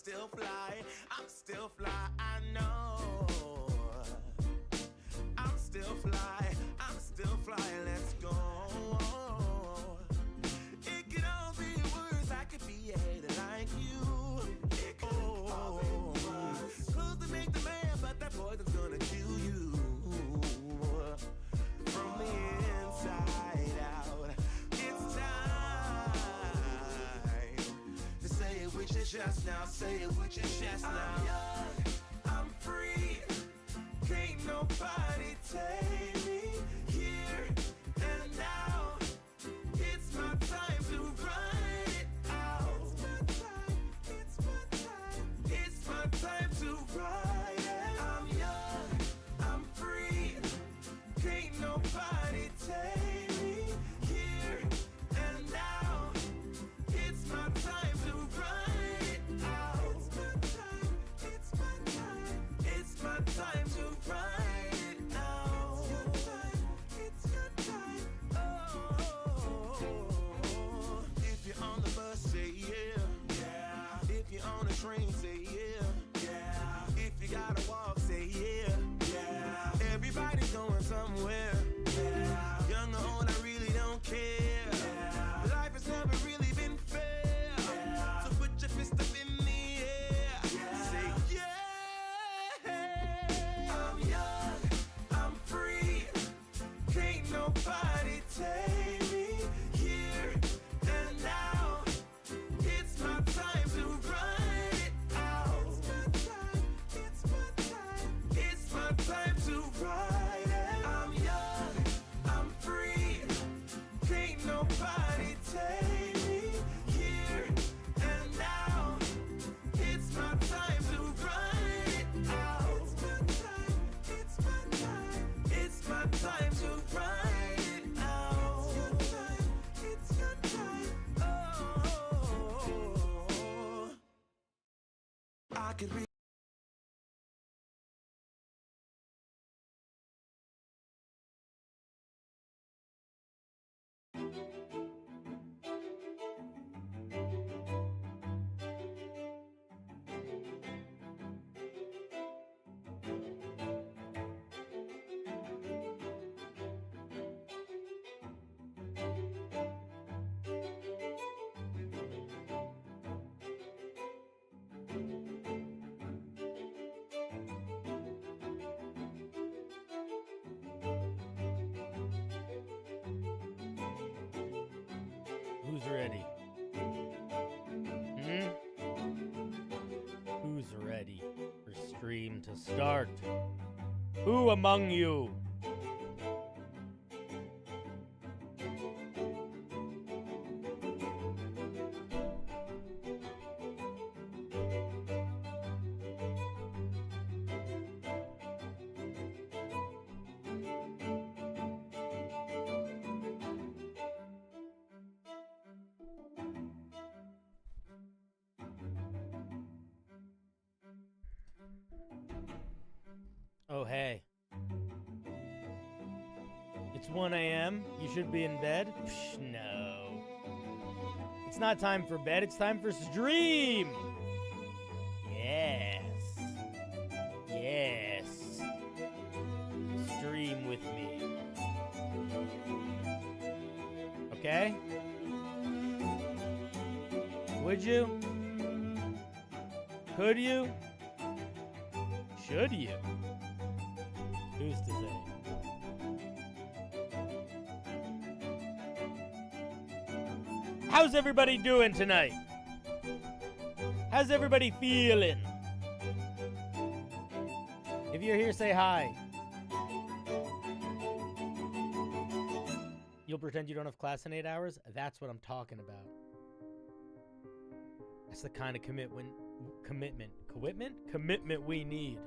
still fly. I'm still fly, I know. I'm still fly. I'm still fly, let's go. It could all be worse. I could be a hater like you. It could all be worse. Clothes to make the man, but that poison's gonna kill you. From the inside out. It's time to say it with your chest now. Say it with your chest now. I'm young, I'm free. Can't nobody take me here and now. It's my time to ride it out. It's my time, it's my time to ride it. I'm young, I'm free. Can't nobody take me here and now. It's my time to ride it out. It's my time, it's my time, it's my time to ride it out. It's your time, oh. If you're on the bus, say yeah. Yeah. If you're on the train, say yeah. Yeah. If you gotta walk, say yeah. Yeah. Everybody's going somewhere. Yeah. Young or old, I really don't care. Yeah. Life has never really been fair. Yeah. So put your fist up in the air. Yeah. Say yeah. I'm young, I'm free. Can't nobody take me here and now. It's my time to ride it out. It's my time, it's my time to ride it. I'm young, I'm free. Can't nobody take me here and now. It's my time to ride it out. It's my time, it's my time to ride it out. It's your time, oh. I could read. Who's ready? Who's ready for stream to start? Who among you? Oh, hey. It's 1 a.m. You should be in bed? Psh, no. It's not time for bed. It's time for stream. Yes. Yes. Stream with me. Okay? Would you? Could you? Should you? Who's to say? How's everybody doing tonight? How's everybody feeling? If you're here, say hi. You'll pretend you don't have class in 8 hours? That's what I'm talking about. That's the kind of commitment we need.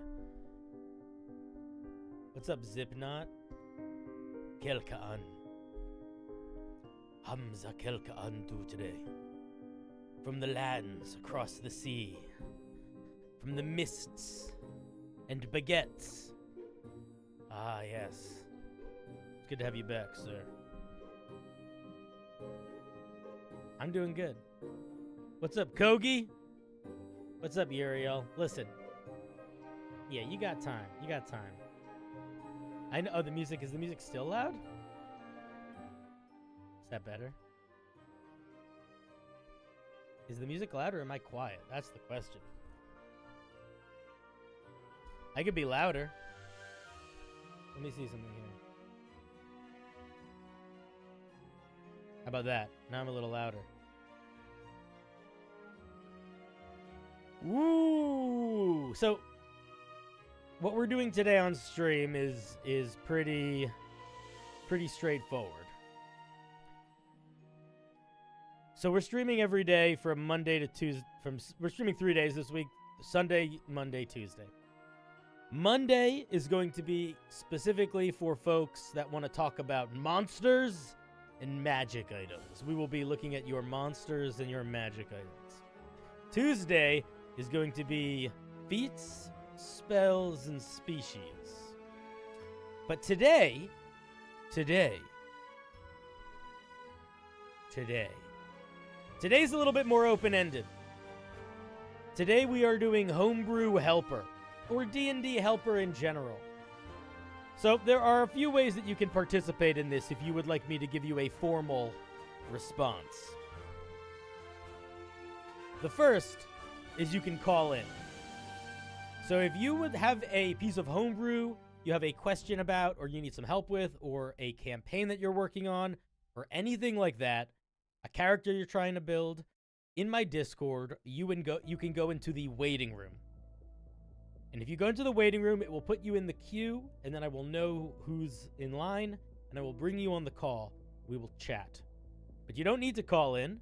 What's up, Zipknot? Kelkaan. Hamza Kelkaan tu today. From the lands across the sea. From the mists and baguettes. Ah, yes. It's good to have you back, sir. I'm doing good. What's up, Kogi? What's up, Uriel? Listen. Yeah, you got time. You got time. I know. Oh, the music. Is the music still loud? Is that better? Is the music loud or am I quiet? That's the question. I could be louder. Let me see something here. How about that? Now I'm a little louder. Woo! So, what we're doing today on stream is pretty straightforward. So we're streaming every day from Monday to Tuesday. We're streaming 3 days this week: Sunday, Monday, Tuesday. Monday is going to be specifically for folks that want to talk about monsters and magic items. We will be looking at your monsters and your magic items. Tuesday is going to be feats, spells, and species. But today's a little bit more open-ended. Today we are doing Homebrew Helper, or D&D Helper in general. So there are a few ways that you can participate in this if you would like me to give you a formal response. The first is you can call in. So if you would have a piece of homebrew you have a question about, or you need some help with, or a campaign that you're working on, or anything like that, a character you're trying to build, in my Discord, you can go into the waiting room. And if you go into the waiting room, it will put you in the queue, and then I will know who's in line, and I will bring you on the call. We will chat. But you don't need to call in.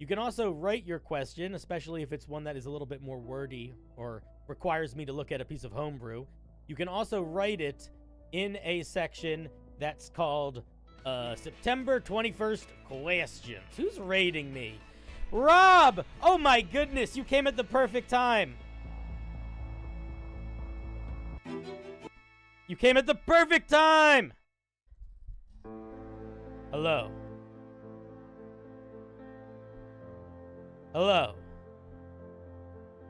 You can also write your question, especially if it's one that is a little bit more wordy or requires me to look at a piece of homebrew. You can also write it in a section that's called September 21st Questions. Who's rating me? Rob! Oh my goodness, you came at the perfect time. You came at the perfect time! Hello. Hello.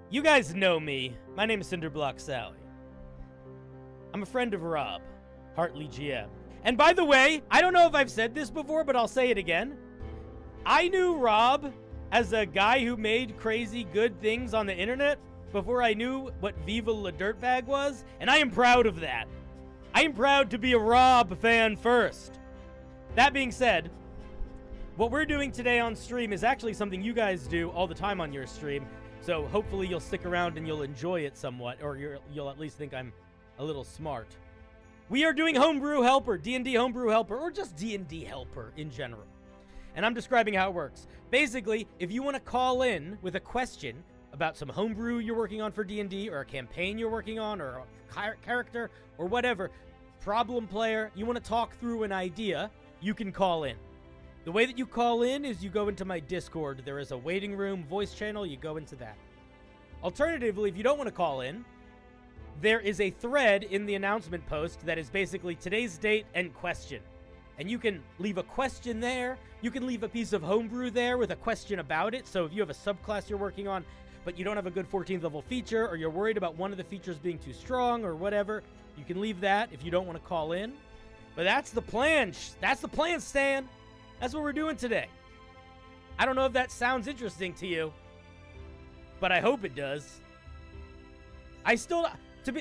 You guys know me. My name is Cinderblock Sally. I'm a friend of Rob, Hartley GM. And by the way, I don't know if I've said this before, but I'll say it again. I knew Rob as a guy who made crazy good things on the internet before I knew what Viva La Dirtbag was, and I am proud of that. I am proud to be a Rob fan first. That being said, what we're doing today on stream is actually something you guys do all the time on your stream, so hopefully you'll stick around and you'll enjoy it somewhat, or you'll at least think I'm a little smart. We are doing Homebrew Helper, D&D Homebrew Helper, or just D&D Helper in general. And I'm describing how it works. Basically, if you want to call in with a question about some homebrew you're working on for D&D, or a campaign you're working on, or a character, or whatever, problem player, you want to talk through an idea, you can call in. The way that you call in is you go into my Discord. There is a waiting room voice channel. You go into that. Alternatively, if you don't want to call in, there is a thread in the announcement post that is basically today's date and question. And you can leave a question there. You can leave a piece of homebrew there with a question about it. So if you have a subclass you're working on, but you don't have a good 14th level feature, or you're worried about one of the features being too strong or whatever, you can leave that if you don't want to call in. But that's the plan. That's the plan, Stan. That's what we're doing today. I don't know if that sounds interesting to you, but I hope it does.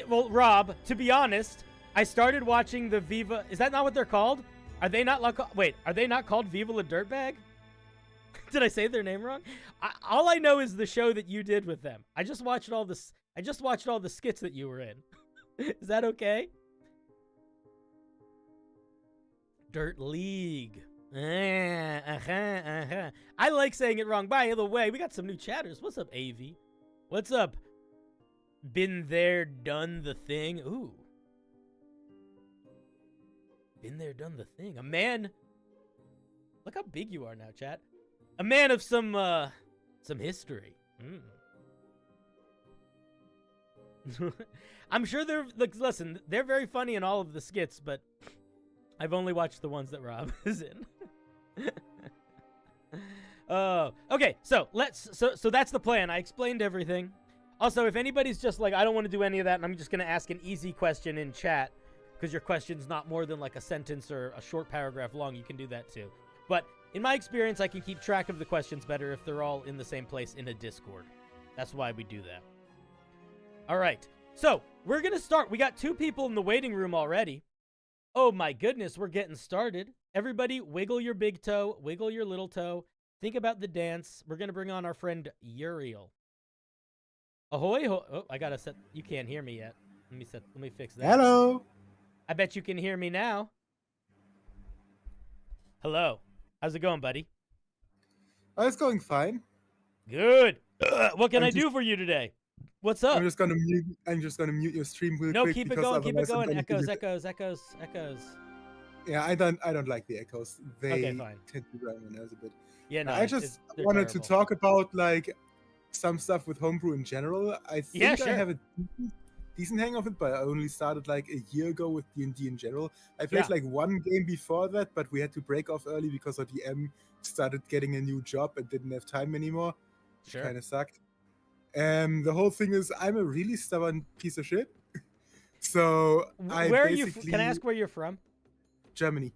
Rob, to be honest, I started watching the Viva. Is that not what they're called? Are they not are they not called Viva La Dirtbag? Did I say their name wrong? All I know is the show that you did with them. I just watched all the skits that you were in. Is that okay? Dirt League. I like saying it wrong. By the way, we got some new chatters. What's up, AV? What's up? Been there, done the thing. Ooh. Been there, done the thing. A man. Look how big you are now, chat. A man of some history. I'm sure listen, they're very funny in all of the skits, but I've only watched the ones that Rob is in. Okay, so that's the plan. I explained everything. Also, if anybody's just like, I don't want to do any of that, and I'm just gonna ask an easy question in chat, because your question's not more than like a sentence or a short paragraph long, you can do that too. But in my experience, I can keep track of the questions better if they're all in the same place in a Discord. That's why we do that. All right. So, we're going to start. We got 2 people in the waiting room already. Oh my goodness, we're getting started. Everybody, wiggle your big toe, wiggle your little toe. Think about the dance. We're going to bring on our friend Uriel. Ahoy, oh, I got to set. You can't hear me yet. Let me fix that. Hello. I bet you can hear me now. Hello. How's it going, buddy? Oh, it's going fine. Good. What can I do for you today? What's up? I'm just gonna mute your stream real No, quick. keep it because going, keep it otherwise I'm going. gonna Echoes, get- echoes, echoes, echoes. Yeah, I don't like the echoes. They Okay, fine. tend to drown my nose a bit. Yeah, no. I just wanted to talk about like some stuff with homebrew in general. I think Yeah, sure. I have a decent hang of it, but I only started like a year ago with D&D in general. I played like one game before that, but we had to break off early because our DM started getting a new job and didn't have time anymore. Which kind of sucked. The whole thing is I'm a really stubborn piece of shit. So where are you? Can I ask where you're from? Germany.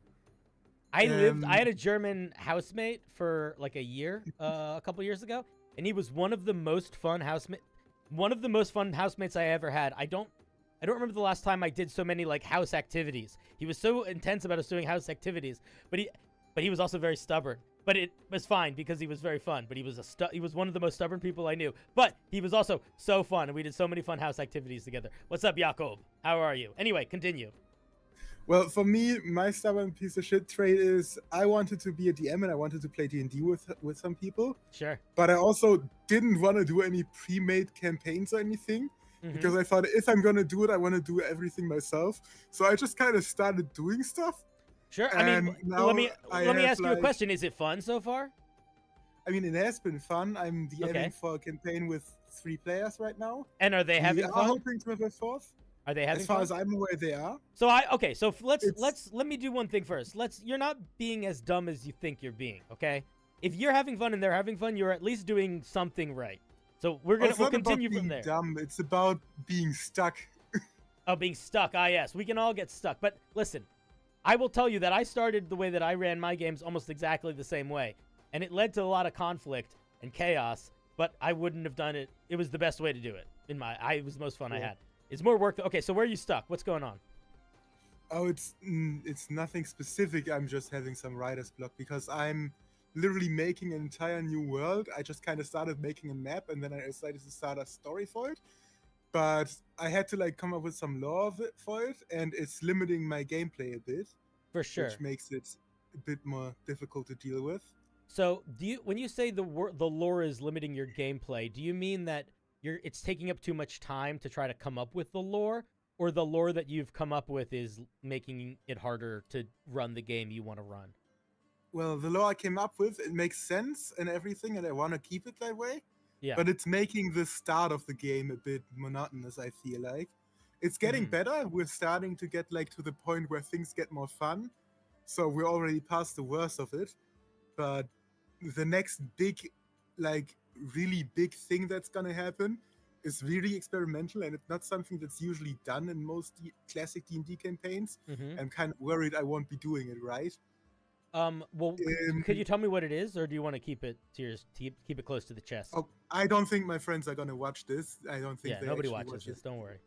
I had a German housemate for like a year, a couple years ago, and he was one of the most fun housemates I ever had. I don't remember the last time I did so many like house activities. He was so intense about us doing house activities, but he was also very stubborn. But it was fine because he was very fun. But he was one of the most stubborn people I knew. But he was also so fun, and we did so many fun house activities together. What's up, Jakob? How are you? Anyway, continue. Well, for me, my stubborn piece of shit trait is I wanted to be a DM and I wanted to play D&D with some people. Sure. But I also didn't want to do any pre-made campaigns or anything. Because I thought if I'm going to do it, I want to do everything myself. So I just kind of started doing stuff. Sure. I mean, let me ask you a question. Is it fun so far? I mean, it has been fun. I'm DMing for a campaign with 3 players right now. And are they having fun? I'm hoping to have a 4th. Are they having fun? As far as I'm aware, they are. So let me do one thing first. You're not being as dumb as you think you're being, okay? If you're having fun and they're having fun, you're at least doing something right. So we'll continue from there. Dumb. It's about being stuck. Oh, being stuck. Ah, yes. We can all get stuck. But listen, I will tell you that I started the way that I ran my games almost exactly the same way. And it led to a lot of conflict and chaos, but I wouldn't have done it. It was the best way to do it. It was the most fun I had. It's more work. Okay, so where are you stuck? What's going on? Oh, it's nothing specific. I'm just having some writer's block because I'm literally making an entire new world. I just kind of started making a map and then I decided to start a story for it. But I had to like come up with some lore for it, and it's limiting my gameplay a bit. For sure. Which makes it a bit more difficult to deal with. So, when you say the lore is limiting your gameplay, do you mean that it's taking up too much time to try to come up with the lore, or the lore that you've come up with is making it harder to run the game you want to run? Well, the lore I came up with, it makes sense and everything, and I want to keep it that way. Yeah. But it's making the start of the game a bit monotonous, I feel like. It's getting better. We're starting to get like to the point where things get more fun. So we're already past the worst of it. But the next big, like really big thing that's gonna happen is really experimental, and it's not something that's usually done in most classic D&D campaigns. I'm kind of worried I won't be doing it right. Well, could you tell me what it is, or do you want to keep it keep it close to the chest? Oh, I don't think my friends are gonna watch this. I don't think nobody watches this. Don't worry.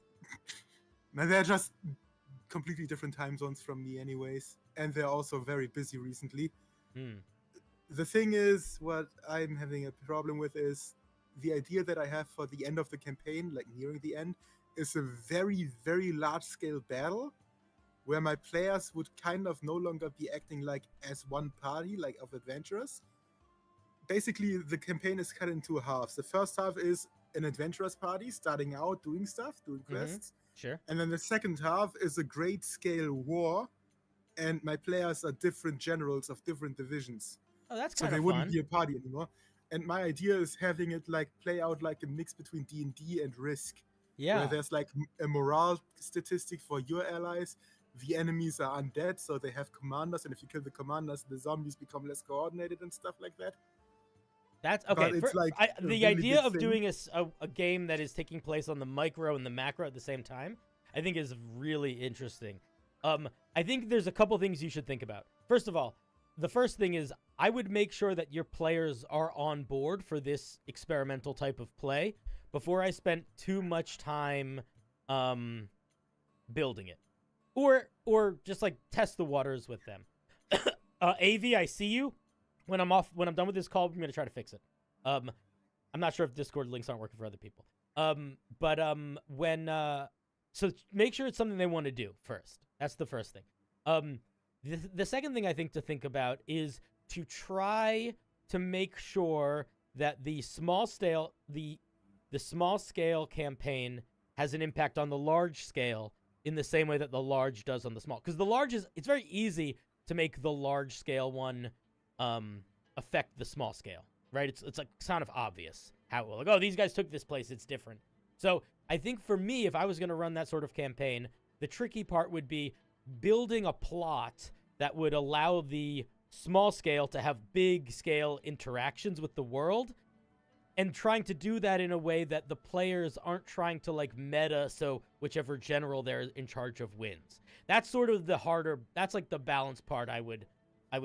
Now they're just completely different time zones from me, anyways, and they're also very busy recently. The thing is, what I'm having a problem with is the idea that I have for the end of the campaign, like nearing the end, is a very, very large-scale battle where my players would kind of no longer be acting like as one party, like of adventurers. Basically, the campaign is cut into halves. The first half is an adventurers party starting out, doing stuff, doing quests. Sure. And then the second half is a great-scale war, and my players are different generals of different divisions. Oh, that's so kind of fun. So they wouldn't be a party anymore. And my idea is having it like play out like a mix between D&D and Risk. Yeah. Where there's like a morale statistic for your allies. The enemies are undead, so they have commanders, and if you kill the commanders, the zombies become less coordinated and stuff like that. That's okay. But it's like a The really idea big of thing. doing a game that is taking place on the micro and the macro at the same time, I think is really interesting. I think there's a couple things you should think about. First of all, the first thing is I would make sure that your players are on board for this experimental type of play before I spent too much time building it. Or just like test the waters with them. AV, I see you. When I'm done with this call, I'm gonna try to fix it. I'm not sure if Discord links aren't working for other people. So make sure it's something they want to do first. That's the first thing. The second thing I think to think about is to try to make sure that the small scale campaign has an impact on the large scale in the same way that the large does on the small. Because the large it's very easy to make the large scale one affect the small scale, right? It's like kind of obvious how it will. Like, oh, these guys took this place, it's different. So I think for me, if I was going to run that sort of campaign, the tricky part would be building a plot that would allow the small scale to have big scale interactions with the world, and trying to do that in a way that the players aren't trying to like meta, so whichever general they're in charge of wins. That's sort of the harder, that's like the balance part I would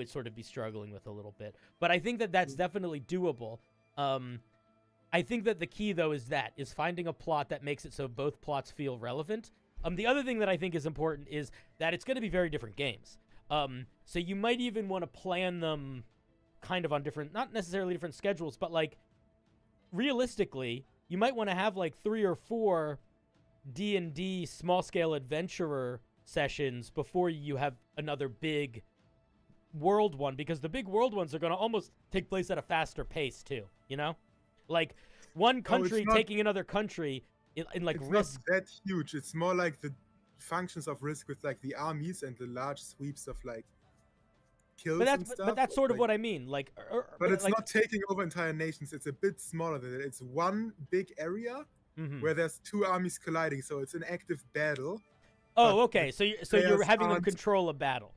sort of be struggling with a little bit. But I think that that's definitely doable. I think that the key, though, is finding a plot that makes it so both plots feel relevant. The other thing that I think is important is that it's going to be very different games. So you might even want to plan them kind of on different, not necessarily different schedules, but like realistically, you might want to have like 3 or 4 D&D small-scale adventurer sessions before you have another big world one, because the big world ones are going to almost take place at a faster pace too, you know? Like one country taking another country in like it's risk. not that huge. It's more like the functions of risk with like the armies and the large sweeps of like kills and stuff. But that's sort of what I mean. Like, but it's like, not taking over entire nations. It's a bit smaller than that. It's one big area where there's 2 armies colliding. So it's an active battle. Oh, okay. So you're having them control a battle.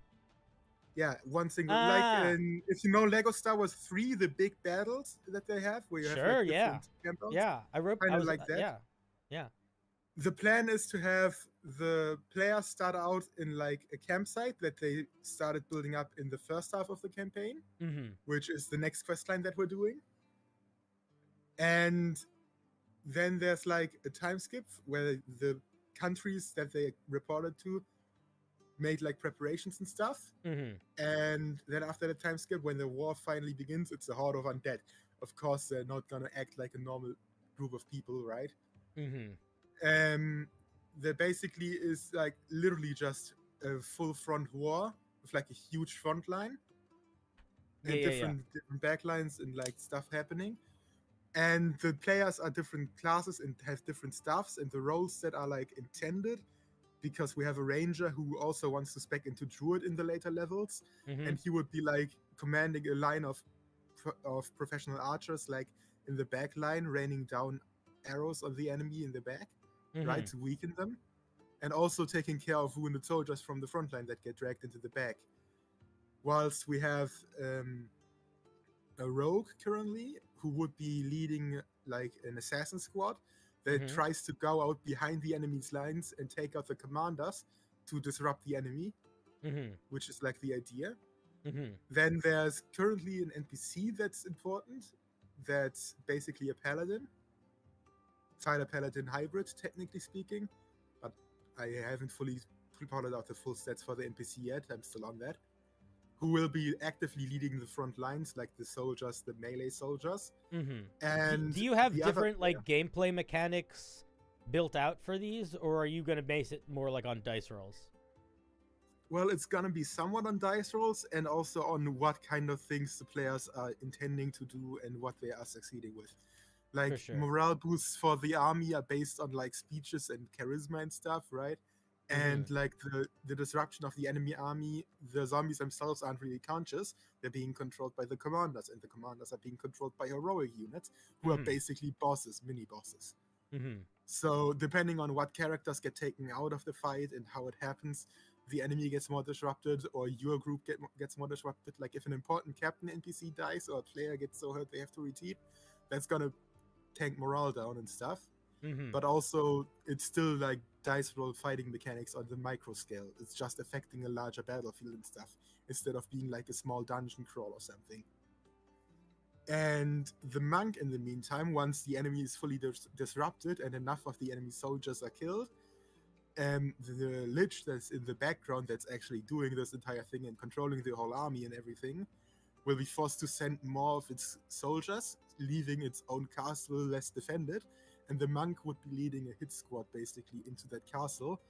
Yeah, one single like if you know Lego Star Wars 3, the big battles that they have where you have like different campouts. Yeah, I was like that. Yeah. The plan is to have the players start out in like a campsite that they started building up in the first half of the campaign, which is the next quest line that we're doing. And then there's like a time skip where the countries that they reported to made like preparations and stuff. And then after the time skip, when the war finally begins, it's a horde of undead. Of course, they're not gonna act like a normal group of people, right? There basically is like literally just a full front war with like a huge front line and different backlines and like stuff happening. And the players are different classes and have different staffs and the roles that are like intended, because we have a ranger who also wants to spec into druid in the later levels, and he would be like commanding a line of professional archers like in the back line, raining down arrows on the enemy in the back, right, to weaken them, and also taking care of wounded soldiers from the front line that get dragged into the back. Whilst we have a rogue currently who would be leading like an assassin squad that tries to go out behind the enemy's lines and take out the commanders to disrupt the enemy, which is like the idea. Then there's currently an NPC that's important, that's basically a paladin, fighter paladin hybrid, technically speaking, but I haven't fully plotted out the full stats for the NPC yet. I'm still on that. Who will be actively leading the front lines, like the soldiers, the melee soldiers. And do you have different like gameplay mechanics built out for these, or are you going to base it more like on dice rolls? Well, it's going to be somewhat on dice rolls and also on what kind of things the players are intending to do and what they are succeeding with. Like morale boosts for the army are based on like speeches and charisma and stuff, right? And like the disruption of the enemy army, the zombies themselves aren't really conscious. They're being controlled by the commanders, and the commanders are being controlled by heroic units who are basically bosses, mini bosses. So depending on what characters get taken out of the fight and how it happens, the enemy gets more disrupted or your group gets more disrupted. Like if an important captain NPC dies or a player gets so hurt they have to retreat, that's gonna tank morale down and stuff. Mm-hmm. But also it's still like dice roll fighting mechanics on the micro scale. It's just affecting a larger battlefield and stuff instead of being like a small dungeon crawl or something. And the monk, in the meantime, once the enemy is fully disrupted and enough of the enemy soldiers are killed, the lich that's in the background that's actually doing this entire thing and controlling the whole army and everything will be forced to send more of its soldiers, leaving its own castle less defended. And the monk would be leading a hit squad basically into that castle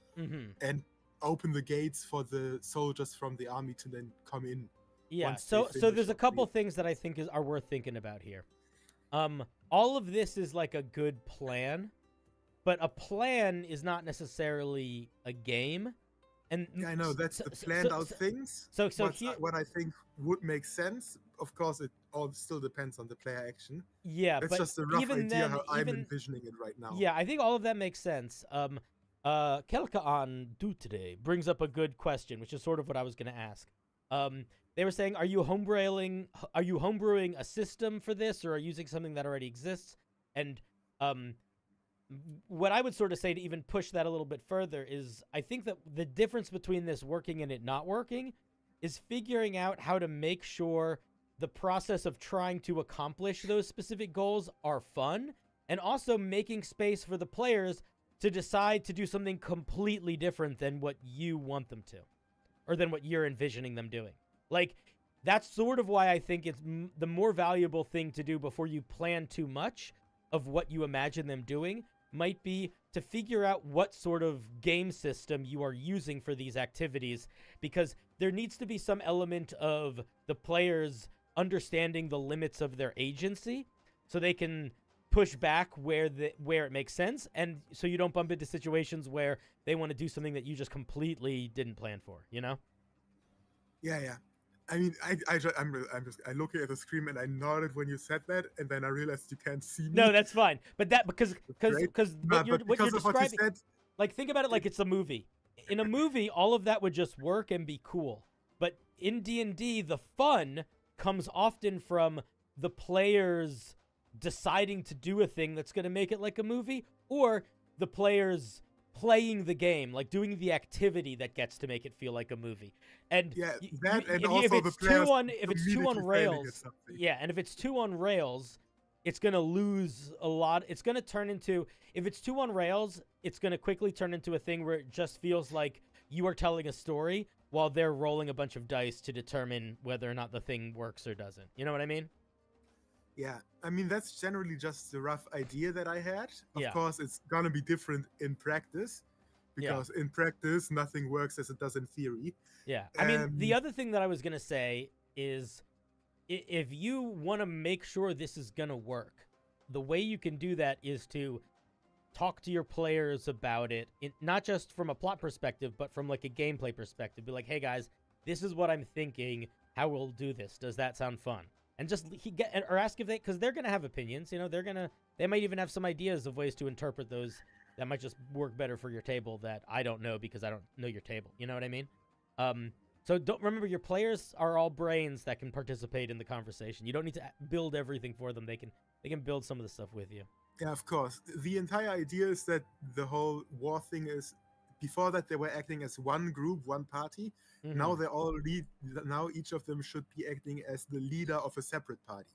and open the gates for the soldiers from the army to then come in. Yeah, so there's a couple things that I think are worth thinking about here. All of this is like a good plan, but a plan is not necessarily a game. And yeah, I know that's the planned out things. So what I think would make sense, of course, it all still depends on the player action. Yeah, that's but just a rough even idea then, how I'm envisioning it right now. Yeah, I think all of that makes sense. Kelka on Do Today brings up a good question, which is sort of what I was going to ask. They were saying, are you homebrewing a system for this, or are you using something that already exists? And what I would sort of say to even push that a little bit further is I think that the difference between this working and it not working is figuring out how to make sure the process of trying to accomplish those specific goals are fun, and also making space for the players to decide to do something completely different than what you want them to, or than what you're envisioning them doing. Like, that's sort of why I think it's the more valuable thing to do before you plan too much of what you imagine them doing might be to figure out what sort of game system you are using for these activities, because there needs to be some element of the players understanding the limits of their agency so they can push back where it makes sense, and so you don't bump into situations where they want to do something that you just completely didn't plan for, you know? Yeah. I mean, I'm looking at the screen and I nodded when you said that, and then I realized you can't see me. No, that's fine. But that because what you're describing, you said, like, think about it like it's a movie. In a movie, all of that would just work and be cool. But in D&D, the fun comes often from the players deciding to do a thing that's going to make it like a movie, or the players playing the game, like doing the activity that gets to make it feel like a movie. And yeah, if it's too on rails, yeah, and if it's too on rails, it's going to lose a lot. It's going to turn into, if it's too on rails, it's going to quickly turn into a thing where it just feels like you are telling a story while they're rolling a bunch of dice to determine whether or not the thing works or doesn't. You know what I mean? Yeah, I mean, that's generally just the rough idea that I had. Of course, it's going to be different in practice, because in practice, nothing works as it does in theory. Yeah, I mean, the other thing that I was going to say is if you want to make sure this is going to work, the way you can do that is to talk to your players about it, not just from a plot perspective, but from like a gameplay perspective. Be like, hey guys, this is what I'm thinking, how we'll do this. Does that sound fun? And just or ask if because they're gonna have opinions, you know, they might even have some ideas of ways to interpret those that might just work better for your table that I don't know because I don't know your table. You know what I mean? So don't remember, your players are all brains that can participate in the conversation. You don't need to build everything for them. They can build some of the stuff with you. Yeah, of course. The entire idea is that the whole war thing is, before that they were acting as one group, one party. Mm-hmm. Now they all now each of them should be acting as the leader of a separate party.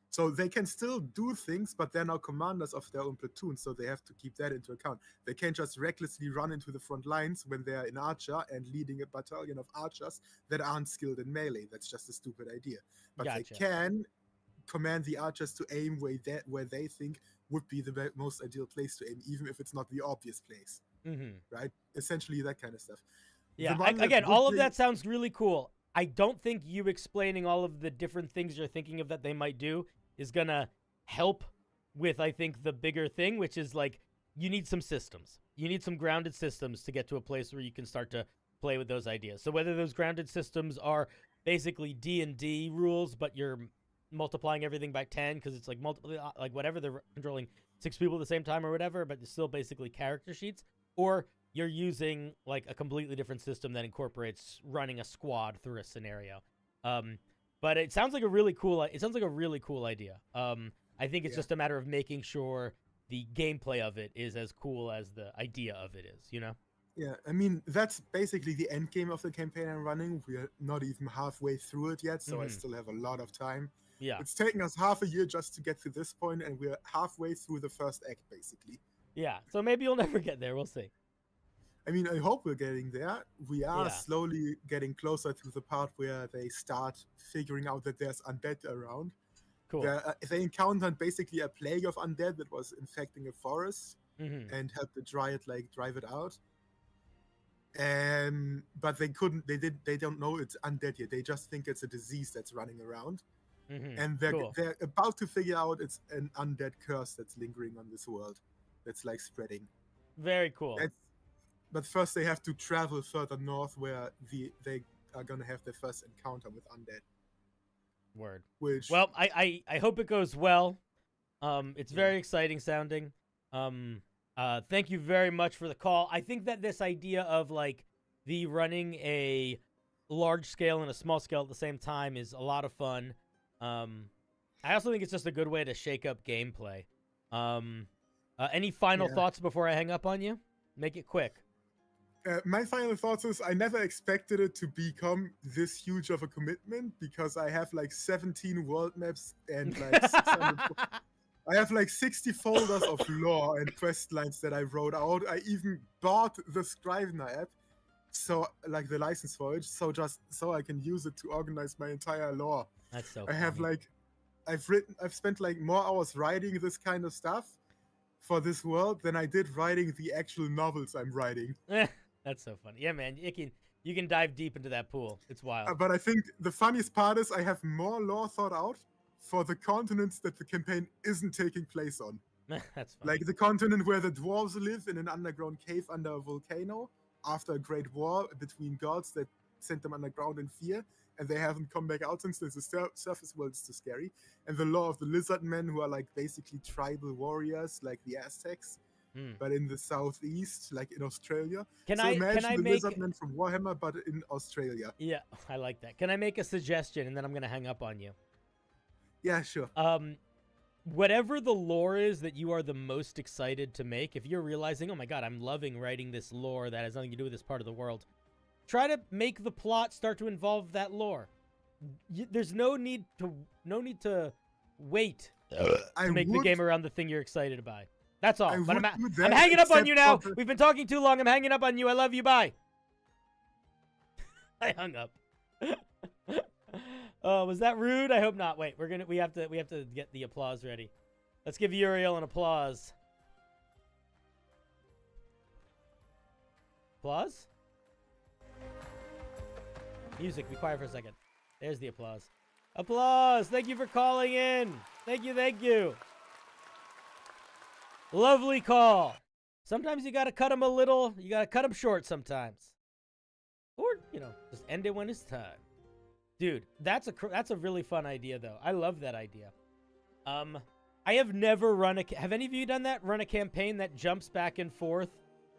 So they can still do things, but they're now commanders of their own platoon, so they have to keep that into account. They can't just recklessly run into the front lines when they're an archer and leading a battalion of archers that aren't skilled in melee. That's just a stupid idea. But They can command the archers to aim where they think would be the most ideal place to aim, even if it's not the obvious place. Mm-hmm. Right? Essentially that kind of stuff. Yeah, again, all of that sounds really cool. I don't think you explaining all of the different things you're thinking of that they might do is going to help with, I think, the bigger thing, which is like, you need some systems. You need some grounded systems to get to a place where you can start to play with those ideas. So whether those grounded systems are basically D&D rules, but you're multiplying everything by 10 because it's like whatever, they're controlling 6 people at the same time or whatever, but it's still basically character sheets, or you're using like a completely different system that incorporates running a squad through a scenario. But it sounds like a really cool. It sounds like a really cool idea. I think it's just a matter of making sure the gameplay of it is as cool as the idea of it is. You know? Yeah, I mean, that's basically the end game of the campaign I'm running. We're not even halfway through it yet, so I still have a lot of time. Yeah. It's taken us half a year just to get to this point, and we're halfway through the first act, basically. Yeah. So maybe you'll never get there. We'll see. I mean, I hope we're getting there. We are slowly getting closer to the part where they start figuring out that there's undead around. Cool. They encountered basically a plague of undead that was infecting a forest and helped the dryad drive it out. But they don't know it's undead yet. They just think it's a disease that's running around. And they're about to figure out it's an undead curse that's lingering on this world. That's like spreading. Very cool. But first they have to travel further north where they are going to have their first encounter with undead. Word. Well, I hope it goes well. It's very exciting sounding. Thank you very much for the call. I think that this idea of like the running a large scale and a small scale at the same time is a lot of fun. I also think it's just a good way to shake up gameplay. Any final thoughts before I hang up on you? Make it quick. My final thoughts is I never expected it to become this huge of a commitment because I have like 17 world maps and like 600 I have like 60 folders of lore and quest lines that I wrote out. I even bought the Scrivener app, so like the license for it, so I can use it to organize my entire lore. That's so I have funny. I've spent like more hours writing this kind of stuff for this world than I did writing the actual novels I'm writing. That's so funny. Yeah, man, you can dive deep into that pool. It's wild. But I think the funniest part is I have more lore thought out for the continents that the campaign isn't taking place on. That's funny. Like the continent where the dwarves live in an underground cave under a volcano after a great war between gods that sent them underground in fear, and they haven't come back out since the surface world is too scary. And the law of the lizard men, who are like basically tribal warriors like the Aztecs, but in the southeast, like in Australia. Imagine the lizard men from Warhammer, but in Australia. Yeah, I like that. Can I make a suggestion, and then I'm going to hang up on you? Yeah, sure. Whatever the lore is that you are the most excited to make, if you're realizing, oh my god, I'm loving writing this lore that has nothing to do with this part of the world, try to make the plot start to involve that lore. There's no need to wait to make the game around the thing you're excited by. That's all. But I'm hanging up on you now. We've been talking too long. I'm hanging up on you. I love you. Bye. I hung up. Oh, was that rude? I hope not. Wait, we have to get the applause ready. Let's give Uriel an applause. Applause? Music, be quiet for a second. There's the applause. Applause! Thank you for calling in. Thank you. Lovely call. Sometimes you gotta cut them a little. You gotta cut them short sometimes. Or, just end it when it's time. Dude, that's a really fun idea, though. I love that idea. I have never have any of you done that? Run a campaign that jumps back and forth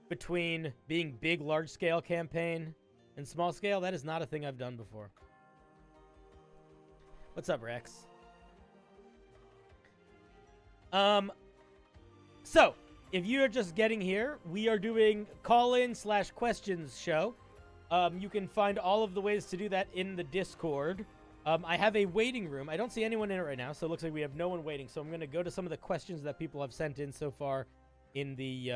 between being big, large-scale campaign and small-scale? That is not a thing I've done before. What's up, Rex? So, if you're just getting here, we are doing call-in/questions show. You can find all of the ways to do that in the Discord. I have a waiting room. I don't see anyone in it right now, so it looks like we have no one waiting. So I'm going to go to some of the questions that people have sent in so far in the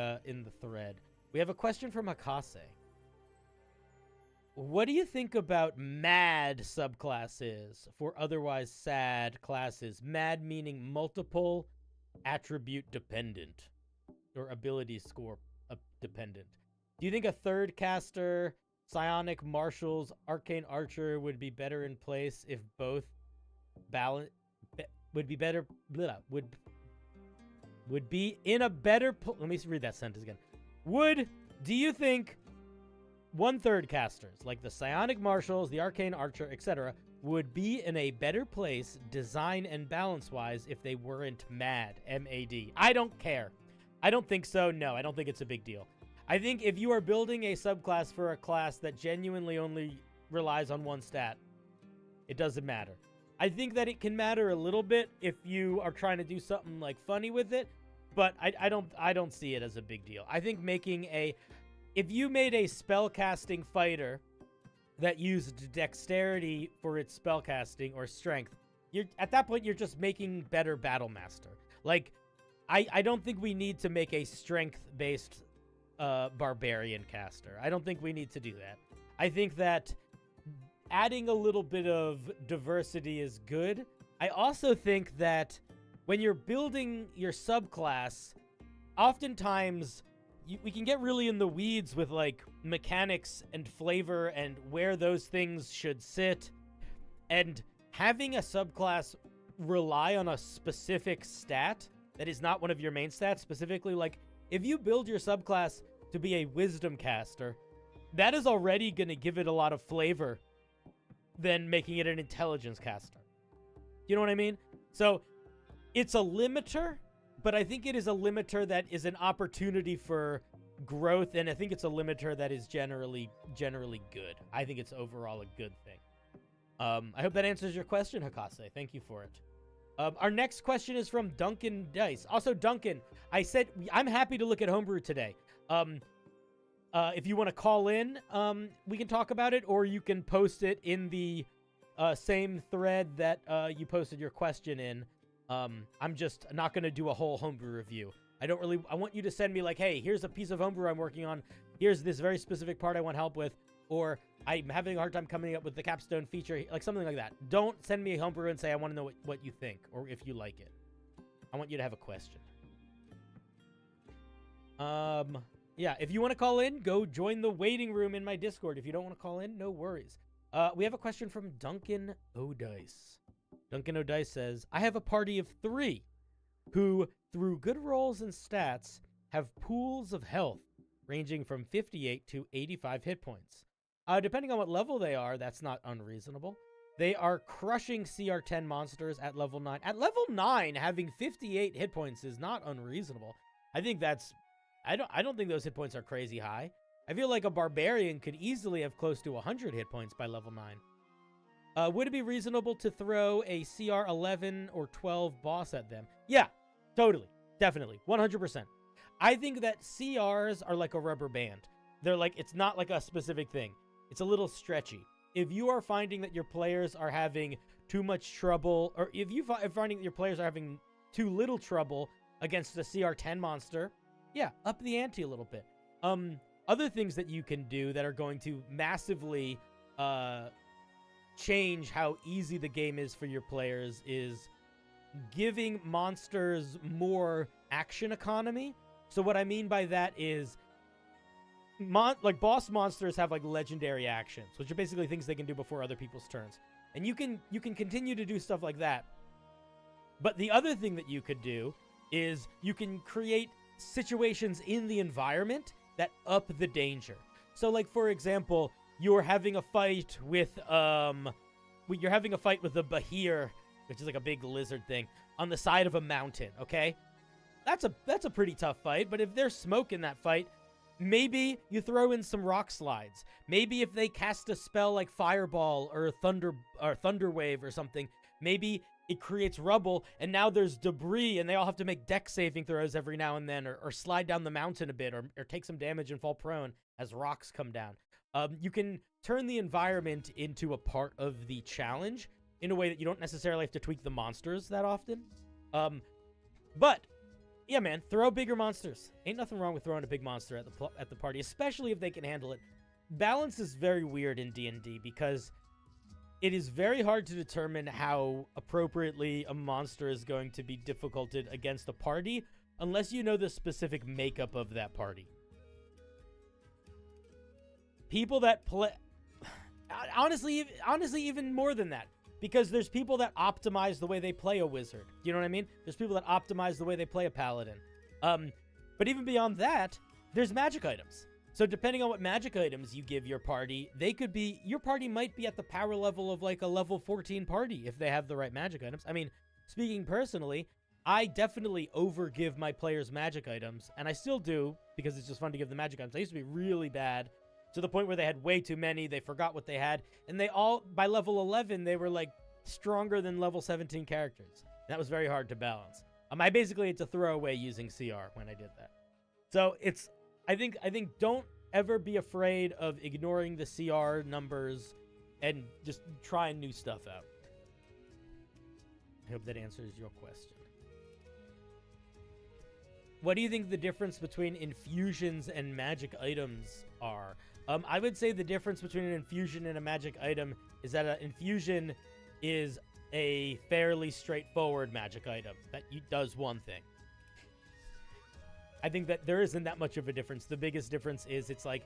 thread. We have a question from Hakase. What do you think about MAD subclasses for otherwise sad classes? MAD meaning multiple attribute dependent or ability score dependent. Do you think a third caster, psionic marshals, arcane archer would be better in place if both would be better would be in a better let me read that sentence again. Do you think 1/3 casters like the psionic marshals, the arcane archer, etc. would be in a better place design and balance wise if they weren't MAD? MAD. I don't care. I don't think so. No, I don't think it's a big deal. I think if you are building a subclass for a class that genuinely only relies on one stat, it doesn't matter. I think that it can matter a little bit if you are trying to do something like funny with it, but I don't see it as a big deal. I think if you made a spellcasting fighter that used dexterity for its spellcasting or strength, at that point you're just making better battle master. Like, I don't think we need to make a strength-based barbarian caster. I don't think we need to do that. I think that adding a little bit of diversity is good. I also think that when you're building your subclass, oftentimes we can get really in the weeds with like mechanics and flavor and where those things should sit. And having a subclass rely on a specific stat that is not one of your main stats, specifically, like if you build your subclass to be a wisdom caster, that is already going to give it a lot of flavor than making it an intelligence caster. You know what I mean? So it's a limiter, but I think it is a limiter that is an opportunity for growth, and I think it's a limiter that is generally good. I think it's overall a good thing. I hope that answers your question, Hakase. Thank you for it. Our next question is from Duncan Dice. Also, Duncan, I said I'm happy to look at Homebrew today. If you want to call in, we can talk about it, or you can post it in the same thread that you posted your question in. I'm just not going to do a whole Homebrew review. I want you to send me like, hey, here's a piece of Homebrew I'm working on. Here's this very specific part I want help with. Or I'm having a hard time coming up with the capstone feature, like something like that. Don't send me a Homebrew and say, I want to know what you think, or if you like it. I want you to have a question. Yeah, if you want to call in, go join the waiting room in my Discord. If you don't want to call in, no worries. We have a question from Duncan O'Dice. Duncan O'Dice says, I have a party of 3 who, through good rolls and stats, have pools of health ranging from 58 to 85 hit points. Depending on what level they are, that's not unreasonable. They are crushing CR10 monsters at level 9. At level 9, having 58 hit points is not unreasonable. I think that's... I don't think those hit points are crazy high. I feel like a barbarian could easily have close to 100 hit points by level 9. Would it be reasonable to throw a CR 11 or 12 boss at them? Yeah, totally. Definitely. 100%. I think that CRs are like a rubber band. They're like, it's not like a specific thing. It's a little stretchy. If you are finding that your players are having too much trouble, or if you are finding that your players are having too little trouble against the CR10 monster, yeah, up the ante a little bit. Other things that you can do that are going to massively change how easy the game is for your players is giving monsters more action economy. So what I mean by that is like boss monsters have like legendary actions, which are basically things they can do before other people's turns. And you can continue to do stuff like that. But the other thing that you could do is you can create situations in the environment that up the danger. So like, for example, you're having a fight with a Bahir, which is like a big lizard thing, on the side of a mountain, okay? That's a pretty tough fight, but if there's smoke in that fight, maybe you throw in some rock slides. Maybe if they cast a spell like Fireball or Thunder Wave or something, maybe it creates rubble, and now there's debris, and they all have to make dex saving throws every now and then, or slide down the mountain a bit, or take some damage and fall prone as rocks come down. You can turn the environment into a part of the challenge in a way that you don't necessarily have to tweak the monsters that often. But yeah, man, throw bigger monsters. Ain't nothing wrong with throwing a big monster at the party, especially if they can handle it. Balance is very weird in D&D because it is very hard to determine how appropriately a monster is going to be difficulted against a party unless you know the specific makeup of that party. People that play... Honestly, even more than that. Because there's people that optimize the way they play a wizard. You know what I mean? There's people that optimize the way they play a paladin. But even beyond that, there's magic items. So depending on what magic items you give your party, your party might be at the power level of like a level 14 party if they have the right magic items. I mean, speaking personally, I definitely overgive my players magic items, and I still do because it's just fun to give them magic items. I used to be really bad to the point where they had way too many. They forgot what they had, and they all, by level 11, they were like stronger than level 17 characters. That was very hard to balance. I basically had to throw away using CR when I did that. So it's, I think don't ever be afraid of ignoring the CR numbers and just trying new stuff out. I hope that answers your question. What do you think the difference between infusions and magic items are? I would say the difference between an infusion and a magic item is that an infusion is a fairly straightforward magic item that does one thing. I think that there isn't that much of a difference. The biggest difference is it's like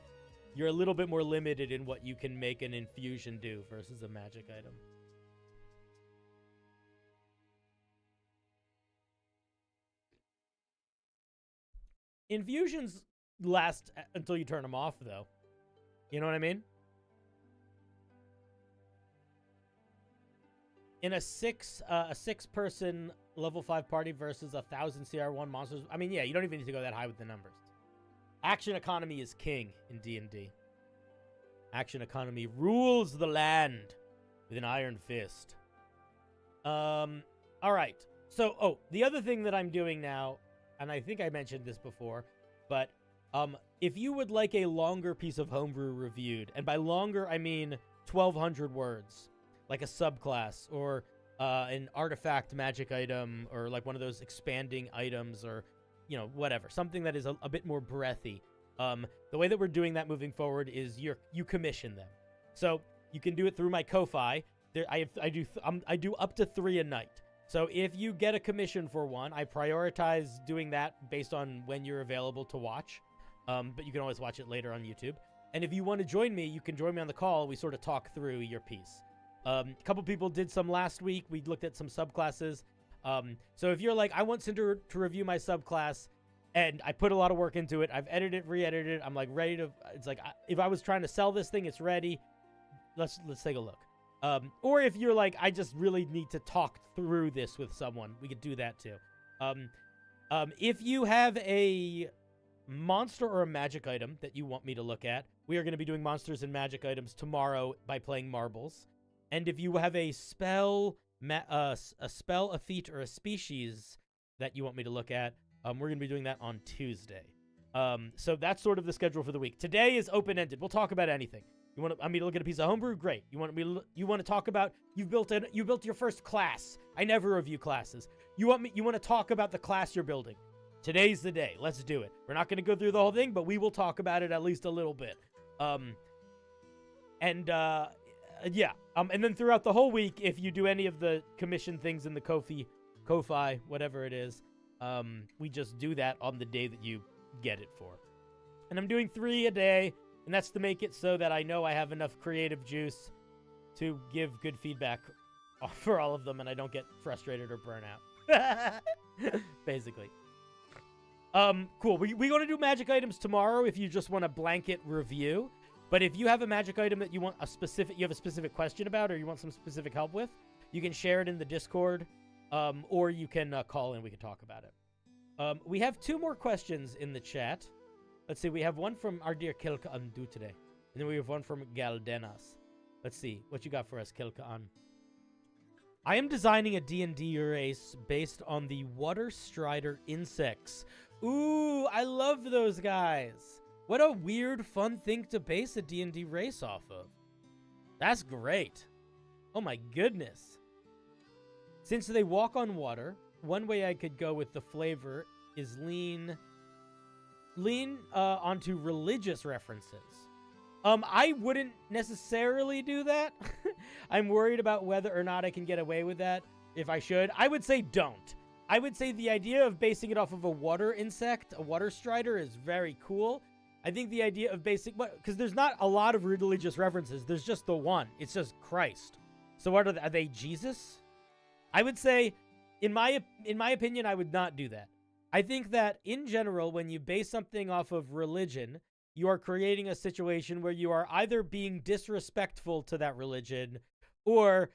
you're a little bit more limited in what you can make an infusion do versus a magic item. Infusions last until you turn them off, though. You know what I mean? In a six-person level 5 party versus 1,000 CR1 monsters. I mean, yeah, you don't even need to go that high with the numbers. Action economy is king in D&D. Action economy rules the land with an iron fist. All right. So, the other thing that I'm doing now, and I think I mentioned this before, but if you would like a longer piece of Homebrew reviewed, and by longer I mean 1,200 words, like a subclass or an artifact magic item, or like one of those expanding items, or whatever, something that is a bit more breathy. The way that we're doing that moving forward is you commission them, so you can do it through my Ko-fi. I do up to 3 a night. So if you get a commission for one, I prioritize doing that based on when you're available to watch. But you can always watch it later on YouTube. And if you want to join me, you can join me on the call. We sort of talk through your piece. A couple people did some last week. We looked at some subclasses. So if you're like, I want Cinder to review my subclass, and I put a lot of work into it. I've edited, re-edited. I'm like ready to. It's like if I was trying to sell this thing, it's ready. Let's take a look. Or if you're like, I just really need to talk through this with someone, we could do that too. If you have a monster or a magic item that you want me to look at, we are going to be doing monsters and magic items tomorrow by playing marbles. And if you have a spell, a feat, or a species that you want me to look at, we're going to be doing that on Tuesday. So that's sort of the schedule for the week. Today is open-ended. We'll talk about anything. You want me to look at a piece of Homebrew? Great. You want to talk about you built your first class. I never review classes. You want to talk about the class you're building. Today's the day. Let's do it. We're not going to go through the whole thing, but we will talk about it at least a little bit. And then throughout the whole week, if you do any of the commission things in the Ko-fi, whatever it is, we just do that on the day that you get it for. And I'm doing 3 a day. And that's to make it so that I know I have enough creative juice to give good feedback for all of them, and I don't get frustrated or burn out. Basically. Cool. We're going to do magic items tomorrow if you just want a blanket review. But if you have a magic item that you have a specific question about, or you want some specific help with, you can share it in the Discord, or you can call in. We can talk about it. We have 2 more questions in the chat. Let's see, we have one from our dear Kilka Andu today. And then we have one from Galdenas. Let's see, what you got for us, Kilka An? I am designing a D&D race based on the Water Strider insects. Ooh, I love those guys. What a weird, fun thing to base a D&D race off of. That's great. Oh my goodness. Since they walk on water, one way I could go with the flavor is lean onto religious references. I wouldn't necessarily do that. I'm worried about whether or not I can get away with that. If I should, I would say don't. I would say the idea of basing it off of a water insect, a water strider, is very cool. I think the idea of because there's not a lot of religious references. There's just the one. It's just Christ. So what are they Jesus? I would say, in my opinion, I would not do that. I think that, in general, when you base something off of religion, you are creating a situation where you are either being disrespectful to that religion or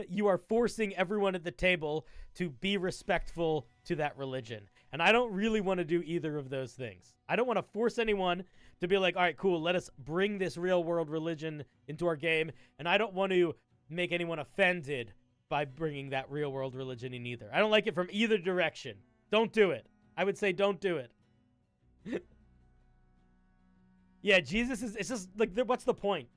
you are forcing everyone at the table to be respectful to that religion. And I don't really want to do either of those things. I don't want to force anyone to be like, all right, cool, let us bring this real world religion into our game. And I don't want to make anyone offended by bringing that real world religion in either. I don't like it from either direction. Don't do it. I would say don't do it. Yeah, Jesus is, it's just like, what's the point?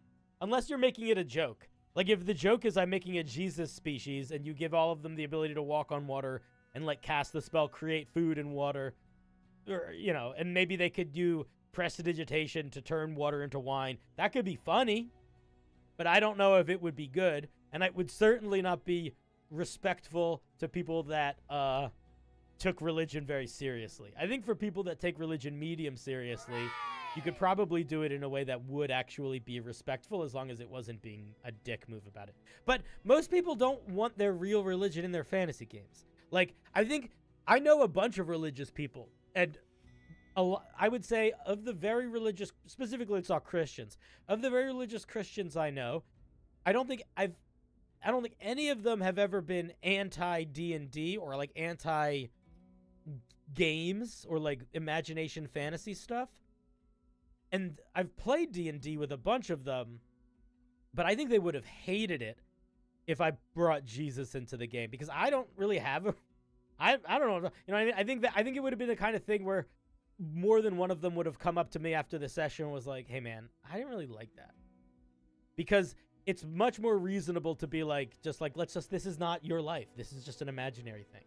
Unless you're making it a joke. Like, if the joke is I'm making a Jesus species and you give all of them the ability to walk on water and, like, cast the spell, create food in water, or, you know, and maybe they could do prestidigitation to turn water into wine. That could be funny, but I don't know if it would be good, and it would certainly not be respectful to people that took religion very seriously. I think for people that take religion medium seriously, you could probably do it in a way that would actually be respectful, as long as it wasn't being a dick move about it. But most people don't want their real religion in their fantasy games. Like, I know a bunch of religious people, and I would say of the very religious, specifically it's all Christians, of the very religious Christians I know, I don't think any of them have ever been anti-D&D or like anti-games or like imagination fantasy stuff. And I've played D&D with a bunch of them, but I think they would have hated it if I brought Jesus into the game, because I don't really have I don't know. You know what I mean? I think it would have been the kind of thing where more than one of them would have come up to me after the session and was like, hey man, I didn't really like that. Because it's much more reasonable to be like, just like, this is not your life. This is just an imaginary thing.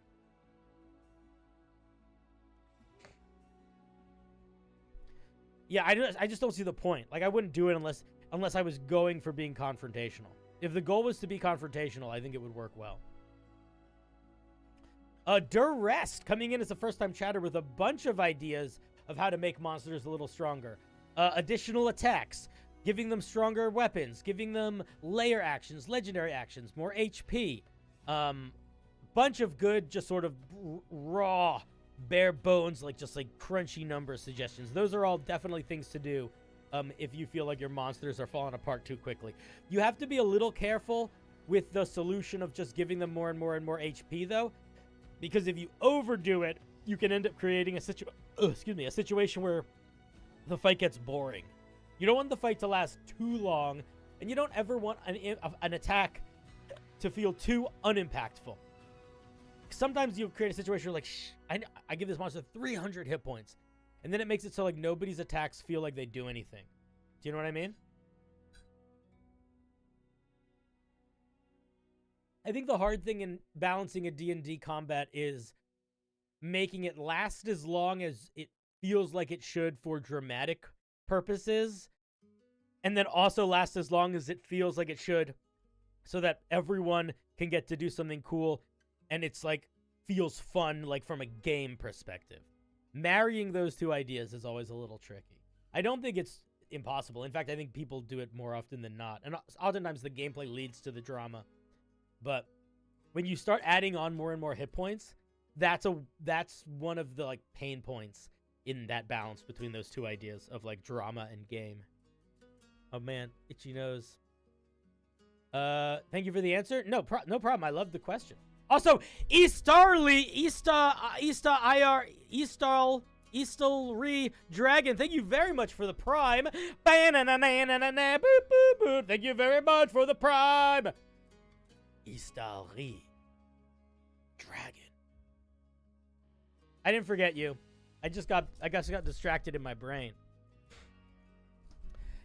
Yeah, I just don't see the point. Like, I wouldn't do it unless I was going for being confrontational. If the goal was to be confrontational, I think it would work well. Durrest coming in as a first-time chatter with a bunch of ideas of how to make monsters a little stronger. Additional attacks, giving them stronger weapons, giving them layer actions, legendary actions, more HP. Bunch of good, just sort of raw, bare bones, just crunchy number suggestions. Those are all definitely things to do if you feel like your monsters are falling apart too quickly. You have to be a little careful with the solution of just giving them more and more and more HP, though, because if you overdo it, you can end up creating a situation where the fight gets boring. You don't want the fight to last too long, and you don't ever want an attack to feel too unimpactful. Sometimes you create a situation where, I give this monster 300 hit points, and then it makes it so, nobody's attacks feel like they do anything. Do you know what I mean? I think the hard thing in balancing a D&D combat is making it last as long as it feels like it should for dramatic purposes, and then also last as long as it feels like it should so that everyone can get to do something cool and it's feels fun from a game perspective. Marrying those two ideas is always a little tricky. I don't think it's impossible. In fact, I think people do it more often than not. And oftentimes the gameplay leads to the drama. But when you start adding on more and more hit points, that's one of the pain points in that balance between those two ideas of drama and game. Oh man, itchy nose. Thank you for the answer. No problem. I love the question. Also, Eastalry Dragon, thank you very much for the Prime. Thank you very much for the Prime. Eastalry Dragon. I didn't forget you. I got distracted in my brain.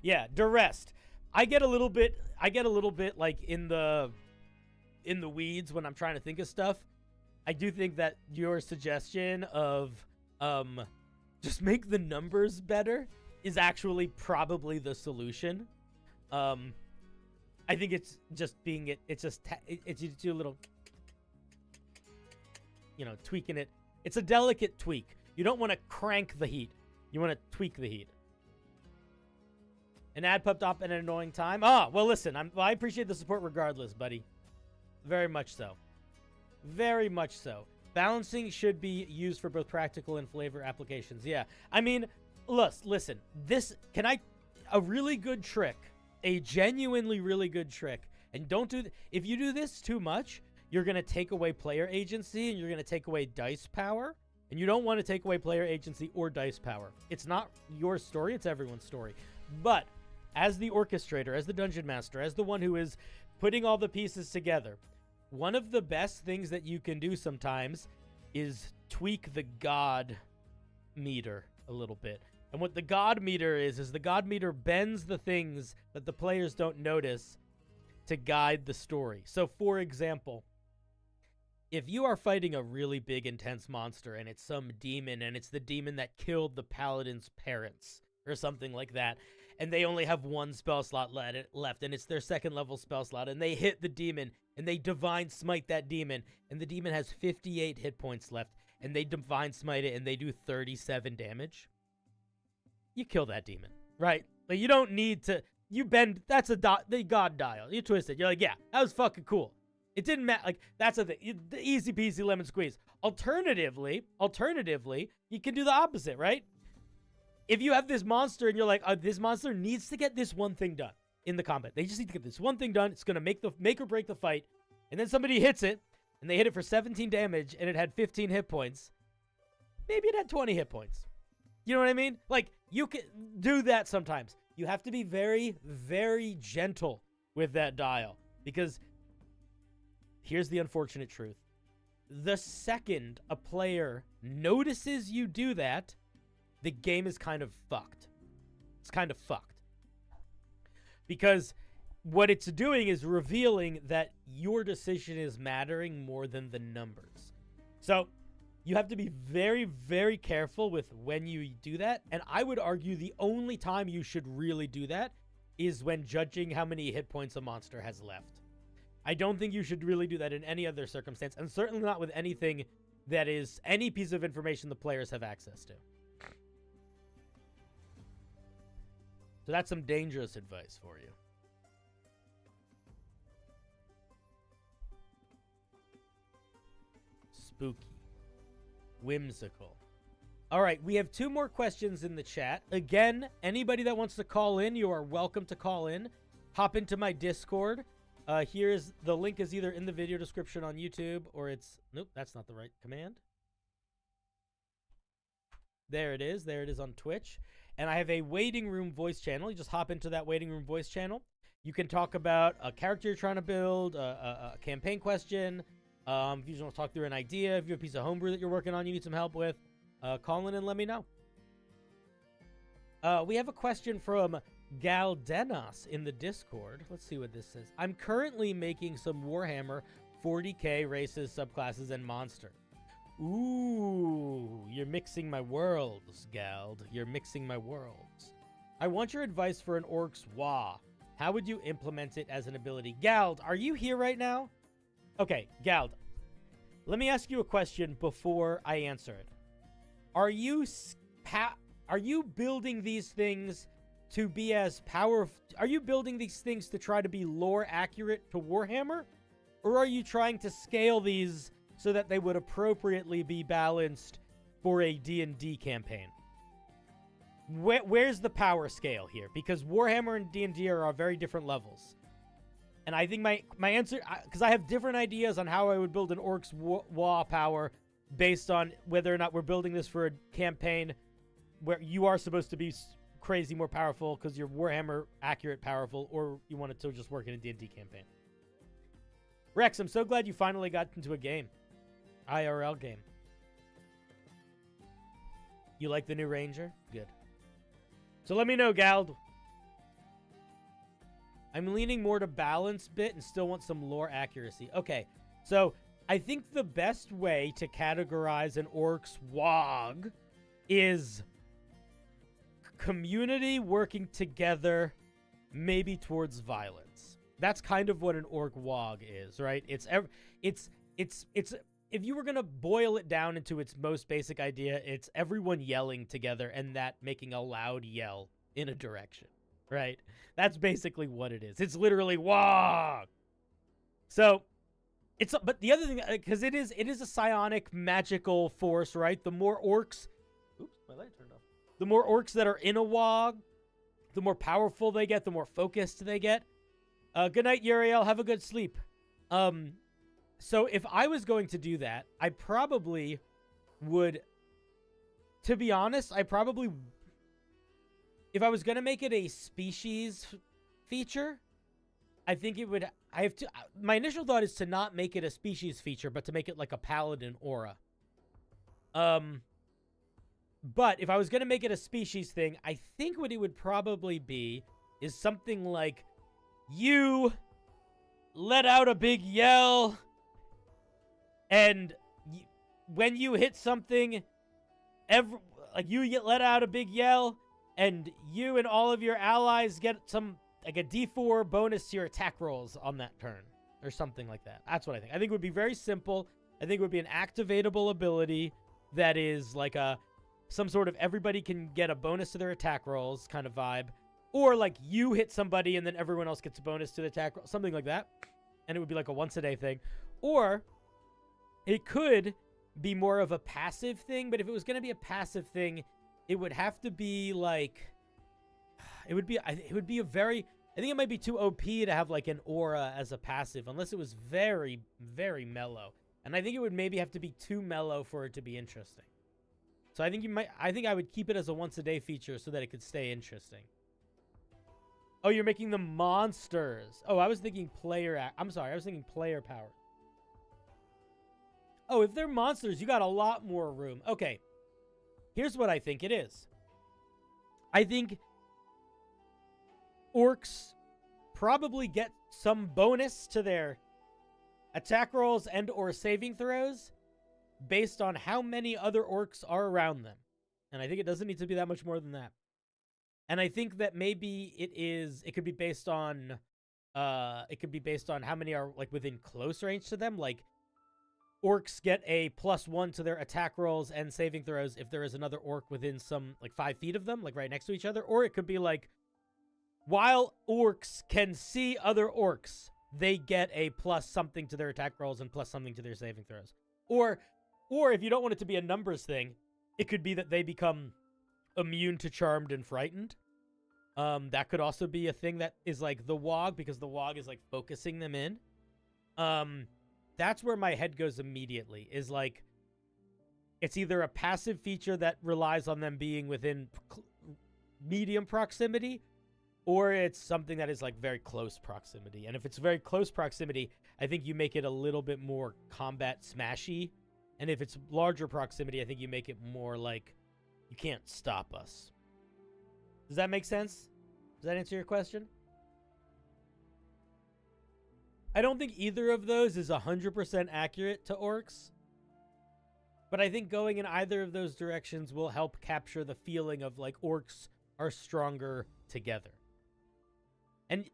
Yeah, Durrest. I get a little bit in the weeds when I'm trying to think of stuff. I do think that your suggestion of just make the numbers better is actually probably the solution. I think it's just it's a little, tweaking it. It's a delicate tweak. You don't want to crank the heat. You want to tweak the heat. An ad popped up at an annoying time. Well, listen, I appreciate the support regardless, buddy. Very much so. Very much so. Balancing should be used for both practical and flavor applications. Yeah. I mean, listen. A really good trick, a genuinely really good trick, And don't do if you do this too much, you're going to take away player agency and you're going to take away dice power. And you don't want to take away player agency or dice power. It's not your story, it's everyone's story. But as the orchestrator, as the dungeon master, as the one who is putting all the pieces together, one of the best things that you can do sometimes is tweak the god meter a little bit. And what the god meter is the god meter bends the things that the players don't notice to guide the story. So, for example, if you are fighting a really big, intense monster and it's some demon and it's the demon that killed the paladin's parents or something like that, and they only have one spell slot left and it's their second level spell slot, and they hit the demon and they divine smite that demon, and the demon has 58 hit points left, and they divine smite it and they do 37 damage, you kill that demon, right? Like, you don't need to, you bend, that's the god dial. You twist it. You're like, yeah, that was fucking cool. It didn't matter. Like, that's the thing. The easy peasy lemon squeeze. Alternatively, you can do the opposite, right? If you have this monster and you're like, this monster needs to get this one thing done in the combat. They just need to get this one thing done. It's going to make or break the fight. And then somebody hits it, and they hit it for 17 damage, and it had 15 hit points. Maybe it had 20 hit points. You know what I mean? Like, you can do that sometimes. You have to be very, very gentle with that dial, because here's the unfortunate truth. The second a player notices you do that, the game is kind of fucked. It's kind of fucked. Because what it's doing is revealing that your decision is mattering more than the numbers. So you have to be very, very careful with when you do that. And I would argue the only time you should really do that is when judging how many hit points a monster has left. I don't think you should really do that in any other circumstance, and certainly not with anything that is any piece of information the players have access to. So that's some dangerous advice for you. Spooky. Whimsical. All right, we have 2 more questions in the chat. Again, anybody that wants to call in, you are welcome to call in. Hop into my Discord. Here's the link is either in the video description on YouTube or it's... Nope, that's not the right command. There it is. There it is on Twitch. And I have a waiting room voice channel. You just hop into that waiting room voice channel. You can talk about a character you're trying to build, a campaign question. If you just want to talk through an idea, if you have a piece of homebrew that you're working on you need some help with, call in and let me know. We have a question from Galdenas in the Discord. Let's see what this says. I'm currently making some Warhammer 40k races, subclasses, and monster. Ooh, you're mixing my worlds, Gald. You're mixing my worlds. I want your advice for an Orc's Wah. How would you implement it as an ability? Gald, are you here right now? Okay, Gald, let me ask you a question before I answer it. Are you building these things to be as powerful? Are you building these things to try to be lore accurate to Warhammer? Or are you trying to scale these so that they would appropriately be balanced for a D&D campaign? Where's the power scale here? Because Warhammer and D&D are on very different levels. And I think my answer, because I have different ideas on how I would build an Orc's Wah power based on whether or not we're building this for a campaign where you are supposed to be crazy more powerful because you're Warhammer accurate powerful, or you want it to just work in a D&D campaign. Rex, I'm so glad you finally got into a game. IRL game. You like the new Ranger? Good. So let me know, Gald. I'm leaning more to balance bit and still want some lore accuracy. Okay, so I think the best way to categorize an Orc's Wog is community working together, maybe towards violence. That's kind of what an Orc Wog is, right? It's if you were gonna boil it down into its most basic idea, it's everyone yelling together and that making a loud yell in a direction, right? That's basically what it is. It's literally Wog. So but the other thing, because it is a psionic magical force, right? The more orcs, oops, my light turned off. The more orcs that are in a Wog, the more powerful they get, the more focused they get. Good night, Uriel. Have a good sleep. So if I was going to do that, I probably would, to be honest, if I was going to make it a species feature, I think it would, my initial thought is to not make it a species feature, but to make it like a paladin aura. But if I was going to make it a species thing, I think what it would probably be is something like, you let out a big yell, and when you hit something, you let out a big yell, and you and all of your allies get like a D4 bonus to your attack rolls on that turn, or something like that. That's what I think. I think it would be very simple. I think it would be an activatable ability that is like some sort of everybody can get a bonus to their attack rolls kind of vibe. Or like you hit somebody and then everyone else gets a bonus to the attack roll, something like that. And it would be like a once-a-day thing. Or it could be more of a passive thing, but if it was going to be a passive thing, it would have to be like, it would be a very, I think it might be too OP to have like an aura as a passive, unless it was very, very mellow. And I think it would maybe have to be too mellow for it to be interesting. So I think I would keep it as a once-a-day feature so that it could stay interesting. Oh, you're making them monsters. Oh, I was thinking I'm sorry, I was thinking player power. Oh, if they're monsters, you got a lot more room. Okay, here's what I think it is. I think orcs probably get some bonus to their attack rolls and or saving throws based on how many other orcs are around them. And I think it doesn't need to be that much more than that. And I think that maybe it could be based on how many are like within close range to them. Like orcs get a +1 to their attack rolls and saving throws if there is another orc within some like 5 feet of them, like right next to each other. Or it could be like, while orcs can see other orcs, they get a plus something to their attack rolls and plus something to their saving throws. Or if you don't want it to be a numbers thing, it could be that they become immune to charmed and frightened. That could also be a thing that is like the WOG, because the WOG is like focusing them in. That's where my head goes immediately, is like, it's either a passive feature that relies on them being within medium proximity, or it's something that is like very close proximity. And if it's very close proximity, I think you make it a little bit more combat smashy. And if it's larger proximity, I think you make it more like, you can't stop us. Does that make sense? Does that answer your question? I don't think either of those is 100% accurate to orcs. But I think going in either of those directions will help capture the feeling of like orcs are stronger together. And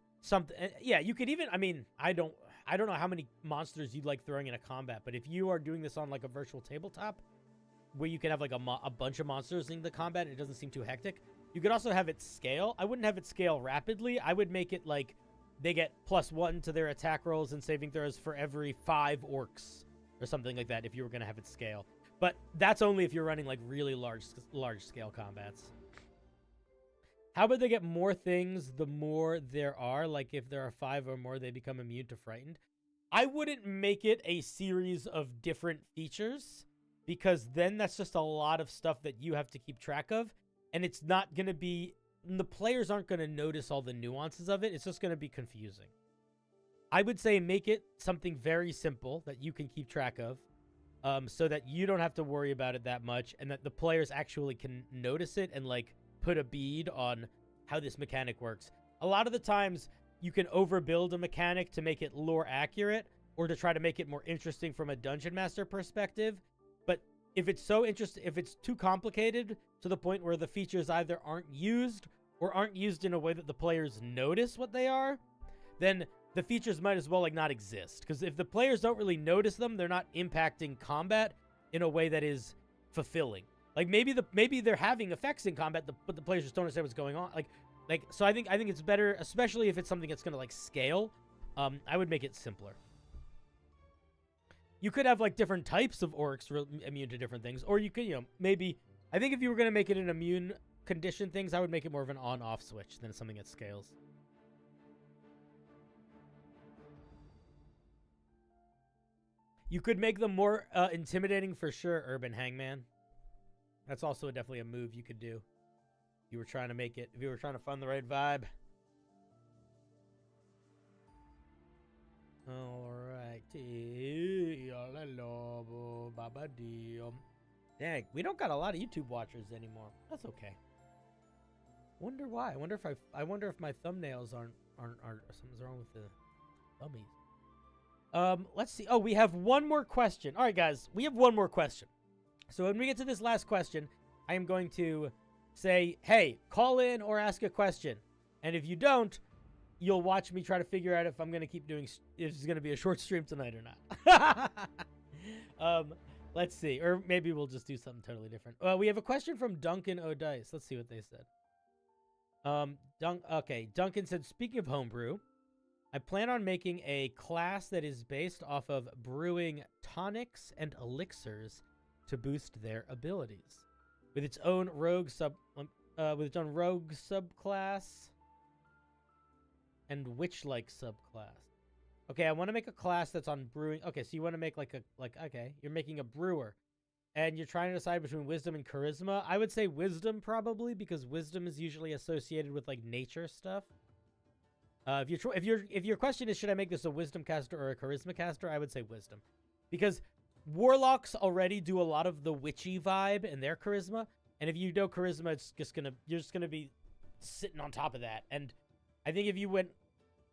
yeah, you could even, I mean, I don't know how many monsters you'd like throwing in a combat, but if you are doing this on like a virtual tabletop, where you can have like a bunch of monsters in the combat, it doesn't seem too hectic. You could also have it scale. I wouldn't have it scale rapidly. I would make it like they get +1 to their attack rolls and saving throws for every 5 orcs or something like that if you were going to have it scale. But that's only if you're running like really large scale combats. How about they get more things the more there are? Like if there are 5 or more, they become immune to frightened. I wouldn't make it a series of different features, because then that's just a lot of stuff that you have to keep track of. And it's not going to be, the players aren't going to notice all the nuances of it. It's just going to be confusing. I would say make it something very simple that you can keep track of, so that you don't have to worry about it that much, and that the players actually can notice it and like put a bead on how this mechanic works. A lot of the times you can overbuild a mechanic to make it lore accurate, or to try to make it more interesting from a dungeon master perspective. But if it's if it's too complicated to the point where the features either aren't used or aren't used in a way that the players notice what they are, then the features might as well like not exist. Because if the players don't really notice them, they're not impacting combat in a way that is fulfilling. Like maybe they're having effects in combat, but the players just don't understand what's going on. So I think it's better, especially if it's something that's gonna like scale. I would make it simpler. You could have like different types of orcs immune to different things, or you could, maybe. I think if you were gonna make it an immune condition things, I would make it more of an on-off switch than something that scales. You could make them more intimidating for sure, Urban Hangman. That's also definitely a move you could do. If you were trying to make it, if you were trying to find the right vibe. Alrighty. Dang, we don't got a lot of YouTube watchers anymore. That's okay. Wonder why. I wonder if my thumbnails aren't something's wrong with the thummies. Let's see. Oh, we have one more question. All right, guys, we have one more question. So when we get to this last question, I am going to say, hey, call in or ask a question. And if you don't, you'll watch me try to figure out if I'm going to keep doing, if it's going to be a short stream tonight or not. Let's see. Or maybe we'll just do something totally different. We have a question from Duncan O'Dice. Let's see what they said. Okay, Duncan said, speaking of homebrew, I plan on making a class that is based off of brewing tonics and elixirs to boost their abilities, with its own rogue subclass and witch-like subclass. Okay, I want to make a class that's on brewing. Okay, so you want to make okay, you're making a brewer, and you're trying to decide between wisdom and charisma. I would say wisdom probably, because wisdom is usually associated with like nature stuff. If your question is should I make this a wisdom caster or a charisma caster, I would say wisdom, because warlocks already do a lot of the witchy vibe in their charisma, and if you know charisma, you're just gonna be sitting on top of that. And I think if you went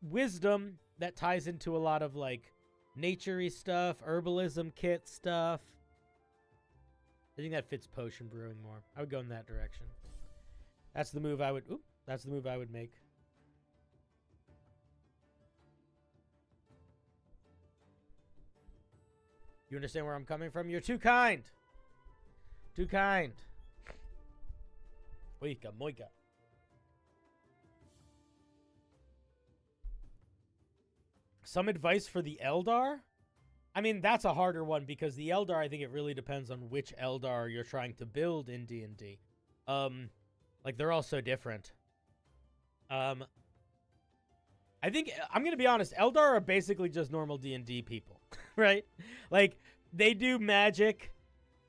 wisdom, that ties into a lot of like nature-y stuff, herbalism kit stuff. I think that fits potion brewing more. I would go in that direction. That's the move I would. That's the move I would make. You understand where I'm coming from? You're too kind. Too kind. Oika moika. Some advice for the Eldar? I mean, that's a harder one because the Eldar, I think it really depends on which Eldar you're trying to build in D&D. Like, they're all so different. I think, I'm going to be honest, Eldar are basically just normal D&D people, right? Like, they do magic.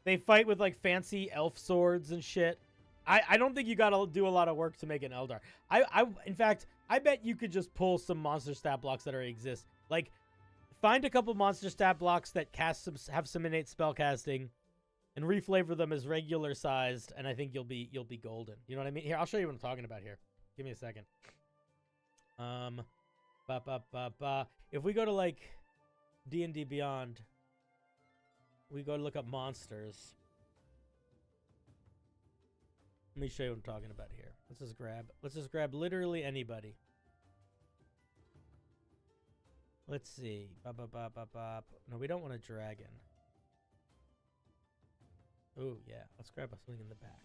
They fight with, like, fancy elf swords and shit. I don't think you got to do a lot of work to make an Eldar. In fact, I bet you could just pull some monster stat blocks that already exist. Like, find a couple monster stat blocks that have some innate spell casting, and reflavor them as regular sized, and I think you'll be golden. You know what I mean? Here, I'll show you what I'm talking about here. Give me a second. If we go to like D&D Beyond, we go to look up monsters. Let me show you what I'm talking about here. Let's just grab literally anybody. Let's see. No, we don't want a dragon. Oh, yeah. Let's grab something in the back.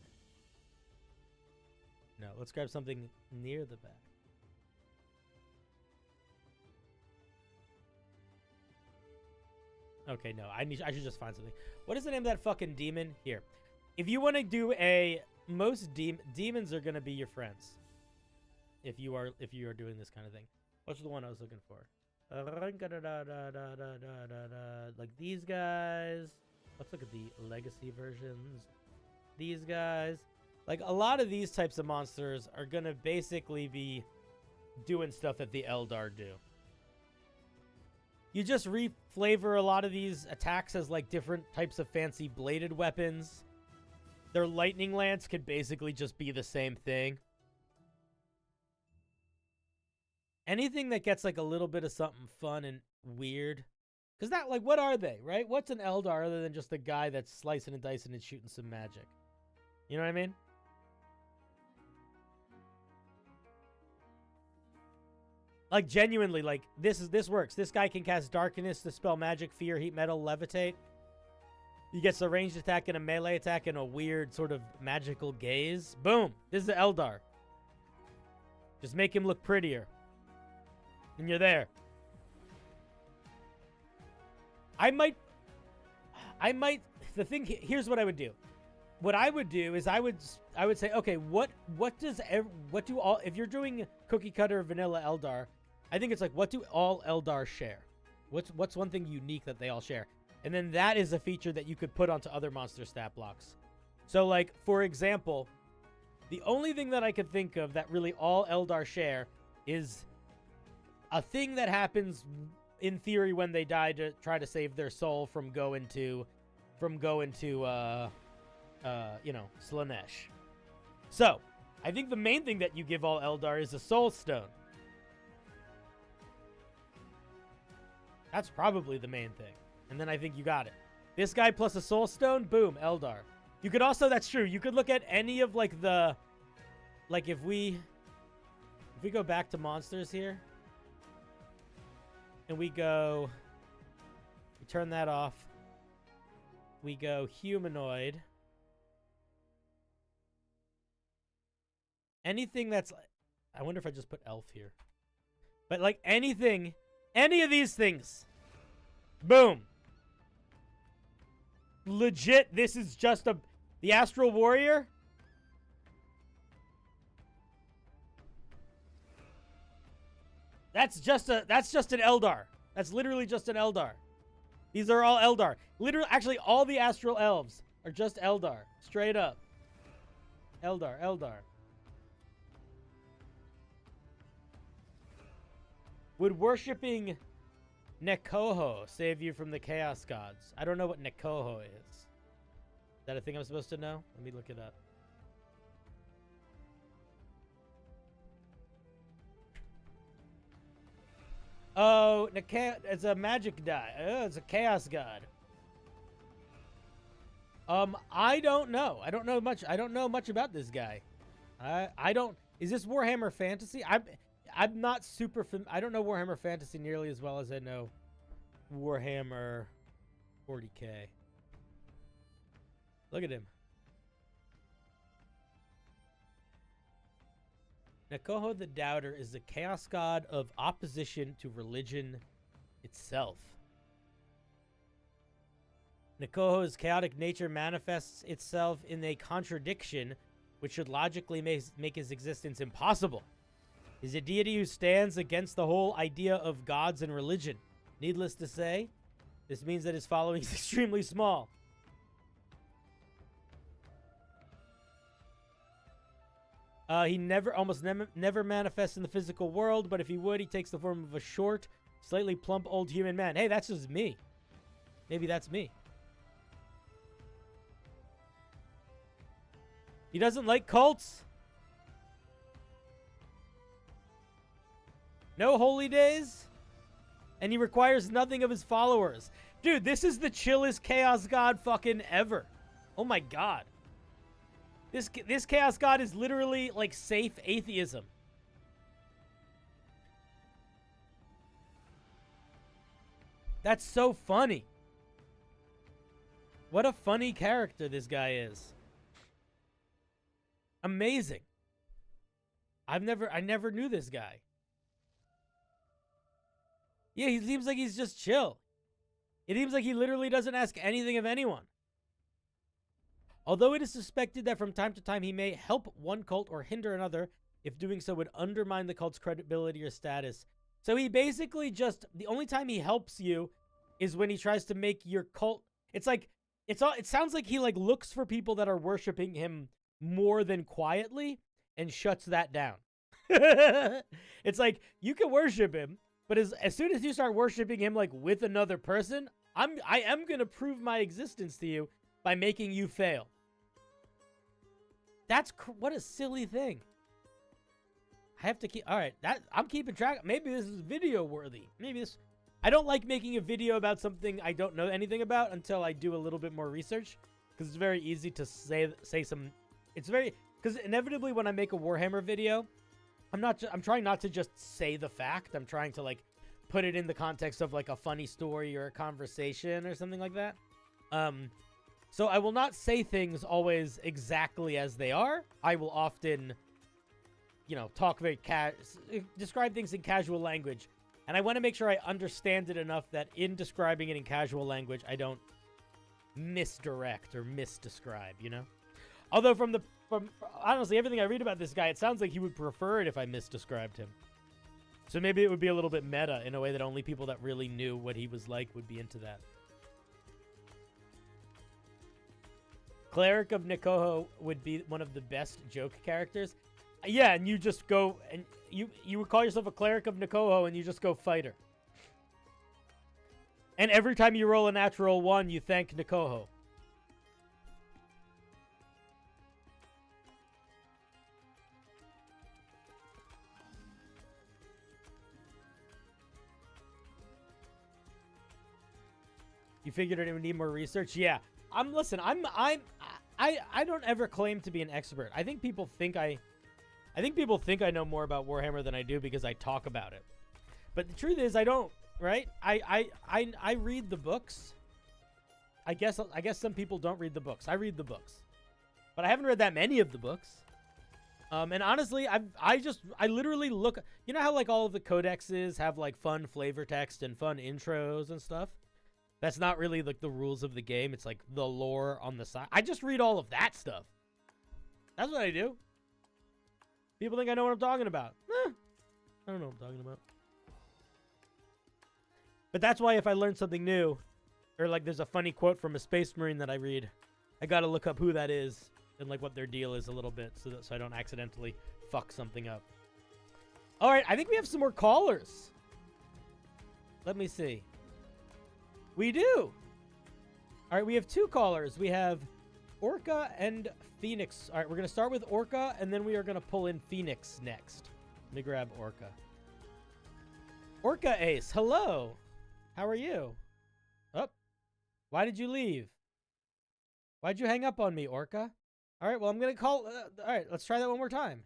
No, let's grab something near the back. Okay, no. I should just find something. What is the name of that fucking demon? Here. If you want to do a... Most demons are going to be your friends. If you are doing this kind of thing. What's the one I was looking for? Like these guys. Let's look at the legacy versions. These guys. Like a lot of these types of monsters are going to basically be doing stuff that the Eldar do. You just reflavor a lot of these attacks as like different types of fancy bladed weapons. Their lightning lance could basically just be the same thing. Anything that gets like a little bit of something fun and weird. Because that, like, what are they, right? What's an Eldar other than just a guy that's slicing and dicing and shooting some magic? You know what I mean? Like, genuinely, like, this works. This guy can cast Darkness, Dispel Magic, Fear, Heat Metal, Levitate. He gets a ranged attack and a melee attack and a weird sort of magical gaze. Boom! This is the Eldar. Just make him look prettier. And you're there. Here's what I would do. What I would do is I would say, okay, if you're doing cookie cutter vanilla Eldar, I think it's like, what do all Eldar share? What's one thing unique that they all share? And then that is a feature that you could put onto other monster stat blocks. So, like, for example, the only thing that I could think of that really all Eldar share is a thing that happens in theory when they die to try to save their soul from going to Slanesh. So, I think the main thing that you give all Eldar is a soul stone. That's probably the main thing. And then I think you got it. This guy plus a soul stone, boom, Eldar. You could also, that's true, you could look at any of, like, the... Like, if we go back to monsters here, and we turn that off, we go humanoid. Anything that's... I wonder if I just put elf here. But, like, anything, any of these things, boom. Legit, this is just the Astral Warrior. That's just an Eldar. That's literally just an Eldar. These are all Eldar. Literally, actually, all the Astral Elves are just Eldar. Straight up. Eldar. Would worshipping Nekoho save you from the Chaos Gods? I don't know what Nekoho is. Is that a thing I'm supposed to know? Let me look it up. Oh, it's a magic die. Oh, it's a chaos god. I don't know. I don't know much about this guy. I don't. Is this Warhammer Fantasy? I'm not super. I don't know Warhammer Fantasy nearly as well as I know Warhammer 40K. Look at him. Nekoho the Doubter is the chaos god of opposition to religion itself. Nekoho's chaotic nature manifests itself in a contradiction which should logically make his existence impossible. He's a deity who stands against the whole idea of gods and religion. Needless to say, this means that his following is extremely small. He almost never manifests in the physical world, but if he would, he takes the form of a short, slightly plump old human man. Hey, that's just me. Maybe that's me. He doesn't like cults. No holy days. And he requires nothing of his followers. Dude, this is the chillest chaos god fucking ever. Oh my god. This chaos god is literally like safe atheism. That's so funny. What a funny character this guy is. Amazing. I never knew this guy. Yeah, he seems like he's just chill. It seems like he literally doesn't ask anything of anyone. Although it is suspected that from time to time he may help one cult or hinder another, if doing so would undermine the cult's credibility or status. So he basically just, the only time he helps you is when he tries to make your cult, it's like, it sounds like he like looks for people that are worshiping him more than quietly and shuts that down. It's like, you can worship him, but as soon as you start worshiping him like with another person, I am going to prove my existence to you by making you fail. What a silly thing. I have to keep, all right, I'm keeping track. Maybe this is video worthy. I don't like making a video about something I don't know anything about until I do a little bit more research, because it's very easy to say some, because inevitably when I make a Warhammer video, I'm trying not to just say the fact. I'm trying to like put it in the context of like a funny story or a conversation or something like that. So I will not say things always exactly as they are. I will often, talk describe things in casual language. And I want to make sure I understand it enough that in describing it in casual language, I don't misdirect or misdescribe, Although from honestly, everything I read about this guy, it sounds like he would prefer it if I misdescribed him. So maybe it would be a little bit meta in a way that only people that really knew what he was like would be into that. Cleric of Nikoho would be one of the best joke characters. Yeah, and you just go and you would call yourself a Cleric of Nikoho and you just go fighter. And every time you roll a natural 1, you thank Nikoho. You figured it would need more research? Yeah. I don't ever claim to be an expert. I think people think I know more about Warhammer than I do because I talk about it. But the truth is I don't, right? I read the books. I guess some people don't read the books. I read the books. But I haven't read that many of the books. And honestly, I literally look, you know how like all of the codexes have like fun flavor text and fun intros and stuff? That's not really like the rules of the game. It's like the lore on the side. I just read all of that stuff. That's what I do. People think I know what I'm talking about. I don't know what I'm talking about. But that's why if I learn something new, or like there's a funny quote from a Space Marine that I read, I gotta look up who that is and like what their deal is a little bit so I don't accidentally fuck something up. All right, I think we have some more callers. Let me see. We do. All right, we have 2 callers. We have Orca and Phoenix. All right, we're going to start with Orca, and then we are going to pull in Phoenix next. Let me grab Orca. Orca Ace, hello. How are you? Oh, why did you leave? Why'd you hang up on me, Orca? All right, well, I'm going to call... all right, let's try that one more time.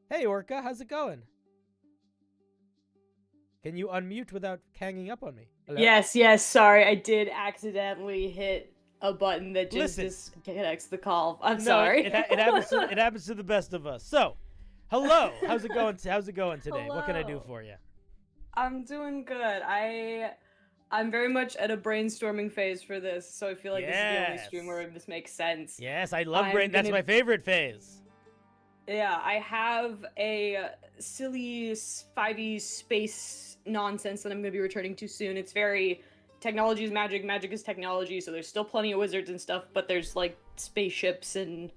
Hey, Orca, how's it going? Can you unmute without hanging up on me? Hello? Yes, sorry. I did accidentally hit a button that just disconnects the call. I'm sorry. It happens to the best of us. So, hello. How's it going today? Hello. What can I do for you? I'm doing good. I'm very much at a brainstorming phase for this, so I feel like this is the only stream where this makes sense. Yes, I love That's my favorite phase. Yeah, I have a silly 5e space nonsense that I'm going to be returning to soon. It's very technology is magic, magic is technology, so there's still plenty of wizards and stuff, but there's like spaceships and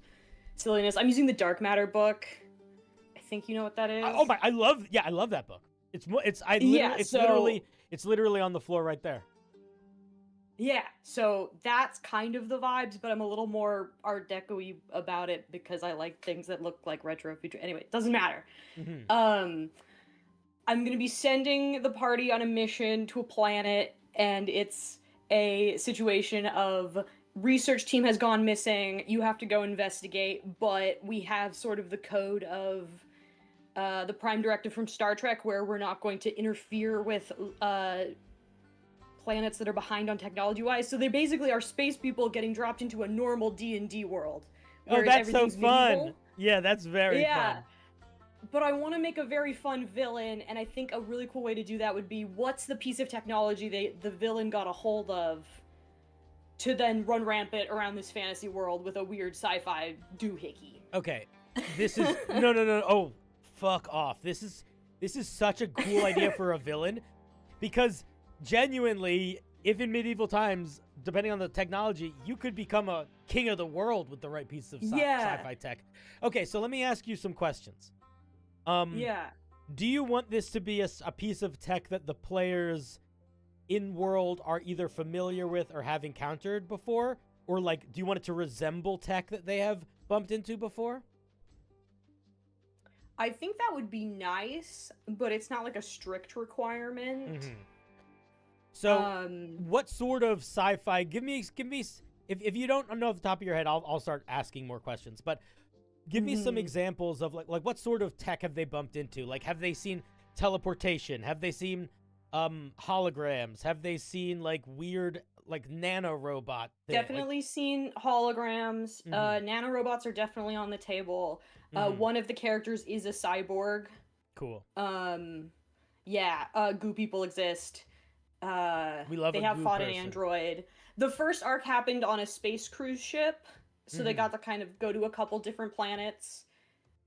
silliness. I'm using the Dark Matter book. I think you know what that is. Oh my, I love that book. It's literally on the floor right there. Yeah, so that's kind of the vibes, but I'm a little more Art Deco-y about it because I like things that look like retro future. Anyway, it doesn't matter. Mm-hmm. I'm going to be sending the party on a mission to a planet, and it's a situation of research team has gone missing, you have to go investigate, but we have sort of the code of the Prime Directive from Star Trek where we're not going to interfere with planets that are behind on technology-wise, so they basically are space people getting dropped into a normal D&D world. Oh, that's so fun! Medieval. Yeah, that's very fun. But I want to make a very fun villain, and I think a really cool way to do that would be, what's the piece of technology the villain got a hold of to then run rampant around this fantasy world with a weird sci-fi doohickey? Okay, this is... no. Oh, fuck off. This is such a cool idea for a villain, because... genuinely, if in medieval times, depending on the technology, you could become a king of the world with the right piece of sci-fi tech. Okay, so let me ask you some questions. Do you want this to be a piece of tech that the players in world are either familiar with or have encountered before? Or, like, do you want it to resemble tech that they have bumped into before? I think that would be nice, but it's not like a strict requirement. Mm-hmm. So, what sort of sci-fi? Give me. If you don't know off the top of your head, I'll start asking more questions. But give me some examples of like what sort of tech have they bumped into? Like, have they seen teleportation? Have they seen holograms? Have they seen like weird like nanorobot thing? Definitely seen holograms. Nanorobots are definitely on the table. One of the characters is a cyborg. Cool. Goo people exist. We love. They have fought an android. The first arc happened on a space cruise ship, so they got to kind of go to a couple different planets.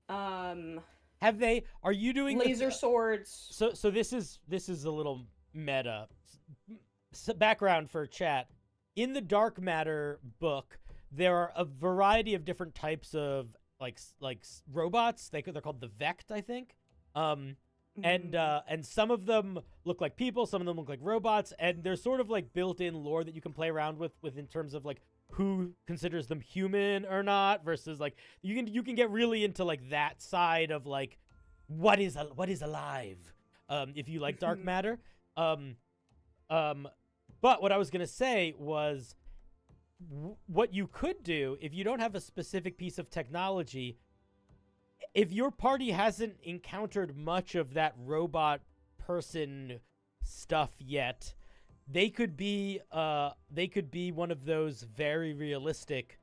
Have they? Are you doing laser swords? So this is a little meta. Background for chat. In the Dark Matter book, there are a variety of different types of robots. They're called the Vect, I think. And some of them look like people, some of them look like robots, and there's sort of like built-in lore that you can play around with in terms of like who considers them human or not, versus like you can get really into like that side of like what is alive, if you like dark matter. But what I was gonna say was, what you could do if you don't have a specific piece of technology, if your party hasn't encountered much of that robot person stuff yet, they could be one of those very realistic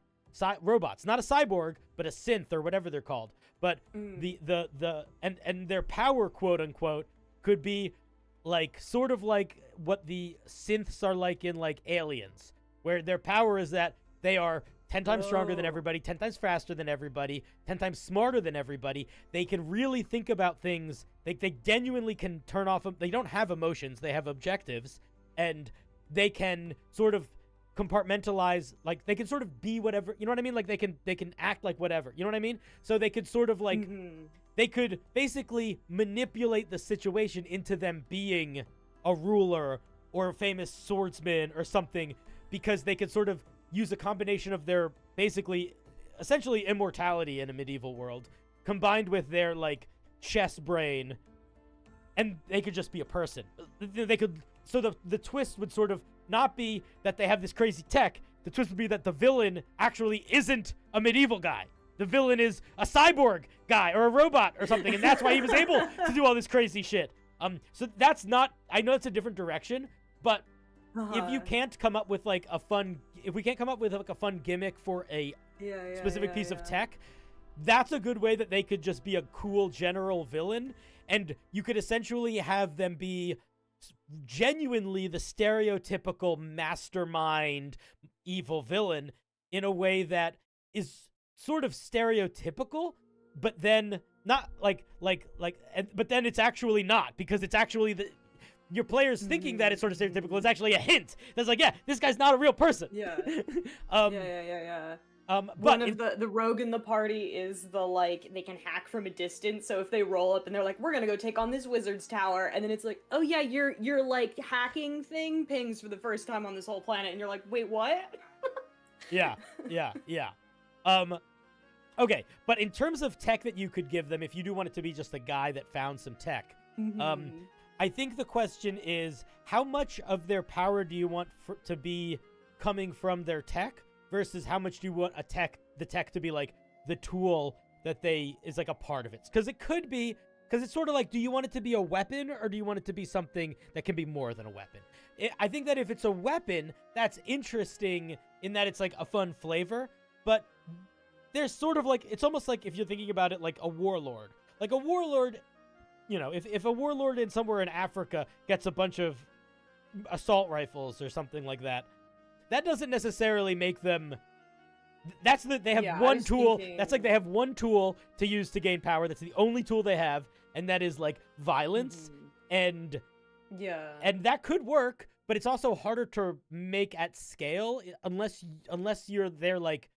robots, not a cyborg, but a synth or whatever they're called. But and their power, quote unquote, could be like sort of like what the synths are like in like Aliens, where their power is that they are 10 times stronger than everybody, 10 times faster than everybody, 10 times smarter than everybody. They can really think about things. They genuinely can turn off. They don't have emotions. They have objectives, and they can sort of compartmentalize. Like they can sort of be whatever. You know what I mean? Like they can act like whatever. You know what I mean? So they could sort of like they could basically manipulate the situation into them being a ruler or a famous swordsman or something, because they could sort of use a combination of their essentially immortality in a medieval world combined with their like chess brain, and they could just be a person. They could, so the twist would sort of not be that they have this crazy tech. The twist would be that the villain actually isn't a medieval guy. The villain is a cyborg guy or a robot or something, and that's why he was able to do all this crazy shit. So that's not, I know it's a different direction, but if you can't come up with like if we can't come up with like a fun gimmick for a specific piece of tech, that's a good way that they could just be a cool general villain, and you could essentially have them be genuinely the stereotypical mastermind evil villain in a way that is sort of stereotypical, but then not but then it's actually not, because it's actually your players thinking that it's sort of stereotypical is actually a hint that's like, yeah, this guy's not a real person. But one of the rogue in the party is the like, they can hack from a distance, so if they roll up and they're like, we're gonna go take on this wizard's tower, and then it's like, oh yeah, your like hacking thing pings for the first time on this whole planet, and you're like, wait, what? yeah Okay, but in terms of tech that you could give them, if you do want it to be just a guy that found some tech, I think the question is, how much of their power do you want to be coming from their tech, versus how much do you want the tech to be like the tool that is like a part of it? Because it could be, because it's sort of like, do you want it to be a weapon, or do you want it to be something that can be more than a weapon? I think that if it's a weapon, that's interesting in that it's like a fun flavor, but there's sort of like, it's almost like if you're thinking about it like a warlord. Like a warlord, you know, if a warlord in somewhere in Africa gets a bunch of assault rifles or something like that, that doesn't necessarily make them, they have one tool. That's like they have one tool to use to gain power. That's the only tool they have, and that is like violence. And that could work, but it's also harder to make at scale unless you're there like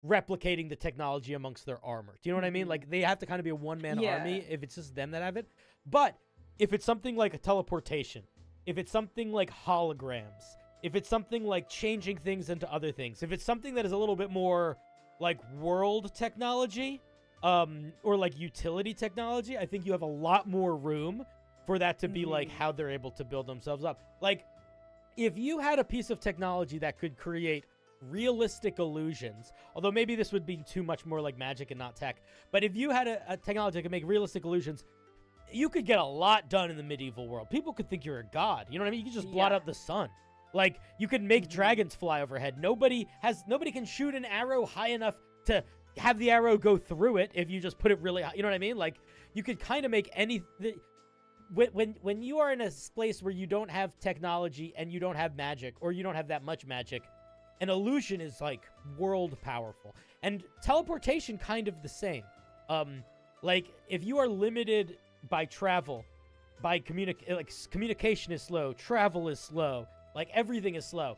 replicating the technology amongst their armor. Do you know what I mean? Like they have to kind of be a one-man army if it's just them that have it. But if it's something like a teleportation, if it's something like holograms, if it's something like changing things into other things, if it's something that is a little bit more like world technology, or like utility technology, I think you have a lot more room for that to be like how they're able to build themselves up. Like if you had a piece of technology that could create realistic illusions, although maybe this would be too much more like magic and not tech, but if you had a technology that could make realistic illusions, you could get a lot done in the medieval world. People could think you're a god. You know what I mean? You could just blot out the sun. Like you could make dragons fly overhead. Nobody can shoot an arrow high enough to have the arrow go through it if you just put it really high. You know what I mean? Like you could kind of make when you are in a place where you don't have technology and you don't have magic, or you don't have that much magic, an illusion is like world powerful. And teleportation kind of the same. Like if you are limited by travel, by communication is slow, travel is slow, like everything is slow.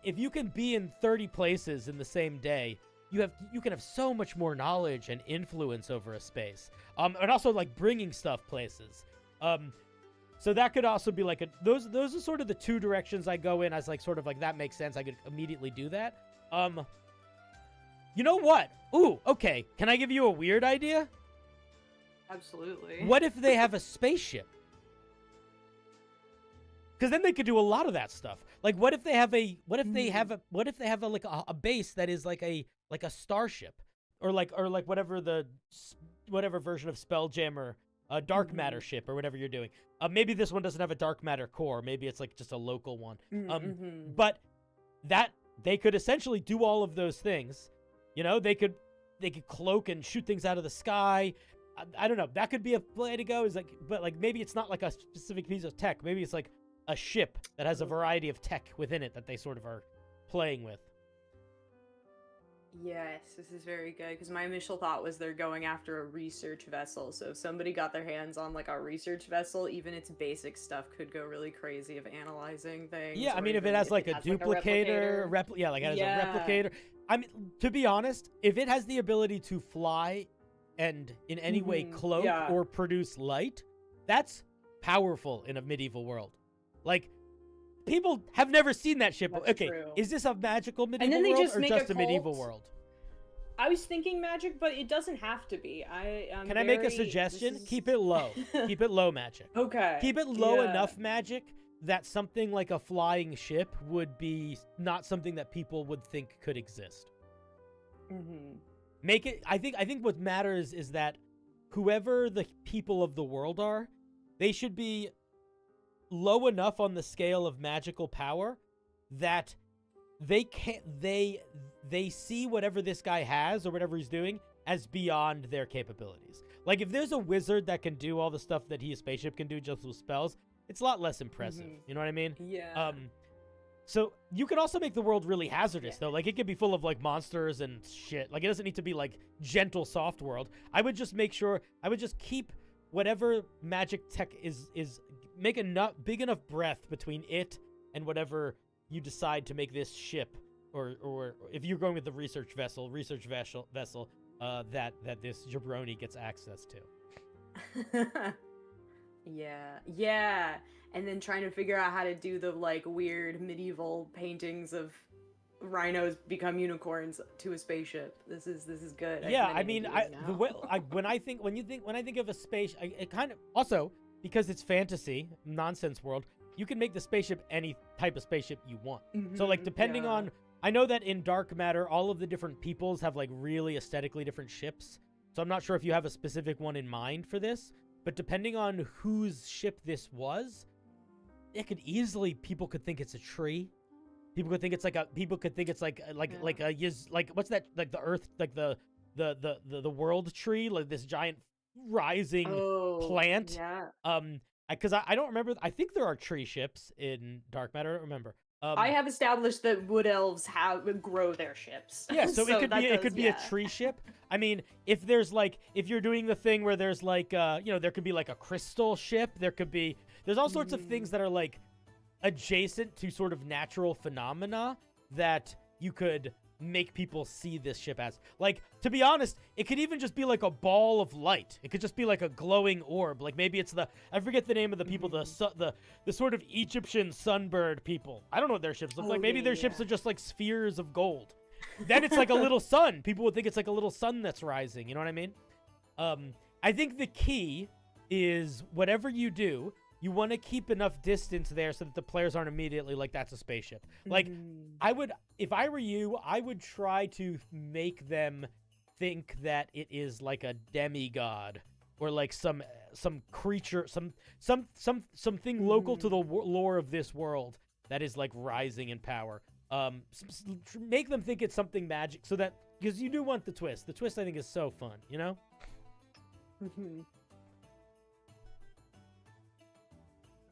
if you can be in 30 places in the same day, you can have so much more knowledge and influence over a space. And also like bringing stuff places. So that could also be like those are sort of the two directions I go in as like sort of like that makes sense. I could immediately do that. You know what? Ooh, okay. Can I give you a weird idea? Absolutely. What if they have a spaceship? Because then they could do a lot of that stuff. Like, what if they have a like a base that is like a starship, or whatever version of Spelljammer, dark matter ship or whatever you're doing. Maybe this one doesn't have a dark matter core. Maybe it's like just a local one. But that they could essentially do all of those things. You know, they could cloak and shoot things out of the sky. I don't know. That could be a way to go. But maybe it's not like a specific piece of tech. Maybe it's like a ship that has a variety of tech within it that they sort of are playing with. Yes, this is very good, because my initial thought was they're going after a research vessel. So if somebody got their hands on like a research vessel, even its basic stuff could go really crazy of analyzing things. Yeah, I mean, if it has like a duplicator, it has a replicator. I mean, to be honest, if it has the ability to fly and in any way cloak or produce light, that's powerful in a medieval world. Like, people have never seen that ship. That's okay, true. Is this a magical medieval And then they world just or make just a a medieval cult? world? I was thinking magic, but it doesn't have to be. Can I make a suggestion? Keep it low. Keep it low magic. Okay. Keep it low enough magic that something like a flying ship would be not something that people would think could exist. Make it. I think what matters is that whoever the people of the world are, they should be low enough on the scale of magical power that they can't. They see whatever this guy has or whatever he's doing as beyond their capabilities. Like, if there's a wizard that can do all the stuff that his spaceship can do just with spells, it's a lot less impressive. You know what I mean? Yeah. So you can also make the world really hazardous, though. Like, it could be full of, like, monsters and shit. Like, it doesn't need to be, like, gentle, soft world. I would just keep whatever magic tech is make enough, big enough breadth between it and whatever you decide to make this ship, or if you're going with the research vessel that this jabroni gets access to. Yeah. And then trying to figure out how to do the like weird medieval paintings of rhinos become unicorns to a spaceship. This is good. Yeah, I mean, when I think of a space, it kind of also, because it's fantasy nonsense world, you can make the spaceship any type of spaceship you want. So like depending on, I know that in Dark Matter all of the different peoples have like really aesthetically different ships. So I'm not sure if you have a specific one in mind for this, but depending on whose ship this was, it could easily, people could think it's a tree. People could think it's like what's that, like the earth, like the world tree, like this giant rising plant. Yeah. Because I don't remember. I think there are tree ships in Dark Matter. I don't remember. I have established that wood elves grow their ships. Yeah, so it could be a tree ship. I mean, if you're doing the thing where there's like there could be like a crystal ship. There's all sorts of things that are like adjacent to sort of natural phenomena that you could make people see this ship as. Like, to be honest, it could even just be like a ball of light. It could just be like a glowing orb. Like, maybe it's I forget the name of the people, the sort of Egyptian sunbird people. I don't know what their ships look like. Maybe their ships are just like spheres of gold. Then it's like a little sun. People would think it's like a little sun that's rising. You know what I mean? I think the key is whatever you do, you want to keep enough distance there so that the players aren't immediately like, that's a spaceship. Like, if I were you, I would try to make them think that it is like a demigod or like some creature, something local to the lore of this world that is like rising in power. Make them think it's something magic, so that, because you do want the twist. The twist, I think, is so fun, you know?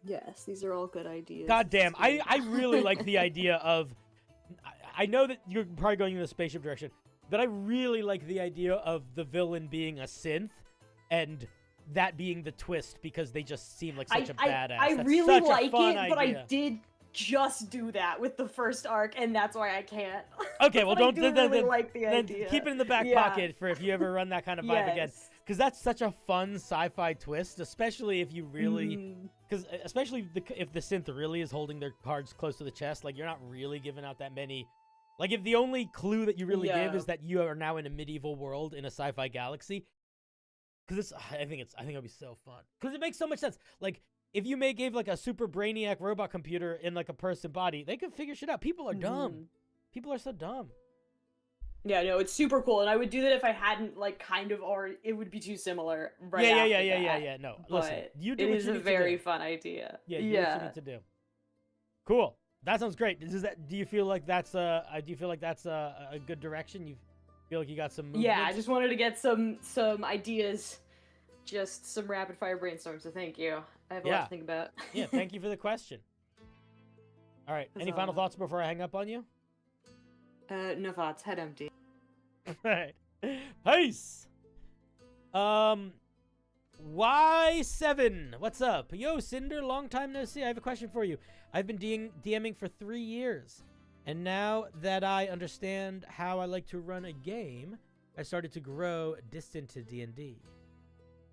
Yes, these are all good ideas. God damn, I really like the idea of, I know that you're probably going in the spaceship direction, but I really like the idea of the villain being a synth, and that being the twist, because they just seem like such a badass. I That's really such a like fun it, but idea. I did just do that with the first arc, and that's why I can't. Okay, well, But don't I do really like the then idea. keep it in the back pocket for if you ever run that kind of vibe again. Yes. Because that's such a fun sci-fi twist, especially if you really, Mhm. because especially if the synth really is holding their cards close to the chest, like you're not really giving out that many. Like if the only clue that you really give is that you are now in a medieval world in a sci-fi galaxy, because I think it'll be so fun. Because it makes so much sense. Like if you gave like a super brainiac robot computer in like a person body, they could figure shit out. People are dumb. People are so dumb. Yeah, no, it's super cool, and I would do that if I hadn't like kind of, or it would be too similar. Right Yeah. No, But listen, you do it what is you a need very to do. fun idea. Yeah, you do what you need to do. Cool. That sounds great. Do you feel like that's a good direction? You feel like you got some movement? Yeah, I just wanted to get some ideas, just some rapid fire brainstorm. So thank you. I have a lot to think about. Yeah, thank you for the question. All right, any final thoughts before I hang up on you? No thoughts. Head empty. Right. Peace. Y7, what's up? Yo, Cinder, long time no see. I have a question for you. I've been DMing for 3 years, and now that I understand how I like to run a game, I started to grow distant to D&D.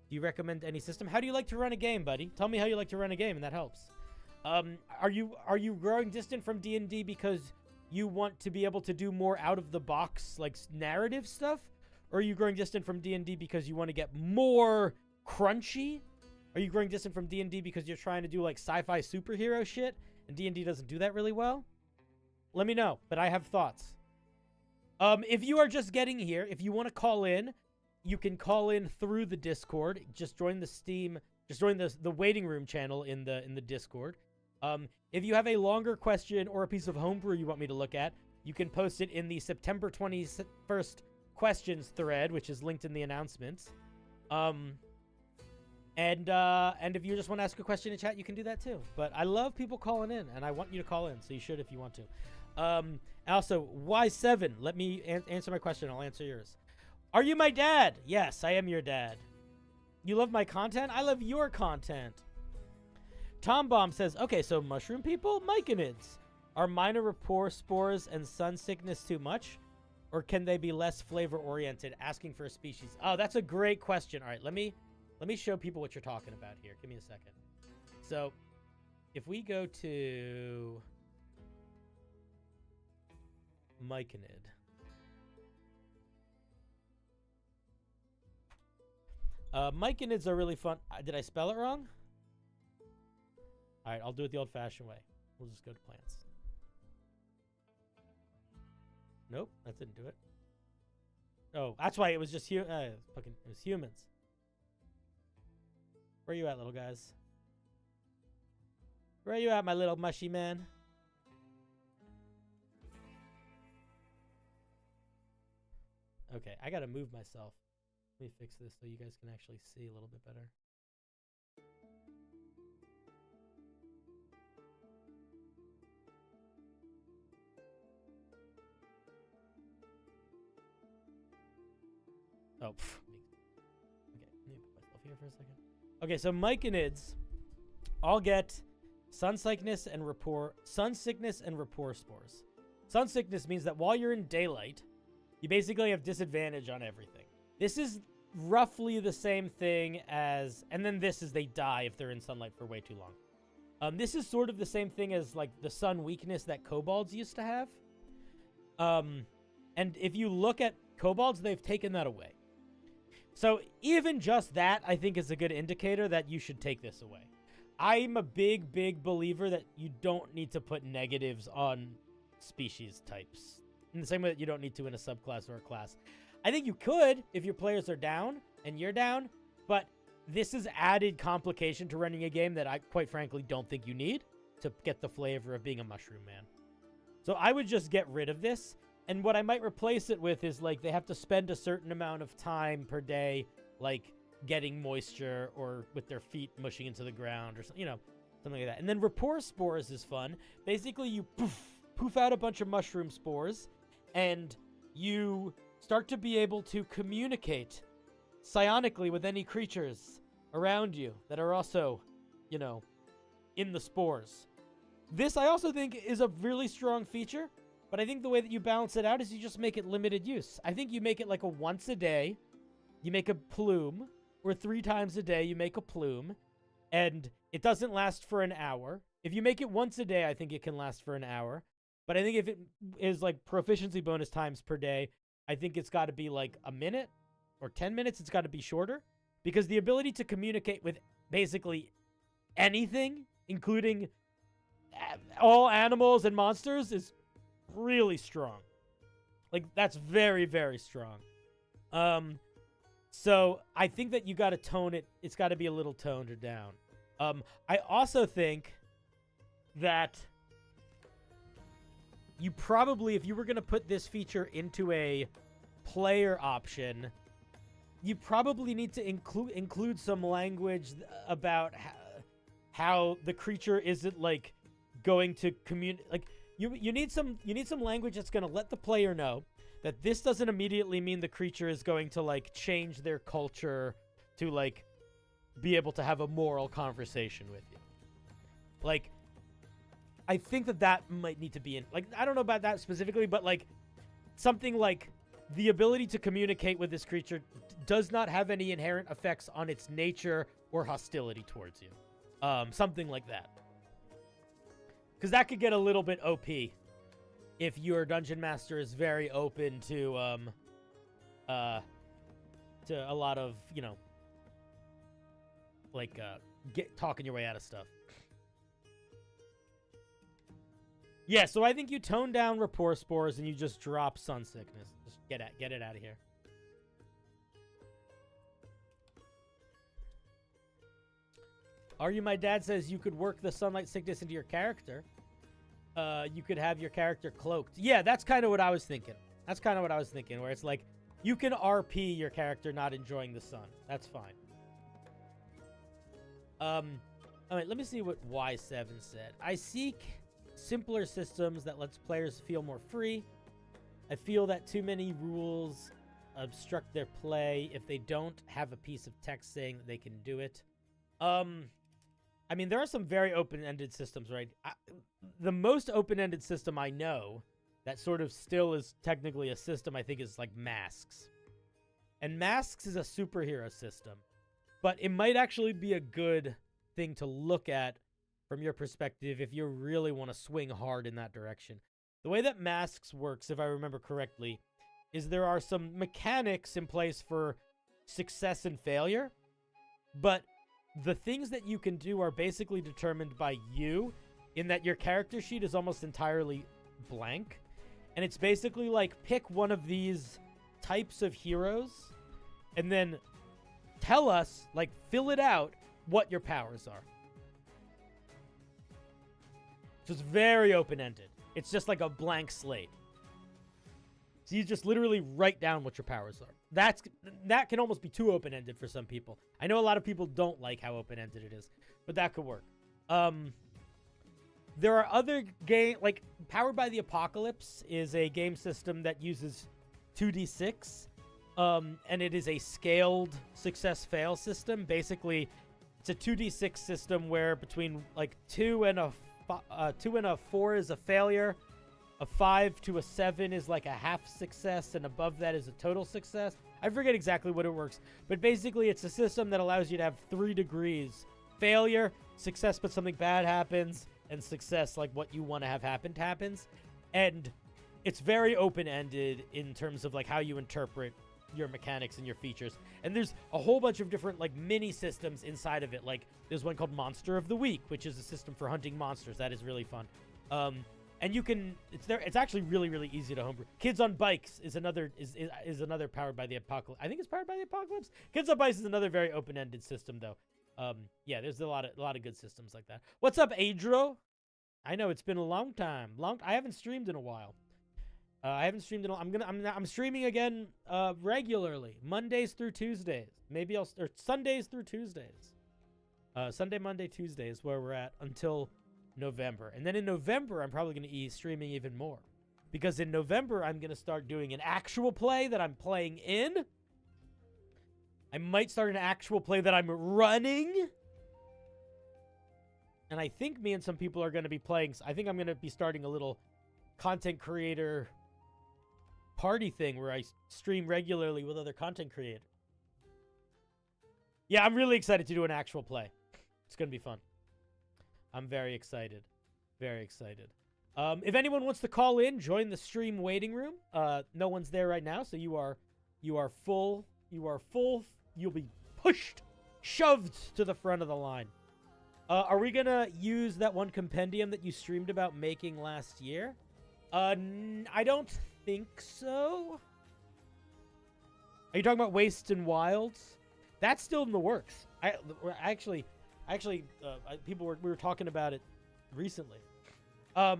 Do you recommend any system? How do you like to run a game, buddy? Tell me how you like to run a game, and that helps. Are you growing distant from D&D because you want to be able to do more out of the box like narrative stuff, or are you growing distant from D&D because you want to get more crunchy? Are you growing distant from D&D because you're trying to do like sci-fi superhero shit and D&D doesn't do that really well? Let me know, but I have thoughts. If you are just getting here, if you want to call in, you can call in through the Discord. Just join the waiting room channel in the Discord. If you have a longer question or a piece of homebrew you want me to look at, you can post it in the September 21st questions thread, which is linked in the announcements. And if you just want to ask a question in chat, you can do that too. But I love people calling in, and I want you to call in, so you should if you want to. Also, Y7, let me answer my question. I'll answer yours. Are you my dad? Yes, I am your dad. You love my content? I love your content. Tom Bomb says, okay, so mushroom people, myconids. Are minor rapport spores and sun sickness too much? Or can they be less flavor-oriented? Asking for a species. Oh, that's a great question. All right, let me show people what you're talking about here. Give me a second. So, if we go to myconid. Myconids are really fun. Did I spell it wrong? All right, I'll do it the old-fashioned way. We'll just go to plants. Nope, that didn't do it. Oh, that's why it was just it was humans. Where you at, little guys? Where you at, my little mushy man? Okay, I gotta move myself. Let me fix this so you guys can actually see a little bit better. Oh, okay, let me put myself here for a second. Okay, so myconids all get sun sickness and rapport spores. Sun sickness means that while you're in daylight, you basically have disadvantage on everything. This is roughly the same thing as, and then this is they die if they're in sunlight for way too long. This is sort of the same thing as like the sun weakness that kobolds used to have. And if you look at kobolds, they've taken that away. So even just that, I think, is a good indicator that you should take this away. I'm a big, big believer that you don't need to put negatives on species types. In the same way that you don't need to in a subclass or a class. I think you could if your players are down and you're down, but this is added complication to running a game that I, quite frankly, don't think you need to get the flavor of being a mushroom man. So I would just get rid of this. And what I might replace it with is, like, they have to spend a certain amount of time per day, like, getting moisture or with their feet mushing into the ground or something, you know, something like that. And then rapport spores is fun. Basically, you poof out a bunch of mushroom spores, and you start to be able to communicate psionically with any creatures around you that are also, you know, in the spores. This I also think is a really strong feature, but I think the way that you balance it out is you just make it limited use. I think you make it like a once a day, you make a plume, or 3 times a day you make a plume, and it doesn't last for an hour. If you make it once a day, I think it can last for an hour. But I think if it is like proficiency bonus times per day, I think it's got to be like a minute or 10 minutes. It's got to be shorter, because the ability to communicate with basically anything, including all animals and monsters, is really strong. Like, that's very, very strong. So I think that you got to tone it. It's got to be a little toned down. I also think that you probably, if you were going to put this feature into a player option, you probably need to include some language about how the creature isn't like going to communicate. Like, you need some language that's going to let the player know that this doesn't immediately mean the creature is going to like change their culture to like be able to have a moral conversation with you. Like, I think that might need to be in, like, I don't know about that specifically, but like something like the ability to communicate with this creature does not have any inherent effects on its nature or hostility towards you. Something like that. Because that could get a little bit OP if your dungeon master is very open to a lot of, you know, like talking your way out of stuff. Yeah, so I think you tone down rapport spores and you just drop sun sickness. Just get it out of here. Are you my dad says you could work the sunlight sickness into your character. You could have your character cloaked. Yeah, that's kind of what I was thinking. Where it's like, you can RP your character not enjoying the sun. That's fine. All right, let me see what Y7 said. I seek simpler systems that lets players feel more free. I feel that too many rules obstruct their play if they don't have a piece of text saying that they can do it. I mean, there are some very open-ended systems, right? The most open-ended system I know that sort of still is technically a system, I think, is like Masks. And Masks is a superhero system. But it might actually be a good thing to look at from your perspective if you really want to swing hard in that direction. The way that Masks works, if I remember correctly, is there are some mechanics in place for success and failure, but the things that you can do are basically determined by you, in that your character sheet is almost entirely blank. And it's basically like, pick one of these types of heroes and then tell us, like, fill it out, what your powers are. So it's very open-ended. It's just like a blank slate. So you just literally write down what your powers are. That can almost be too open-ended for some people. I know a lot of people don't like how open-ended it is, but that could work. There are other game, like Powered by the Apocalypse is a game system that uses 2d6, and it is a scaled success-fail system. Basically, it's a 2d6 system where between like 2 and a 4 is a failure. A 5 to a 7 is like a half success, and above that is a total success. I forget exactly what it works, but basically it's a system that allows you to have 3 degrees. Failure, success but something bad happens, and success, like what you want to have happened, happens. And it's very open-ended in terms of like how you interpret your mechanics and your features. And there's a whole bunch of different like mini systems inside of it. Like there's one called Monster of the Week, which is a system for hunting monsters. That is really fun. And you can, it's actually really, really easy to homebrew. Kids on Bikes is another Powered by the Apocalypse. I think it's Powered by the Apocalypse. Kids on Bikes is another very open-ended system, though. Yeah, there's a lot of good systems like that. What's up, Adro? I know it's been a long time. I haven't streamed in a while. I'm streaming again regularly, Mondays through Tuesdays. Maybe or Sundays through Tuesdays. Sunday, Monday, Tuesday is where we're at until November. And then in November, I'm probably going to be streaming even more. Because in November, I'm going to start doing an actual play that I'm playing in. I might start an actual play that I'm running. And I think me and some people are going to be playing. I think I'm going to be starting a little content creator party thing where I stream regularly with other content creators. Yeah, I'm really excited to do an actual play. It's going to be fun. I'm very excited. Very excited. If anyone wants to call in, join the stream waiting room. No one's there right now, so you are full. You are full. You'll be pushed, shoved to the front of the line. Are we going to use that one compendium that you streamed about making last year? I don't think we Wilds? That's still in the works. We were talking about it recently. For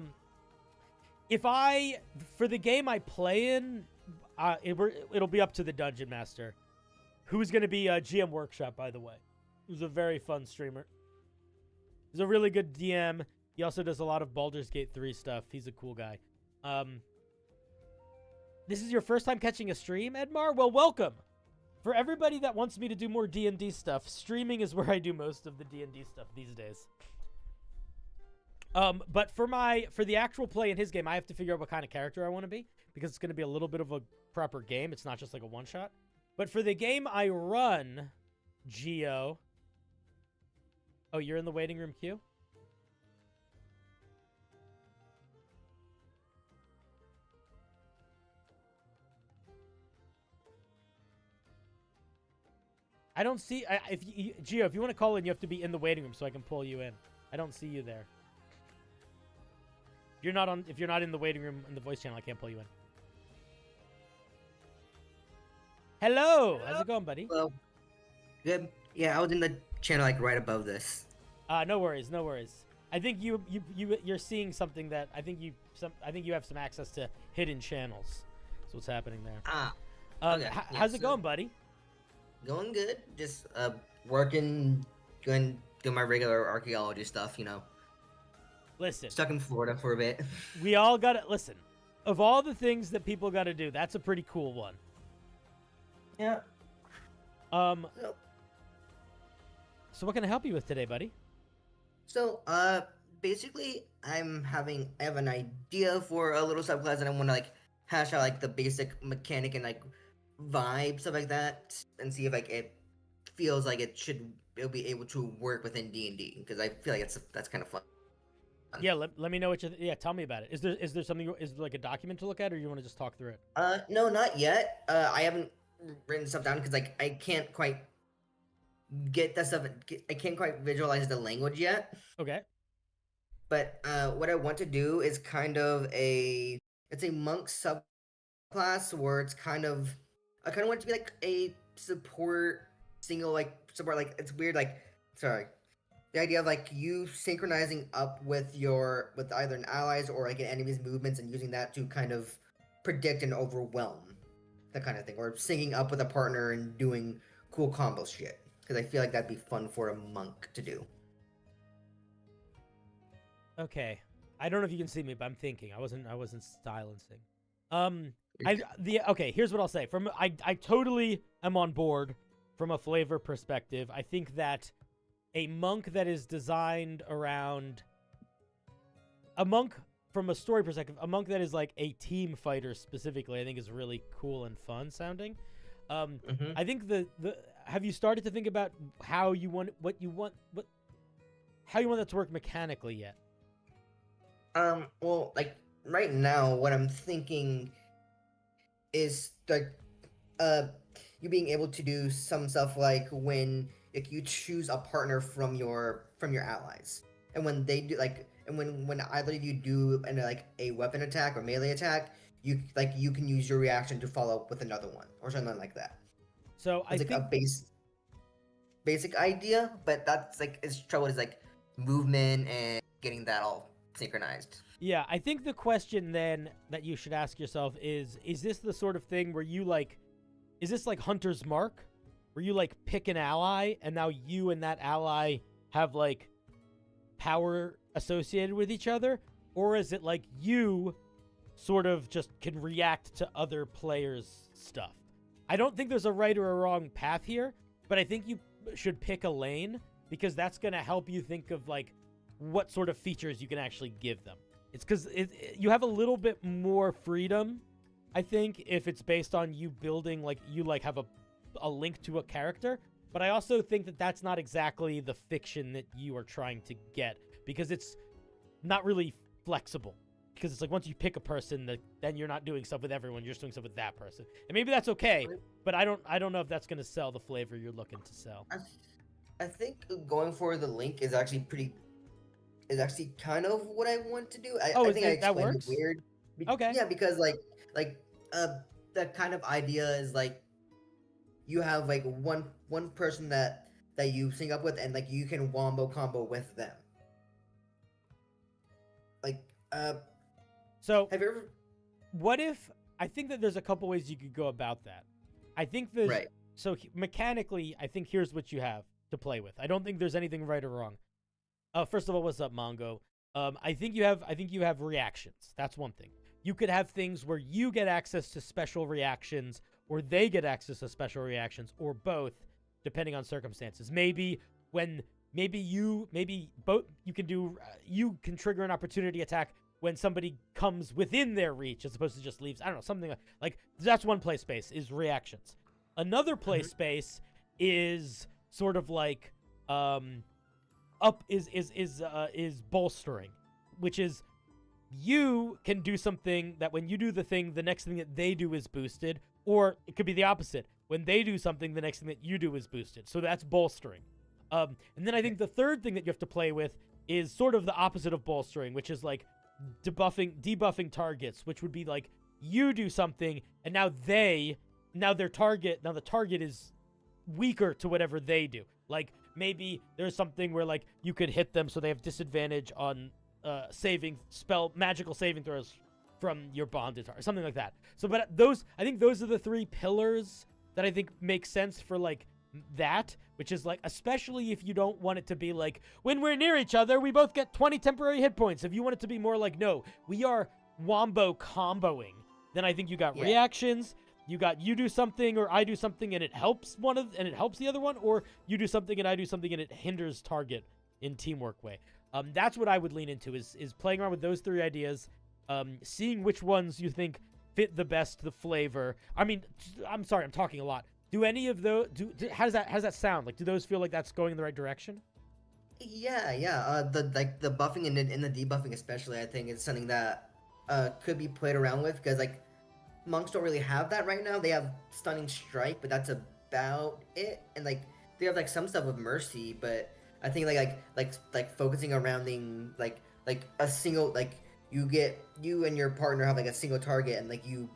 the game I play in, it'll be up to the Dungeon Master, who's going to be GM Workshop, by the way. Who's a very fun streamer. He's a really good DM. He also does a lot of Baldur's Gate 3 stuff. He's a cool guy. This is your first time catching a stream, Edmar? Well, welcome. For everybody that wants me to do more D&D stuff, streaming is where I do most of the D&D stuff these days. But for the actual play in his game, I have to figure out what kind of character I want to be, because it's going to be a little bit of a proper game. It's not just like a one-shot. But for the game I run, Geo... Oh, you're in the waiting room queue? I don't see... Gio, if you want to call in, you have to be in the waiting room so I can pull you in. I don't see you there. If you're not in the waiting room in the voice channel, I can't pull you in. Hello! How's it going, buddy? Hello. Good. Yeah, I was in the channel like right above this. No worries, no worries. I think you're seeing something that I think you have some access to hidden channels. That's what's happening there. Okay. How's it going, buddy? Going good. Just working, doing my regular archaeology stuff. Listen. Stuck in Florida for a bit. We all gotta listen. Of all the things that people gotta do, that's a pretty cool one. Yeah. So what can I help you with today, buddy? So, basically, I have an idea for a little subclass, and I want to hash out the basic mechanic and vibe, stuff like that, and see if it feels like it'll be able to work within D&D, because I feel like that's kind of fun. Yeah, let me know what tell me about it. Is there something, is there a document to look at, or you want to just talk through it? No, not yet. I haven't written stuff down because I can't quite get that stuff. I can't quite visualize the language yet. Okay. But what I want to do is it's a monk subclass where I kind of want it to be a support single support it's weird sorry. The idea of you synchronizing up with either an allies or an enemy's movements and using that to kind of predict and overwhelm, that kind of thing, or syncing up with a partner and doing cool combo shit. Because I feel like that'd be fun for a monk to do. Okay, I don't know if you can see me, but I'm thinking. I wasn't silencing. Okay. Here's what I'll say. I totally am on board from a flavor perspective. I think that a monk that is designed around from a story perspective, a monk that is a team fighter specifically, I think is really cool and fun sounding. I think have you started to think about how you want that to work mechanically yet? Well, right now, what I'm thinking is you being able to do some stuff when you choose a partner from your allies, and when they do and when either of you do a weapon attack or melee attack, you can use your reaction to follow up with another one or something like that. So it's a basic idea, but that's its trouble is movement and getting that all synchronized. Yeah, I think the question then that you should ask yourself is this the sort of thing where you is this Hunter's Mark, where you pick an ally and now you and that ally have power associated with each other, or is it you sort of just can react to other players' stuff? I don't think there's a right or a wrong path here, but I think you should pick a lane, because that's going to help you think of what sort of features you can actually give them. It's because you have a little bit more freedom, I think, if it's based on you building, like, you, like, have a link to a character. But I also think that that's not exactly the fiction that you are trying to get, because it's not really flexible. Because it's like, once you pick a person, then you're not doing stuff with everyone, you're just doing stuff with that person. And maybe that's okay, but I don't know if that's going to sell the flavor you're looking to sell. I think going for the link is actually kind of what I want to do. I think I explained that works? it weird. Okay. Yeah, because that kind of idea is like, you have like one person that you sync up with, and like you can wombo combo with them. Like, so have you ever? What if, I think that there's a couple ways you could go about that. I think there's Right. So mechanically, I think here's what you have to play with. I don't think there's anything right or wrong. First of all, what's up, Mongo? I think you have reactions. That's one thing. You could have things where you get access to special reactions, or they get access to special reactions, or both, depending on circumstances. Maybe you can trigger an opportunity attack when somebody comes within their reach, as opposed to just leaves. I don't know, something like that's one play space, is reactions. Another play space is sort of like is bolstering, which is, you can do something that when you do the thing, the next thing that they do is boosted, or it could be the opposite. When they do something, the next thing that you do is boosted. So that's bolstering. And then I think the third thing that you have to play with is sort of the opposite of bolstering, which is like debuffing targets, which would be like, you do something, and now the target is weaker to whatever they do. Like, maybe there's something where, like, you could hit them so they have disadvantage on magical saving throws from your bonded target, something like that. So, but I think those are the three pillars that I think make sense for, like, that, which is like, especially if you don't want it to be like, when we're near each other, we both get 20 temporary hit points. If you want it to be more like, no, we are wombo comboing, then I think you got reactions. You do something or I do something and it helps the other one, or you do something and I do something and it hinders target in teamwork way. That's what I would lean into, is playing around with those three ideas, seeing which ones you think fit the best, the flavor. I mean, I'm sorry, I'm talking a lot. Do any of those, how does that sound? Like, do those feel like that's going in the right direction? Yeah. The buffing and the debuffing especially, I think, is something that could be played around with, because like, monks don't really have that right now. They have stunning strike, but that's about it. And like, they have like some stuff with mercy, but I think like focusing around like a single, like, you and your partner have like a single target, and you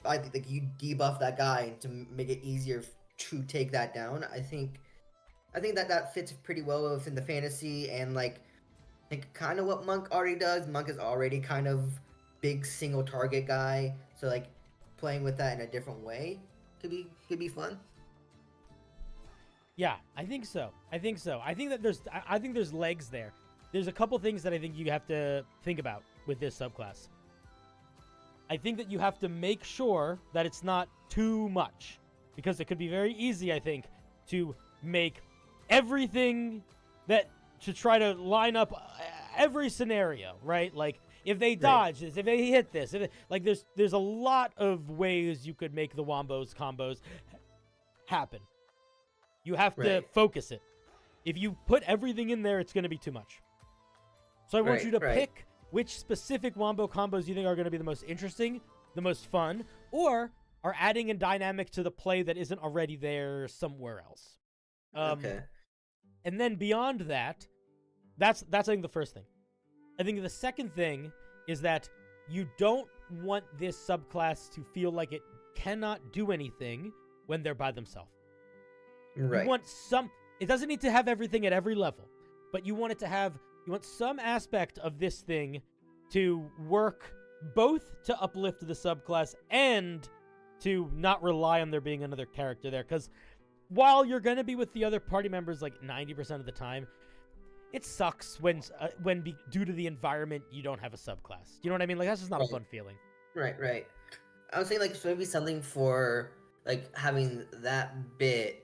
debuff that guy to make it easier to take that down. I think that fits pretty well within the fantasy, and like, I think kind of what Monk already does. Monk is already kind of big single target guy, so like, playing with that in a different way could be fun. Yeah, I think so. I think that there's legs there. There's a couple things that I think you have to think about with this subclass. I think that you have to make sure that it's not too much, because it could be very easy, I think, to make everything to try to line up every scenario, right? Like, if they dodge this, if they hit this, there's a lot of ways you could make the combos happen. You have to focus it. If you put everything in there, it's going to be too much. So I want you to pick which specific wombo combos you think are going to be the most interesting, the most fun, or are adding a dynamic to the play that isn't already there somewhere else. Okay. And then beyond that, that's I think the first thing. I think the second thing is that you don't want this subclass to feel like it cannot do anything when they're by themselves. Right. You want it doesn't need to have everything at every level, but you want some aspect of this thing to work both to uplift the subclass and to not rely on there being another character there. Because while you're going to be with the other party members like 90% of the time, it sucks when due to the environment, you don't have a subclass. You know what I mean? Like, that's just not a fun feeling. Right. I would say, like, so maybe something for, like, having that bit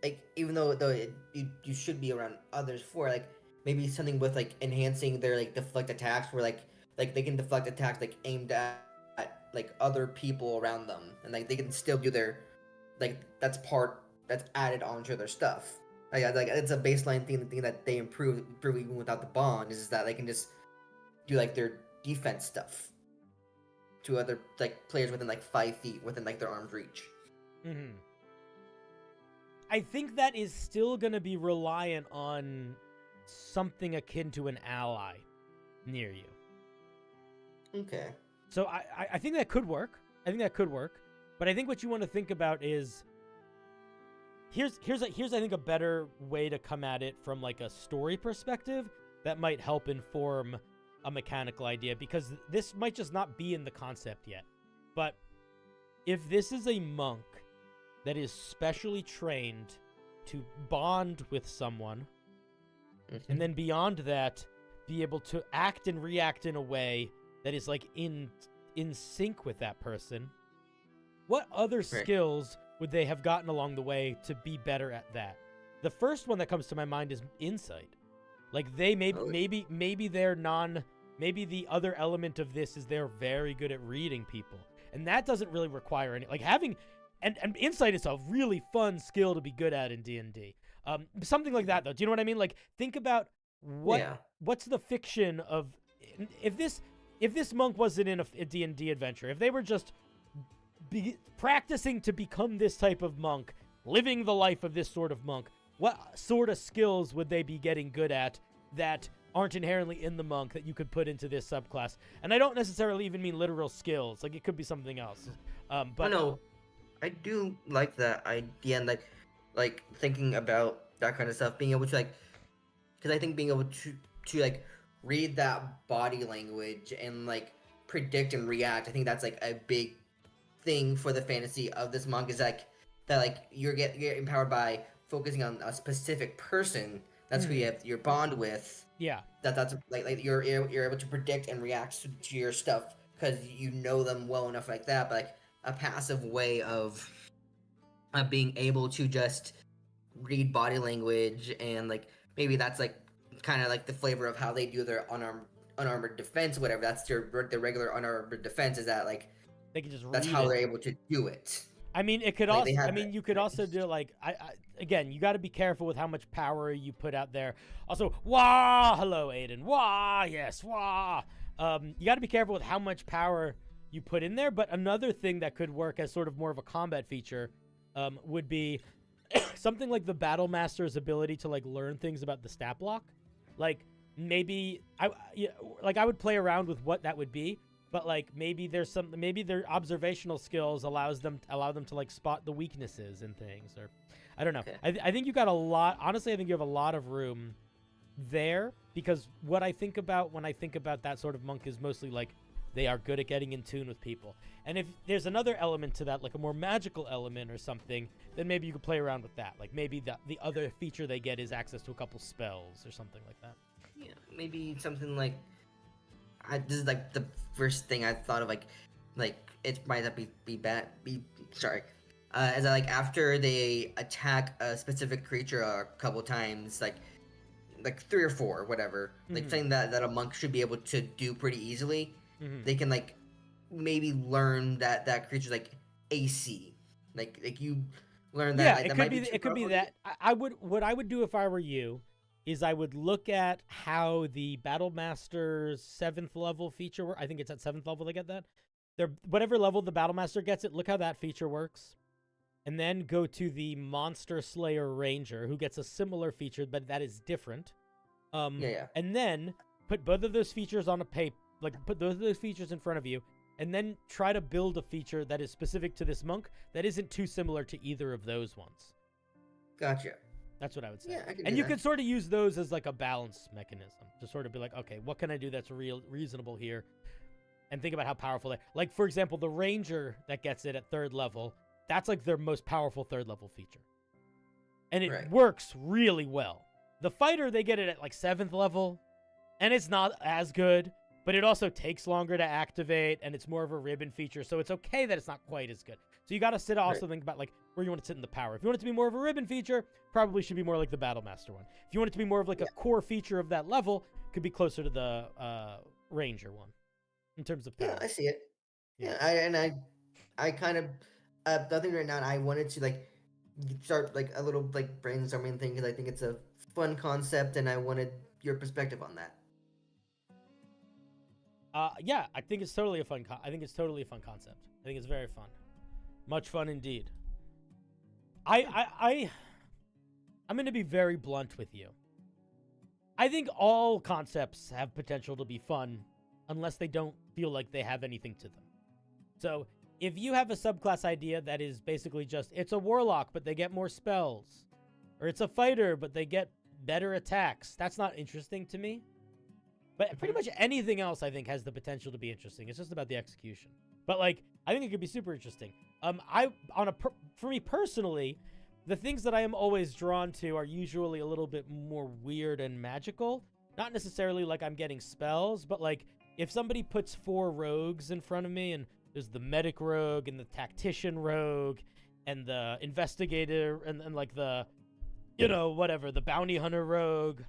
like even though you should be around others for like maybe something with like enhancing their like deflect attacks where like they can deflect attacks like aimed at like other people around them and like they can still do their like that's added onto their stuff. Like it's a baseline thing that they improve even without the bond is that they can just do like their defense stuff to other like players within like 5 feet within like their arm's reach. Mm-hmm. I think that is still going to be reliant on something akin to an ally near you. Okay. So I think that could work. I think that could work. But I think what you want to think about is here's I think a better way to come at it from like a story perspective that might help inform a mechanical idea, because this might just not be in the concept yet. But if this is a monk that is specially trained to bond with someone, and then beyond that, be able to act and react in a way that is like in sync with that person, what other skills would they have gotten along the way to be better at that? The first one that comes to my mind is insight. Like they maybe they're maybe the other element of this is they're very good at reading people, and that doesn't really require any like having. And insight is a really fun skill to be good at in D&D. Something like that, though. Do you know what I mean? Like, think about what's the fiction of if this monk wasn't in a D&D adventure, if they were just practicing to become this type of monk, living the life of this sort of monk, what sort of skills would they be getting good at that aren't inherently in the monk that you could put into this subclass? And I don't necessarily even mean literal skills. Like, it could be something else. But no. I do like that idea and like thinking about that kind of stuff, being able to like, because I think being able to like read that body language and like predict and react, I think that's like a big thing for the fantasy of this monk is like that like you're empowered by focusing on a specific person. That's who you have your bond with. Yeah. That's like you're able to predict and react to your stuff because you know them well enough like that, but like a passive way of being able to just read body language and like maybe that's like kind of like the flavor of how they do their unarmored defense, whatever. That's their regular unarmored defense is that like they can just that's read how it. they're able to do it. I mean, it could like also. I mean, you could also do like. Again, you got to be careful with how much power you put out there. Also, wah, hello, Aiden. Wah, yes, wah. You got to be careful with how much power you put in there. But another thing that could work as sort of more of a combat feature, would be something like the Battle Master's ability to like learn things about the stat block. Like maybe I would play around with what that would be. But like maybe their observational skills allow them to like spot the weaknesses in things, or I don't know. Okay. I think you got a lot. Honestly, I think you have a lot of room there, because what I think about when I think about that sort of monk is mostly like they are good at getting in tune with people. And if there's another element to that, like a more magical element or something, then maybe you could play around with that. Like maybe the other feature they get is access to a couple spells or something like that. Yeah, maybe something like. This is like the first thing I thought of, like it might not be bad. Sorry, is that like after they attack a specific creature a couple times, like 3 or 4, whatever, like something that a monk should be able to do pretty easily. They can like maybe learn that creature's like AC, like you learn that. Yeah, like, it could be that. What I would do if I were you is I would look at how the Battle Master's 7th level feature I think it's at 7th level they get that. Whatever level the Battle Master gets it, look how that feature works. And then go to the Monster Slayer Ranger, who gets a similar feature, but that is different. And then put both of those features on a put both of those features in front of you, and then try to build a feature that is specific to this monk that isn't too similar to either of those ones. Gotcha. That's what I would say. Yeah, and you could sort of use those as like a balance mechanism to sort of be like, okay, what can I do that's reasonable here? And think about how powerful they are. Like, for example, the Ranger that gets it at 3rd level, that's like their most powerful 3rd level feature. And it works really well. The Fighter, they get it at like 7th level, and it's not as good, but it also takes longer to activate, and it's more of a ribbon feature, so it's okay that it's not quite as good. So you got to also think about like, where you want to sit in the power. If you want it to be more of a ribbon feature, probably should be more like the Battlemaster one. If you want it to be more of like a core feature of that level, could be closer to the Ranger one in terms of power. Yeah, I see it. Yeah. Yeah, I kind of nothing right now. And I wanted to like start like a little like brainstorming thing because I think it's a fun concept, and I wanted your perspective on that. Yeah, I think it's totally a fun. I think it's totally a fun concept. I think it's very fun, much fun indeed. I'm going to be very blunt with you. I think all concepts have potential to be fun, unless they don't feel like they have anything to them. So if you have a subclass idea that is basically just it's a warlock but they get more spells, or it's a fighter but they get better attacks, that's not interesting to me. But pretty much anything else, I think, has the potential to be interesting. It's just about the execution. But like, I think it could be super interesting. For me personally, the things that I am always drawn to are usually a little bit more weird and magical. Not necessarily like I'm getting spells, but like if somebody puts 4 rogues in front of me, and there's the medic rogue and the tactician rogue and the investigator and like the, you know, whatever, the bounty hunter rogue,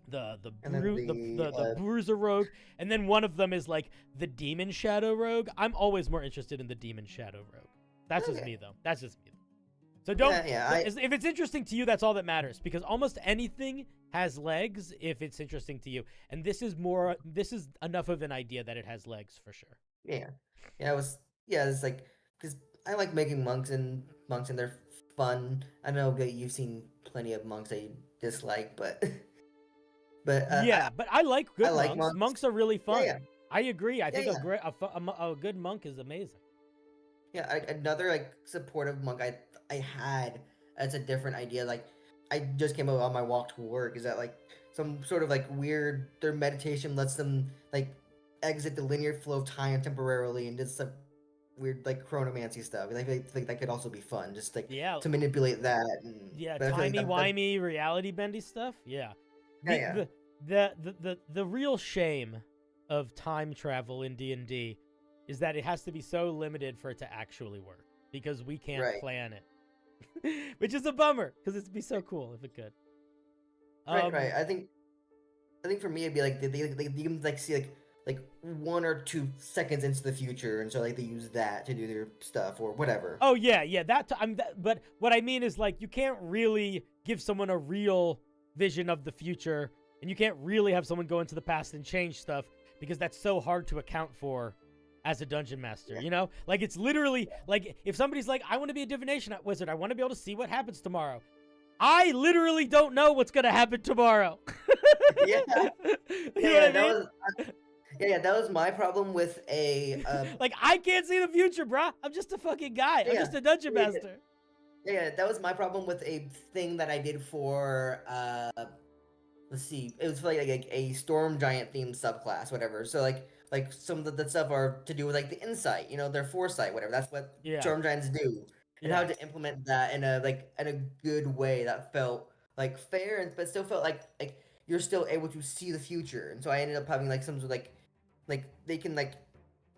the bruiser rogue, and then one of them is like the demon shadow rogue. I'm always more interested in the demon shadow rogue. That's just me though. That's just me. So don't. If it's interesting to you, that's all that matters, because almost anything has legs if it's interesting to you, and this is enough of an idea that it has legs for sure. It's like, because I like making monks and they're fun. I know that you've seen plenty of monks that you dislike, but but I like good I monks. like monks. Monks are really fun. Yeah. I agree. I think a good monk is amazing. Yeah, another like supportive monk I had as a different idea. Like I just came up on my walk to work. Is that like some sort of like weird? Their meditation lets them like exit the linear flow of time temporarily and just some weird like chronomancy stuff. I think that could also be fun. Just like to manipulate that. And, timey-wimey reality bendy stuff. Yeah. The real shame of time travel in D&D is that it has to be so limited for it to actually work, because we can't plan it, which is a bummer, because it'd be so cool if it could. Right. I think for me it'd be like they can like see like 1 or 2 seconds into the future, and so like they use that to do their stuff or whatever. Oh yeah, but what I mean is like you can't really give someone a real vision of the future, and you can't really have someone go into the past and change stuff, because that's so hard to account for as a dungeon master, you know? Like, it's literally, like, if somebody's like, I want to be a divination wizard, I want to be able to see what happens tomorrow. I literally don't know what's going to happen tomorrow. You know what I mean? That was my problem with a... like, I can't see the future, bruh. I'm just a fucking guy. I'm just a dungeon master. Yeah, that was my problem with a thing that I did for... let's see. It was like a storm giant themed subclass, whatever. So, like some of the stuff are to do with like the insight, you know, their foresight, whatever. That's what storm giants do, and how to implement that in a good way that felt like fair, but still felt like you're still able to see the future. And so I ended up having like some sort of like they can like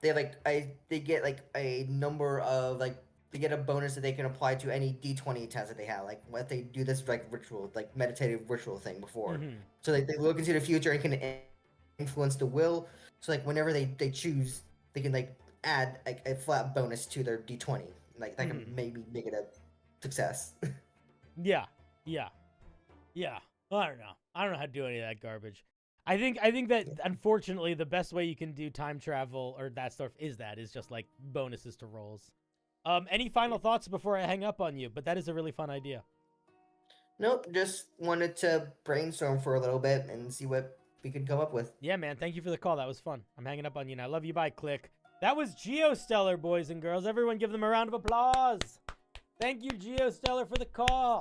they have like they get like a number of like they get a bonus that they can apply to any D20 test that they have, like what they do this like ritual, like meditative ritual thing before. So like they look into the future and can influence the will. So like whenever they choose, they can like add like a flat bonus to their D20. Like that can maybe make it a success. Yeah. Well, I don't know how to do any of that garbage. I think that unfortunately the best way you can do time travel or that stuff is just like bonuses to rolls. Any final thoughts before I hang up on you? But that is a really fun idea. Nope, just wanted to brainstorm for a little bit and see what we could come up with. Yeah, man. Thank you for the call. That was fun. I'm hanging up on you now. Love you. Bye. Click. That was GeoStellar, boys and girls. Everyone give them a round of applause. Thank you, GeoStellar, for the call. All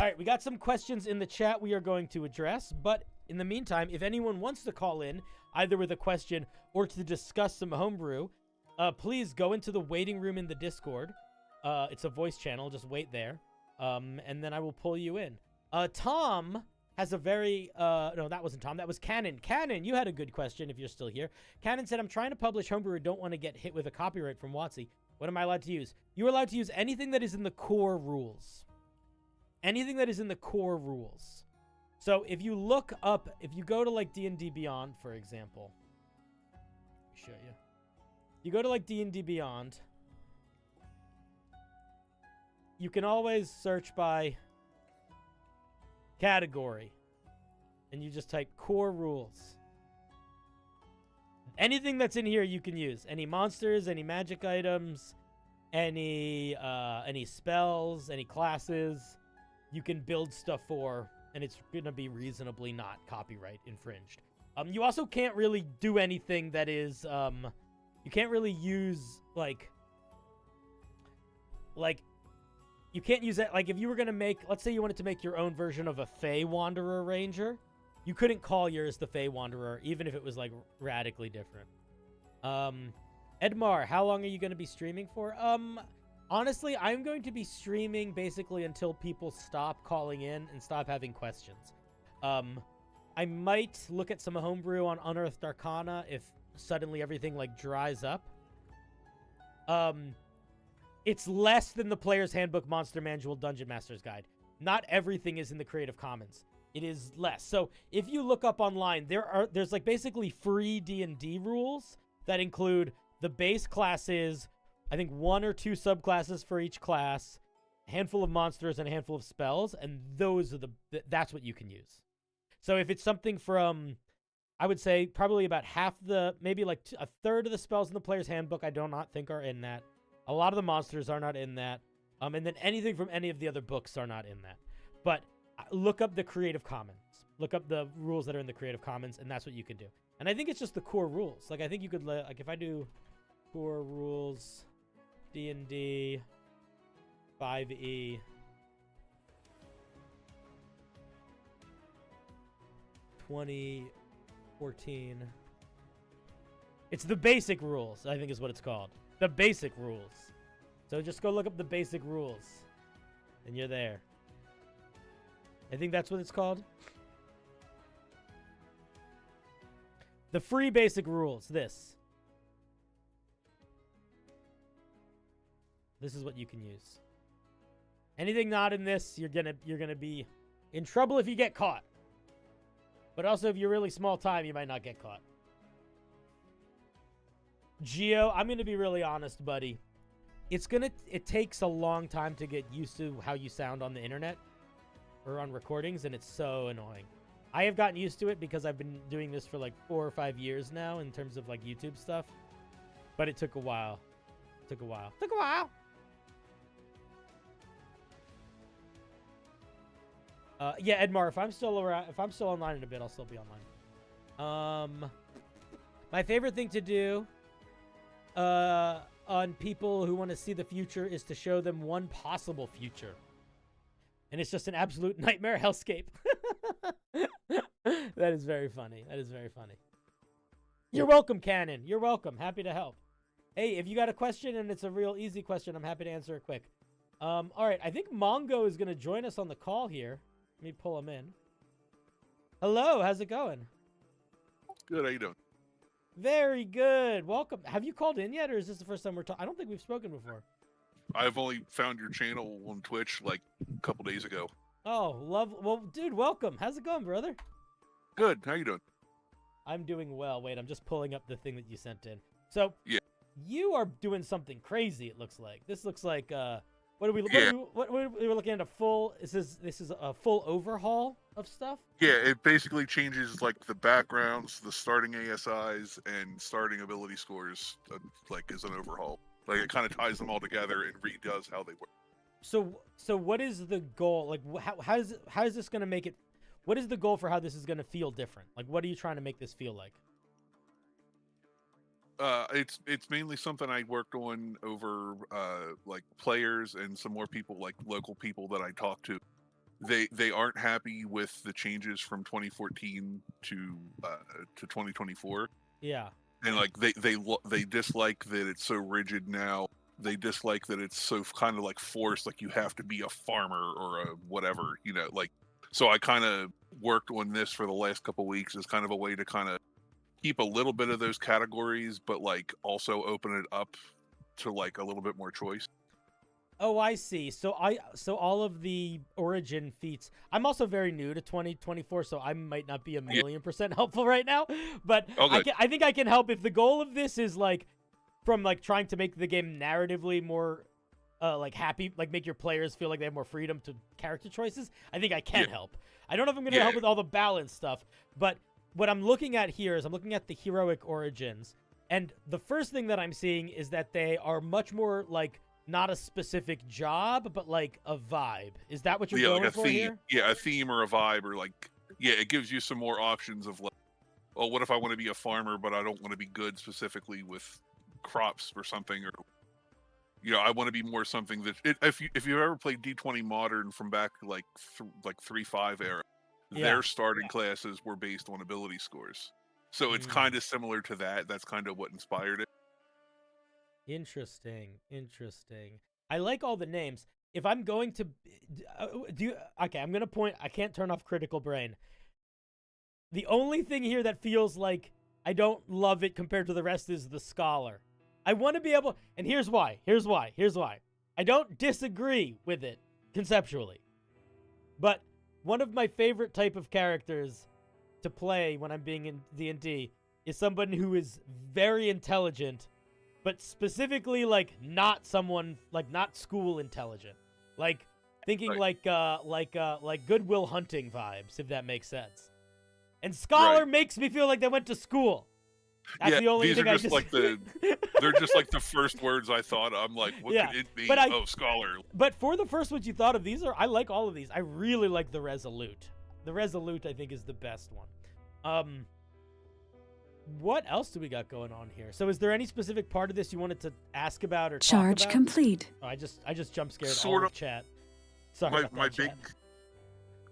right, we got some questions in the chat we are going to address. But in the meantime, if anyone wants to call in, either with a question or to discuss some homebrew, please go into the waiting room in the Discord. It's a voice channel. Just wait there. And then I will pull you in. Tom has a very, no, that wasn't Tom. That was Cannon. Cannon, you had a good question if you're still here. Cannon said, I'm trying to publish homebrew and don't want to get hit with a copyright from WotC. What am I allowed to use? You're allowed to use anything that is in the core rules. Anything that is in the core rules. So if you look up, if you go to like D&D Beyond, for example, let me show you. You go to like D&D Beyond, you can always search by category, and you just type core rules. Anything that's in here you can use. Any monsters, any magic items, any spells, any classes, you can build stuff for, and it's gonna be reasonably not copyright infringed. You also can't really do anything that is, you can't really use, like, you can't use it, like, if you were gonna make, let's say you wanted to make your own version of a Fey Wanderer Ranger, you couldn't call yours the Fey Wanderer, even if it was, like, radically different. Edmar, how long are you gonna be streaming for? Honestly, I'm going to be streaming basically until people stop calling in and stop having questions. I might look at some homebrew on Unearthed Arcana if suddenly everything like dries up. It's less than the Player's Handbook, Monster Manual, Dungeon Master's Guide. Not everything is in the Creative Commons. It is less. So if you look up online, there's like basically free D&D rules that include the base classes, I think 1 or 2 subclasses for each class, a handful of monsters and a handful of spells, and those are that's what you can use. So if it's something from, I would say probably about half maybe like a third of the spells in the Player's Handbook I do not think are in that. A lot of the monsters are not in that. And then anything from any of the other books are not in that. But look up the Creative Commons. Look up the rules that are in the Creative Commons, and that's what you can do. And I think it's just the core rules. Like, I think you could, like, if I do core rules, D&D, 5e, 2014. It's the basic rules, I think is what it's called. The basic rules. So just go look up the basic rules, and you're there. I think that's what it's called. The free basic rules. This is what you can use. Anything not in this, you're gonna be in trouble if you get caught. But also, if you're really small time, you might not get caught. Geo, I'm gonna be really honest, buddy. It takes a long time to get used to how you sound on the internet or on recordings, and it's so annoying. I have gotten used to it because I've been doing this for like 4 or 5 years now in terms of like YouTube stuff. But it took a while. Took a while. Yeah, Edmar, if I'm still around, if I'm still online in a bit, I'll still be online. My favorite thing to do on people who want to see the future is to show them one possible future. And it's just an absolute nightmare hellscape. That is very funny. That is very funny. You're welcome, Cannon. You're welcome. Happy to help. Hey, if you got a question and it's a real easy question, I'm happy to answer it quick. All right, I think Mongo is going to join us on the call here. Let me pull him in. Hello, how's it going? Good, how you doing? Very good. Welcome. Have you called in yet, or is this the first time we're talking? I don't think we've spoken before. I've only found your channel on Twitch like a couple days ago. Oh, well, dude, welcome. How's it going, brother? Good, how you doing? I'm doing well. Wait, I'm just pulling up the thing that you sent in. So, yeah, you are doing something crazy. It looks like this looks like what are we looking at? A full? This is a full overhaul of stuff. Yeah, it basically changes like the backgrounds, the starting ASIs, and starting ability scores, like as an overhaul. Like it kind of ties them all together and redoes how they work. So what is the goal? Like how is this going to make it? What is the goal for how this is going to feel different? Like what are you trying to make this feel like? It's mainly something I worked on over like players and some more people, like local people that I talked to. They aren't happy with the changes from 2014 to 2024. Yeah. And like they dislike that it's so rigid now. They dislike that it's so kind of like forced, like you have to be a farmer or a whatever, you know, like. So I kind of worked on this for the last couple weeks as kind of a way to kind of keep a little bit of those categories, but like also open it up to like a little bit more choice. Oh, I see. So all of the origin feats. I'm also very new to 2024, so I might not be a million percent helpful right now. But I think I can help if the goal of this is like from like trying to make the game narratively more like happy, like make your players feel like they have more freedom to character choices. I think I can help. I don't know if I'm gonna help with all the balance stuff, but what I'm looking at here is I'm looking at the heroic origins, and the first thing that I'm seeing is that they are much more like not a specific job, but like a vibe. Is that what you're going like for theme. here? Yeah, a theme or a vibe, or like, it gives you some more options of like, oh, what if I want to be a farmer, but I don't want to be good specifically with crops or something, or I want to be more something that if you ever played D20 Modern from back like 3.5 era, their starting classes were based on ability scores. So it's kind of similar to that. That's kind of what inspired it. Interesting. I like all the names. If I'm going to I'm going to point, I can't turn off critical brain. The only thing here that feels like I don't love it compared to the rest is the scholar. I want to be able, and here's why. I don't disagree with it conceptually. But one of my favorite type of characters to play when I'm being in D&D is someone who is very intelligent, but specifically like not someone like not school intelligent, like thinking like Goodwill Hunting vibes, if that makes sense. And scholar makes me feel like they went to school. That's the only thing they're just like the first words I thought. I'm like, what could it be? Scholar. But for the first ones you thought of, I like all of these. I really like the Resolute. The Resolute I think is the best one. What else do we got going on here? So is there any specific part of this you wanted to ask about or Charge talk about? complete. Oh, I just jump scared Sort all of chat. Sorry about that, chat.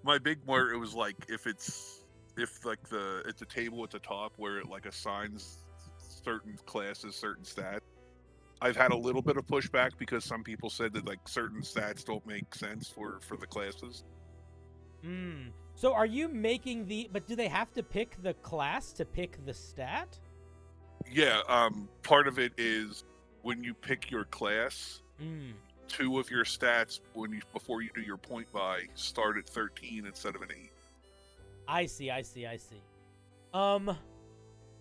My big part, it was like if it's a table at the top where it like assigns certain classes certain stats. I've had a little bit of pushback because some people said that like certain stats don't make sense for the classes. So are you making but do they have to pick the class to pick the stat? Yeah, part of it is when you pick your class, 2 of your stats before you do your point buy start at 13 instead of an 8. I see. Well,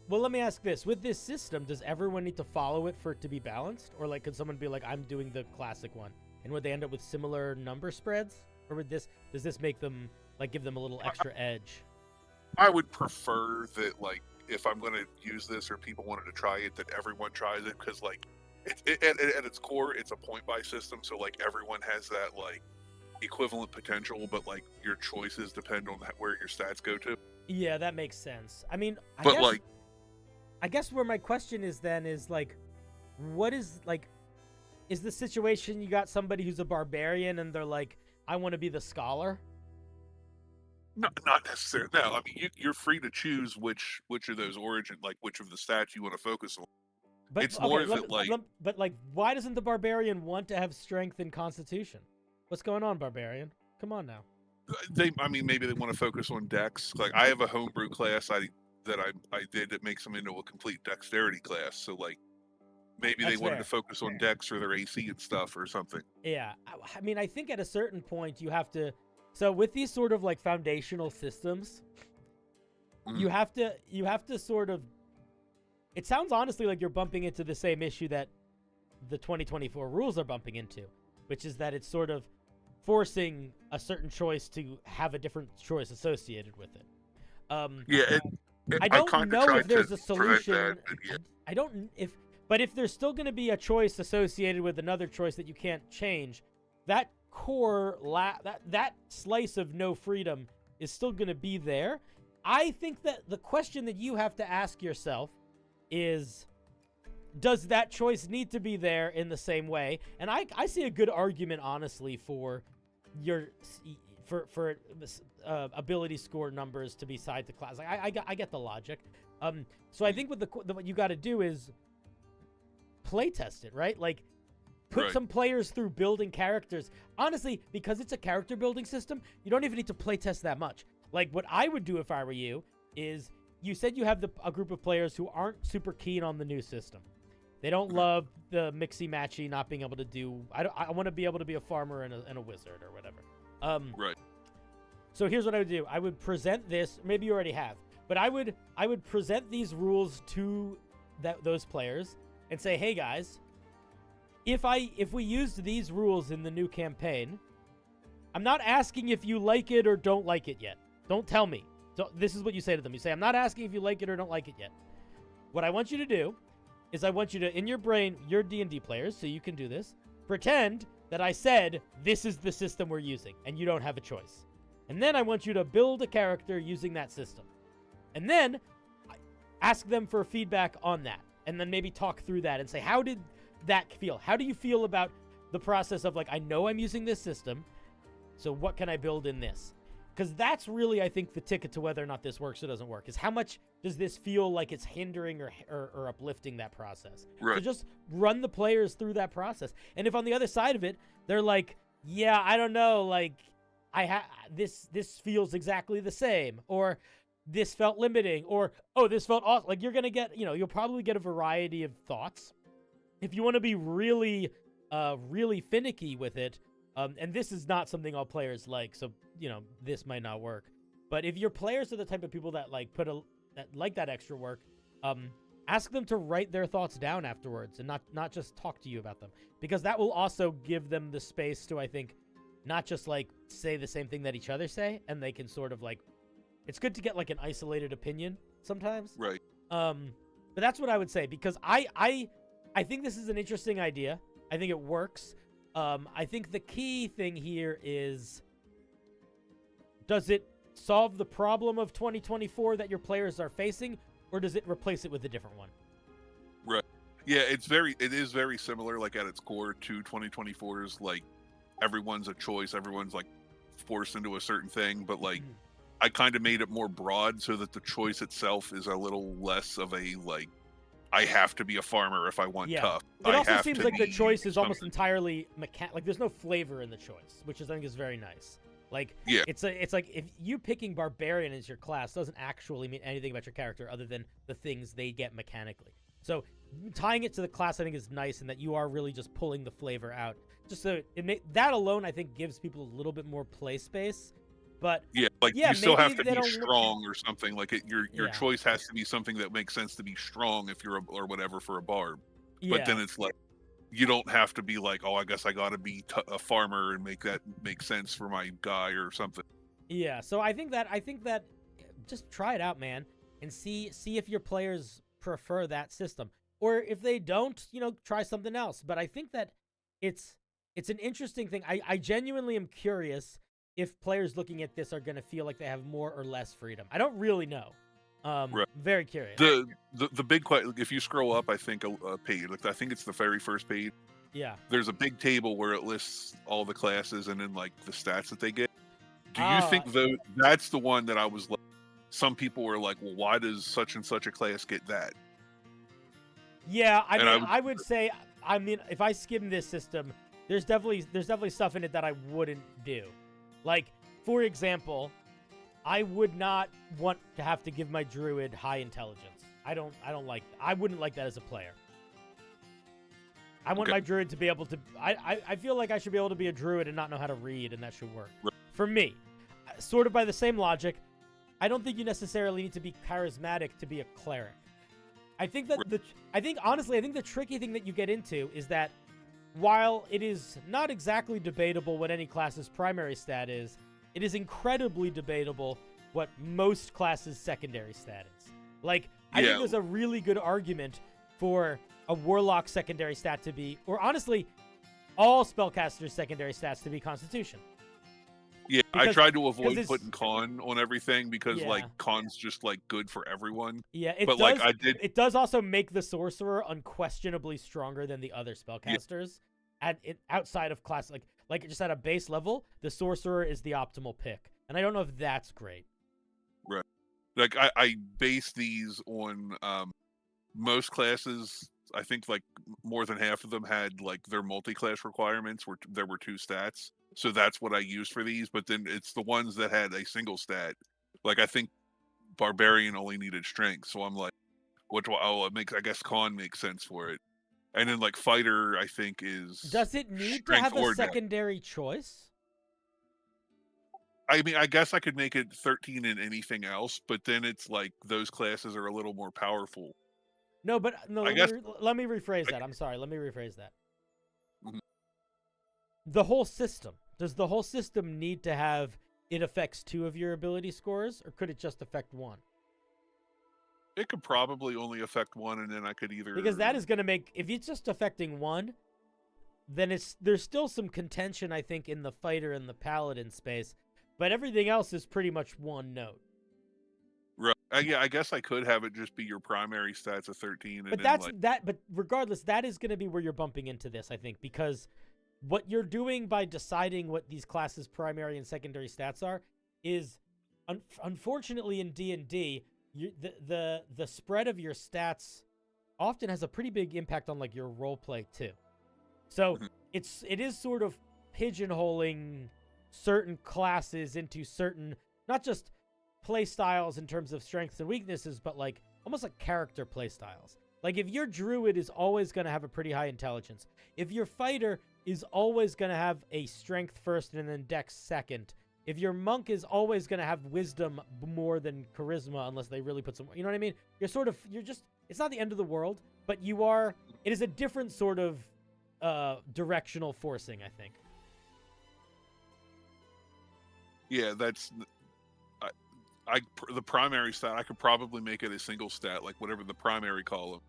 let me ask this. With this system, does everyone need to follow it for it to be balanced? Or like, could someone be like, I'm doing the classic one? And would they end up with similar number spreads? Or does this make them, like, give them a little extra edge? I would prefer that, like, if I'm going to use this or people wanted to try it, that everyone tries it. Because, like, at its core, it's a point-buy system. So, like, everyone has that, like, equivalent potential, but like your choices depend on where your stats go to. Yeah, that makes sense. I mean, I guess where my question is then is like, what is like, is the situation you got somebody who's a barbarian and they're like, I want to be the scholar? No, not necessarily. No, I mean you're free to choose which of those origin, like which of the stats you want to focus on. But it's more but like, why doesn't the barbarian want to have strength and constitution? What's going on, barbarian? Come on now. Maybe they want to focus on dex. Like I have a homebrew class I did that makes them into a complete dexterity class. So like maybe they wanted to focus on dex or their AC and stuff or something. Yeah, I mean, I think at a certain point you have to. So with these sort of like foundational systems, you have to sort of. It sounds honestly like you're bumping into the same issue that the 2024 rules are bumping into, which is that it's sort of forcing a certain choice to have a different choice associated with it. I don't know if there's a solution. That, but if there's still going to be a choice associated with another choice that you can't change, that core that slice of no freedom is still going to be there. I think that the question that you have to ask yourself is, does that choice need to be there in the same way? And I see a good argument, honestly, for your ability score numbers to be side to class. Like I get the logic. So I think what you got to do is play test it, right? Like put some players through building characters. Honestly, because it's a character building system, you don't even need to play test that much. Like what I would do if I were you is, you said you have a group of players who aren't super keen on the new system. They don't love the mixy-matchy, not being able to do... I want to be able to be a farmer and a wizard or whatever. Right. So here's what I would do. I would present this. Maybe you already have. But I would present these rules to those players and say, hey, guys, if we used these rules in the new campaign, I'm not asking if you like it or don't like it yet. Don't tell me. So this is what you say to them. You say, I'm not asking if you like it or don't like it yet. What I want you to do is I want you to, in your brain, you're D&D players, so you can do this. Pretend that I said, this is the system we're using, and you don't have a choice. And then I want you to build a character using that system. And then ask them for feedback on that. And then maybe talk through that and say, how did that feel? How do you feel about the process of, like, I know I'm using this system, so what can I build in this? Because that's really, I think, the ticket to whether or not this works or doesn't work, is how much does this feel like it's hindering or uplifting that process? Right. So just run the players through that process. And if on the other side of it, they're like, yeah, I don't know, like, this feels exactly the same, or this felt limiting, or, oh, this felt awesome. Like, you're going to get, you'll probably get a variety of thoughts. If you want to be really, really finicky with it, and this is not something all players like, so, this might not work. But if your players are the type of people that like that extra work, ask them to write their thoughts down afterwards and not just talk to you about them, because that will also give them the space to, I think, not just like say the same thing that each other say, and they can sort of like, it's good to get like an isolated opinion sometimes. Right. But that's what I would say, because I think this is an interesting idea. I think it works. I think the key thing here is, does it solve the problem of 2024 that your players are facing, or does it replace it with a different one? Right. Yeah, it is very similar, like at its core, to 2024's, like, everyone's a choice, everyone's like forced into a certain thing, but like I kind of made it more broad so that the choice itself is a little less of a, like, I have to be a farmer if I want tough. It also seems like the choice is almost entirely like there's no flavor in the choice, which I think is very nice. Like, yeah, it's like if you picking barbarian as your class doesn't actually mean anything about your character other than the things they get mechanically. So tying it to the class, I think, is nice, and that you are really just pulling the flavor out. Just so that alone, I think, gives people a little bit more play space. But you still have to be strong or something. Like your choice has to be something that makes sense to be strong if you're or whatever for a barb. But then it's like, you don't have to be like, oh, I guess I got to be a farmer and make that make sense for my guy or something. Yeah. So I think that just try it out, man, and see if your players prefer that system, or if they don't, try something else. But I think that it's an interesting thing. I genuinely am curious if players looking at this are going to feel like they have more or less freedom. I don't really know. Right. Very curious. The big question, if you scroll up, I think a page, like I think it's the very first page. Yeah. There's a big table where it lists all the classes and then like the stats that they get. Do you think that's the one that I was like, some people were like, well, why does such and such a class get that? Yeah, I would say, if I skim this system, there's definitely stuff in it that I wouldn't do. Like, for example, I would not want to have to give my druid high intelligence. I wouldn't like that as a player. I want my druid to be able to... I feel like I should be able to be a druid and not know how to read, and that should work. Right. For me. Sort of by the same logic, I don't think you necessarily need to be charismatic to be a cleric. I think that honestly, the tricky thing that you get into is that while it is not exactly debatable what any class's primary stat is, it is incredibly debatable what most classes' secondary stat is. Like, I think there's a really good argument for a warlock secondary stat to be, or honestly, all spellcasters' secondary stats to be Constitution. Yeah, I tried to avoid putting con on everything because like con's just like good for everyone. Yeah, it does also make the sorcerer unquestionably stronger than the other spellcasters. Outside of class, like just at a base level, the sorcerer is the optimal pick, and I don't know if that's great. Right. Like I base these on most classes. I think like more than half of them had like their multi-class requirements where there were 2 stats. So that's what I used for these. But then it's the ones that had a single stat. Like I think Barbarian only needed strength. So I'm like, it makes, I guess con makes sense for it. And then like fighter, I think is Does it need to strength have a or dex. secondary choice? I mean, I guess I could make it 13 in anything else, but then it's like those classes are a little more powerful. No, but no. I guess Let me rephrase that. I'm sorry. Let me rephrase that. Mhm. The whole system. Does the whole system need to have it affects 2 of your ability scores, or could it just affect 1? it could probably only affect 1, and then I could either Because that is going to make, if it's just affecting 1, then there's still some contention, I think, in the fighter and the paladin space, but everything else is pretty much one note. Right. Yeah, I guess I could have it just be your primary stats of 13, and But then but regardless, that is going to be where you're bumping into this, I think, because what you're doing by deciding what these classes' primary and secondary stats are is, unfortunately, in D&D, the spread of your stats often has a pretty big impact on like your role play too. So it is sort of pigeonholing certain classes into certain, not just play styles in terms of strengths and weaknesses, but like almost like character play styles. Like if your druid is always going to have a pretty high intelligence, if your fighter is always going to have a strength first and then dex second, if your monk is always going to have wisdom more than charisma unless they really put some, you know what I mean? You're just, it's not the end of the world, but it is a different sort of directional forcing, I think. yeah, that's the primary stat. I could probably make it a single stat, like whatever the primary column,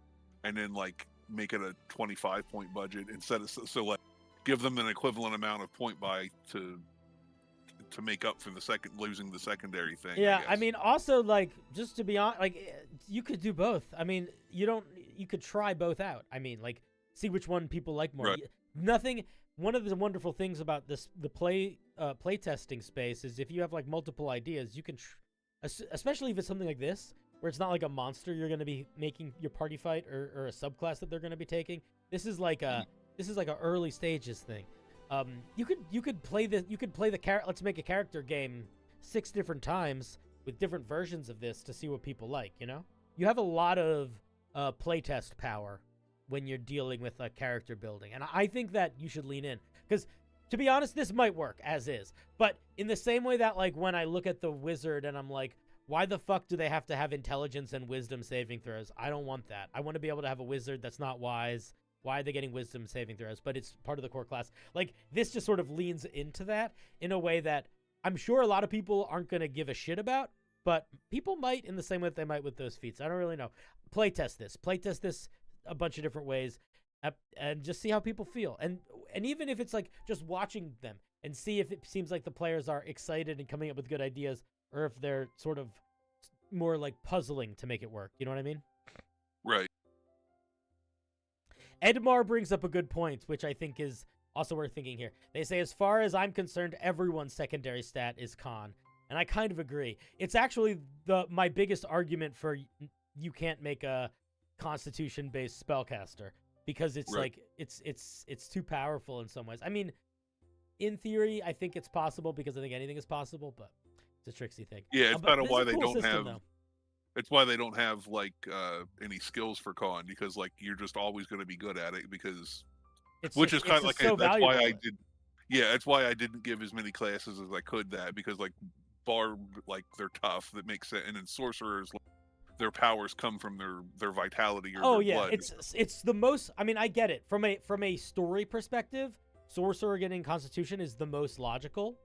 and then like make it a 25-point budget instead of so like give them an equivalent amount of point buy to make up for losing the secondary thing. Yeah, I mean, also like just to be honest, like you could do both. I mean, you could try both out. I mean, like see which one people like more. Right. One of the wonderful things about the play testing space is if you have like multiple ideas, you can, especially if it's something like this where it's not like a monster you're going to be making your party fight or a subclass that they're going to be taking. This is like a early stages thing. You could play the character. Let's make a character game 6 different times with different versions of this to see what people like. You know, you have a lot of playtest power when you're dealing with a character building, and I think that you should lean in because, to be honest, this might work as is. But in the same way that like when I look at the wizard and I'm like, why the fuck do they have to have intelligence and wisdom saving throws? I don't want that. I want to be able to have a wizard that's not wise. Why are they getting wisdom saving throws? But it's part of the core class. Like, this just sort of leans into that in a way that I'm sure a lot of people aren't going to give a shit about, but people might in the same way that they might with those feats. I don't really know. Playtest this a bunch of different ways and just see how people feel. And even if it's like just watching them and see if it seems like the players are excited and coming up with good ideas or if they're sort of more like puzzling to make it work. You know what I mean? Right. Edmar brings up a good point, which I think is also worth thinking here. They say, as far as I'm concerned, everyone's secondary stat is con. And I kind of agree. It's actually my biggest argument for you can't make a constitution-based spellcaster because it's right. like it's too powerful in some ways. I mean, in theory, I think it's possible because I think anything is possible, but it's a tricksy thing. Yeah, it's kind of why they don't system, have. though. It's why they don't have like any skills for con because like you're just always going to be good at it because, which is kind of like that's why I did. Yeah, that's why I didn't give as many classes as I could that because like barb like they're tough that makes sense and then sorcerers their powers come from their vitality or their blood. It's the most. I mean, I get it from a story perspective. Sorcerer getting Constitution is the most logical,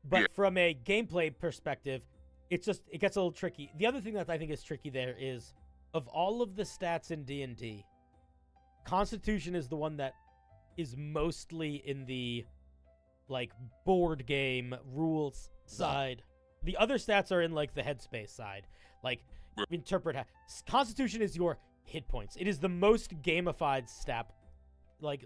but from a gameplay perspective, it gets a little tricky. The other thing that I think is tricky there is of all of the stats in D&D, Constitution is the one that is mostly in the like board game rules side. The other stats are in like the headspace side. Like interpret Constitution is your hit points. It is the most gamified stat. Like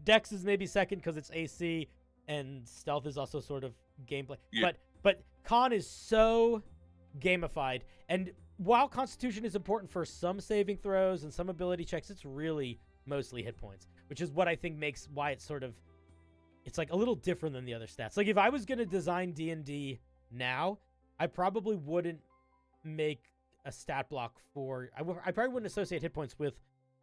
Dex is maybe second because it's AC, and Stealth is also sort of gameplay. But Con is so gamified, and while Constitution is important for some saving throws and some ability checks, it's really mostly hit points, which is what I think makes why it's sort of it's like a little different than the other stats. Like if I was gonna design D&D now, I probably wouldn't make a stat block for I probably wouldn't associate hit points with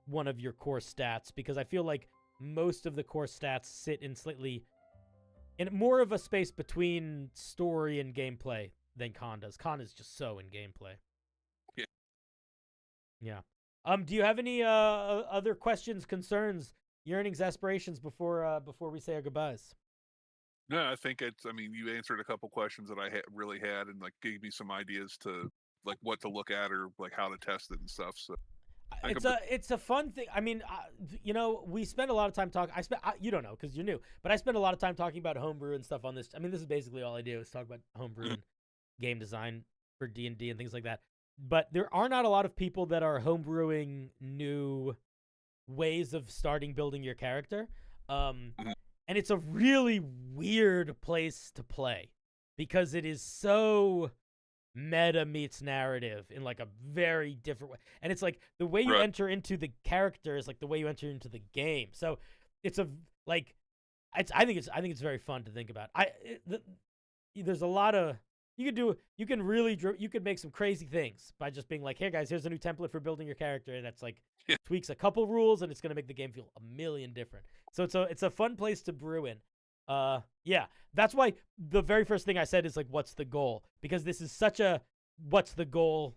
one of your core stats, because I feel like most of the core stats sit in more of a space between story and gameplay than Con does. Con is just so in gameplay. Yeah. Yeah. Do you have any other questions, concerns, yearnings, aspirations before we say our goodbyes? No, I think I mean, you answered a couple questions that I really had, and like gave me some ideas to like what to look at or like how to test it and stuff. So it's a fun thing. I mean, we spend a lot of time talking. You don't know because you're new, but I spend a lot of time talking about homebrew and stuff on this. I mean, this is basically all I do is talk about homebrew and game design for D&D and things like that. But there are not a lot of people that are homebrewing new ways of starting building your character. And it's a really weird place to play because it is so meta meets narrative in like a very different way. And it's like the way you enter into the character is like the way you enter into the game. So it's I think it's very fun to think about. There's a lot of you could make some crazy things by just being like, hey guys, here's a new template for building your character, and that's like tweaks a couple rules, and it's gonna make the game feel a million different. So it's a fun place to brew in. Yeah, that's why the very first thing I said is like, what's the goal? Because this is such a what's the goal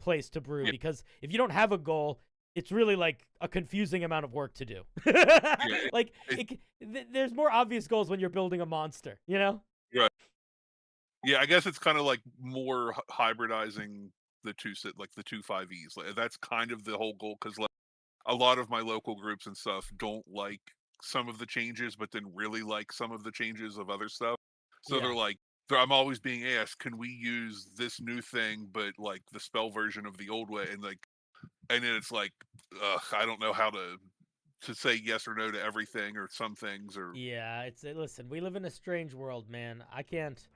place to brew. Because if you don't have a goal, it's really like a confusing amount of work to do. Like there's more obvious goals when you're building a monster, you know? Right. Yeah, I guess it's kind of like more hybridizing the two 5Es. Like, that's kind of the whole goal, because like a lot of my local groups and stuff don't like some of the changes, but then really like some of the changes of other stuff. So they're like, I'm always being asked, can we use this new thing, but like the spell version of the old way? And then it's like, I don't know how to say yes or no to everything or some things. Or listen, we live in a strange world, man. I can't.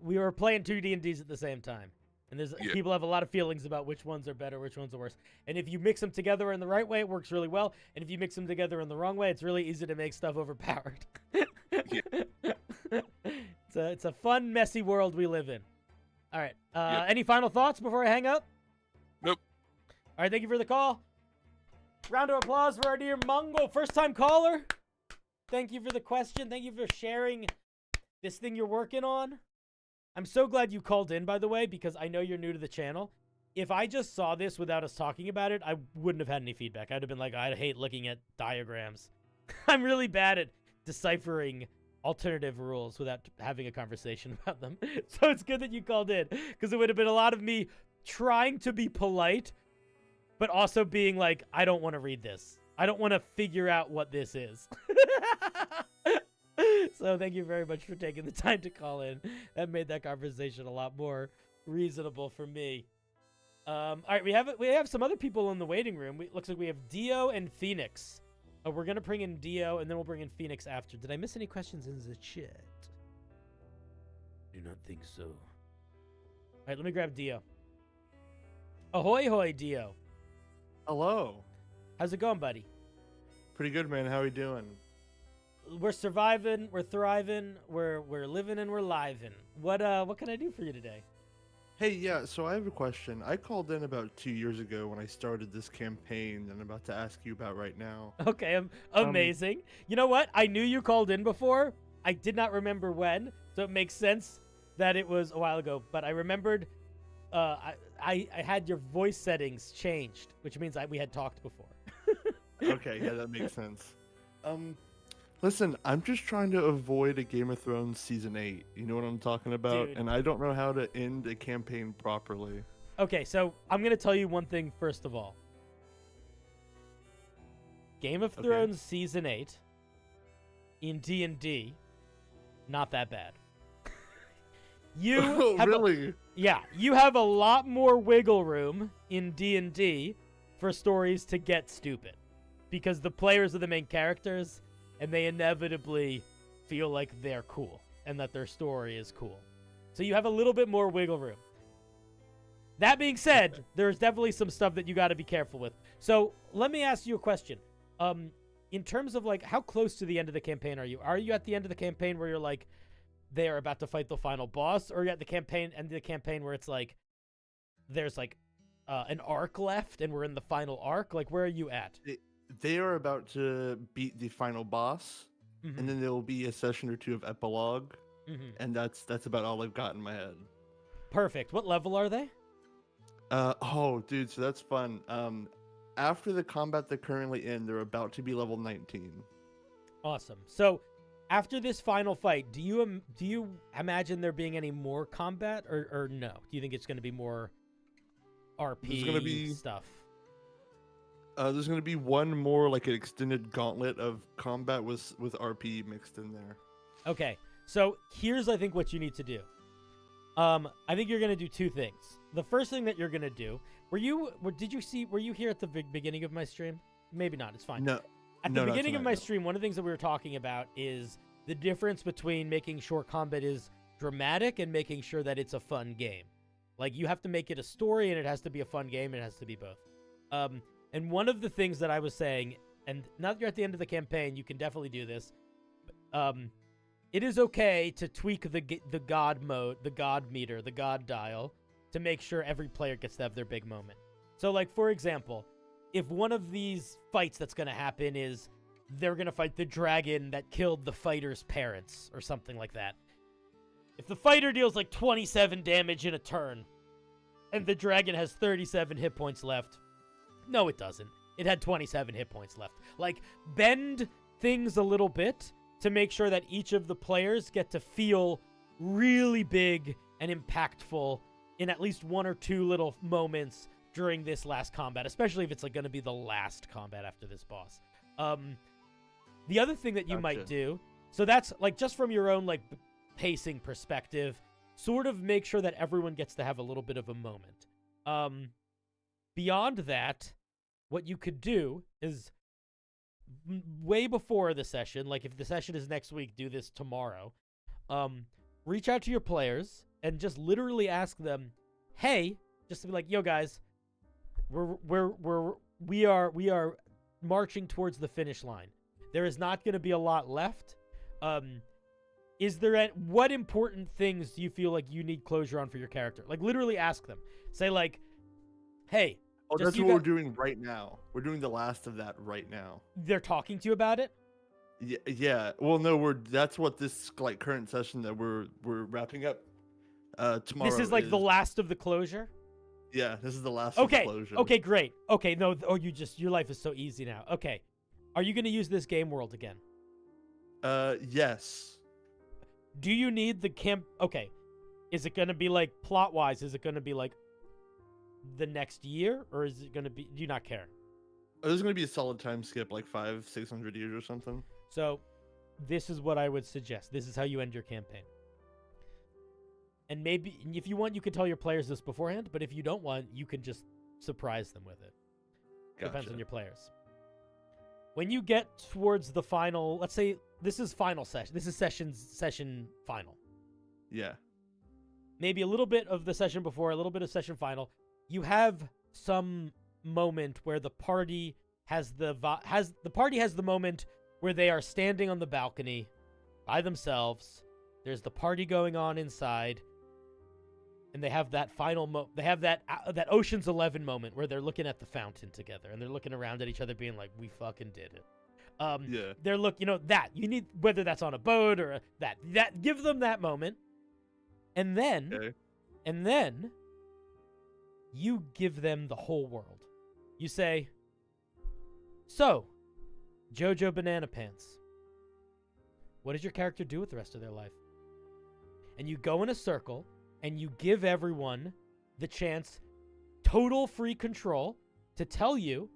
We were playing 2 D&Ds at the same time. And people have a lot of feelings about which ones are better, which ones are worse. And if you mix them together in the right way, it works really well. And if you mix them together in the wrong way, it's really easy to make stuff overpowered. It's a fun, messy world we live in. All right. Any final thoughts before I hang up? Nope. All right. Thank you for the call. Round of applause for our dear Mungo, first-time caller. Thank you for the question. Thank you for sharing this thing you're working on. I'm so glad you called in, by the way, because I know you're new to the channel. If I just saw this without us talking about it, I wouldn't have had any feedback. I'd have been like, I hate looking at diagrams. I'm really bad at deciphering alternative rules without having a conversation about them. So it's good that you called in, because it would have been a lot of me trying to be polite, but also being like, I don't want to read this. I don't want to figure out what this is. So thank you very much for taking the time to call in. That made that conversation a lot more reasonable for me. All right, we have some other people in the waiting room. Looks like we have Dio and Phoenix. We're gonna bring in Dio, and then we'll bring in Phoenix after. Did I miss any questions in the chat? Do not think so. All right, let me grab Dio. Ahoy, hoy, Dio. Hello. How's it going, buddy? Pretty good, man. How are you doing? We're surviving, we're thriving, we're living and we're living. What can I do for you today? Hey, yeah, so I have a question. I called in about 2 years ago when I started this campaign that I'm about to ask you about right now. Okay, amazing. You know what? I knew you called in before. I did not remember when, so it makes sense that it was a while ago. But I remembered I had your voice settings changed, which means we had talked before. Okay, yeah, that makes sense. Listen, I'm just trying to avoid a Game of Thrones Season 8. You know what I'm talking about? Dude. And I don't know how to end a campaign properly. Okay, so I'm going to tell you one thing first of all. Game of Thrones Season 8 in D&D, not that bad. Really? You have a lot more wiggle room in D&D for stories to get stupid. Because the players are the main characters, and they inevitably feel like they're cool and that their story is cool. So you have a little bit more wiggle room. That being said, there's definitely some stuff that you got to be careful with. So let me ask you a question. In terms of like, how close to the end of the campaign are you? Are you at the end of the campaign where you're like, they are about to fight the final boss? Or are you at the end of the campaign where it's like, there's like an arc left, and we're in the final arc? Like, where are you at? They are about to beat the final boss, Mhm. and then there will be a session or two of epilogue, and that's about all I've got in my head. Perfect. What level are they? Oh, dude, so that's fun. After the combat they're currently in, they're about to be level 19. Awesome. So, after this final fight, do you imagine there being any more combat, or no? Do you think it's going to be more RP stuff? There's going to be one more, like, an extended gauntlet of combat with RP mixed in there. Okay. So here's, I think, what you need to do. I think you're going to do two things. The first thing that you're going to do, were you here at the beginning of my stream? Maybe not. It's fine. No. At the beginning of my stream, one of the things that we were talking about is the difference between making sure combat is dramatic and making sure that it's a fun game. Like, you have to make it a story, and it has to be a fun game, and it has to be both. And one of the things that I was saying, and now that you're at the end of the campaign, you can definitely do this. It is okay to tweak the god mode, the god meter, the god dial, to make sure every player gets to have their big moment. So, like, for example, if one of these fights that's going to happen is they're going to fight the dragon that killed the fighter's parents or something like that. If the fighter deals like 27 damage in a turn and the dragon has 37 hit points left, no, it doesn't. It had 27 hit points left. Like, bend things a little bit to make sure that each of the players get to feel really big and impactful in at least one or two little moments during this last combat, especially if it's like going to be the last combat after this boss. The other thing that you might do, so that's like just from your own like pacing perspective, sort of make sure that everyone gets to have a little bit of a moment. Beyond that, what you could do is way before the session, like if the session is next week, do this tomorrow. Reach out to your players and just literally ask them, "Hey," just to be like, "Yo, guys, we are marching towards the finish line. There is not going to be a lot left. What important things do you feel like you need closure on for your character?" Like, literally ask them. Say like, "Hey." Oh, that's what we're doing right now. We're doing the last of that right now. They're talking to you about it? Yeah. Well, no, that's what this like current session that we're wrapping up tomorrow. This is like the last of the closure? Yeah, this is the last of the closure. Okay, great. Okay, no, your life is so easy now. Okay. Are you going to use this game world again? Yes. Do you need the camp? Okay. Is it going to be like plot-wise? Is it going to be like the next year, or is it going to be? Do you not care? There's going to be a solid time skip, like 500-600 years or something. So, this is what I would suggest. This is how you end your campaign. And maybe, if you want, you can tell your players this beforehand. But if you don't want, you can just surprise them with it. Gotcha. Depends on your players. When you get towards the final, let's say this is final session. This is session final. Yeah. Maybe a little bit of the session before, a little bit of session final. You have some moment where the party has the moment where they are standing on the balcony by themselves. There's the party going on inside, and they have that final they have that Ocean's 11 moment where they're looking at the fountain together and they're looking around at each other being like, "We fucking did it." Yeah. They're that you need, whether that's on a boat or that give them that moment. And then you give them the whole world. You say, "So, Jojo Banana Pants, what does your character do with the rest of their life?" And you go in a circle, and you give everyone the chance, total free control, to tell you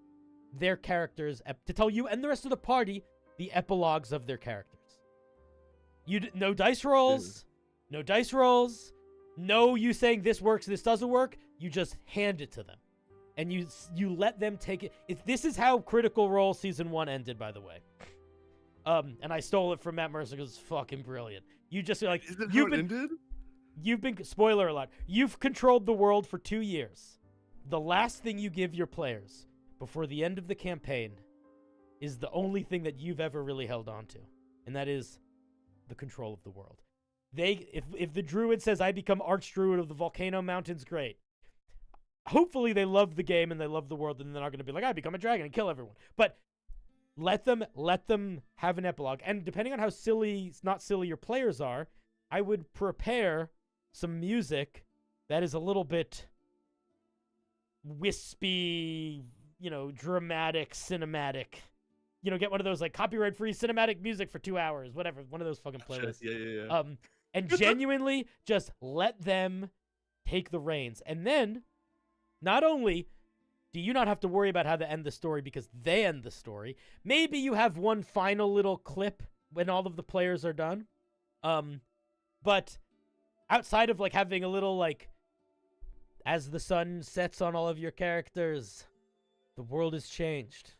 their characters, to tell you and the rest of the party the epilogues of their characters. No dice rolls, no dice rolls, no you saying this works, this doesn't work. You just hand it to them. And you let them take it. This is how Critical Role Season 1 ended, by the way. And I stole it from Matt Mercer because it's fucking brilliant. You just like, is that how it ended? You've been, spoiler alert, you've controlled the world for 2 years. The last thing you give your players before the end of the campaign is the only thing that you've ever really held on to. And that is the control of the world. If the druid says, "I become Archdruid of the Volcano Mountains," great. hopefully they love the game and they love the world, and they're not going to be like, I become a dragon and kill everyone. But let them have an epilogue. And depending on how not silly your players are, I would prepare some music that is a little bit wispy, dramatic, cinematic. Get one of those like copyright-free cinematic music for 2 hours, whatever. One of those fucking playlists. Yeah. And genuinely just let them take the reins. And then, not only do you not have to worry about how to end the story because they end the story, maybe you have one final little clip when all of the players are done. But outside of like having a little like, as the sun sets on all of your characters, the world has changed.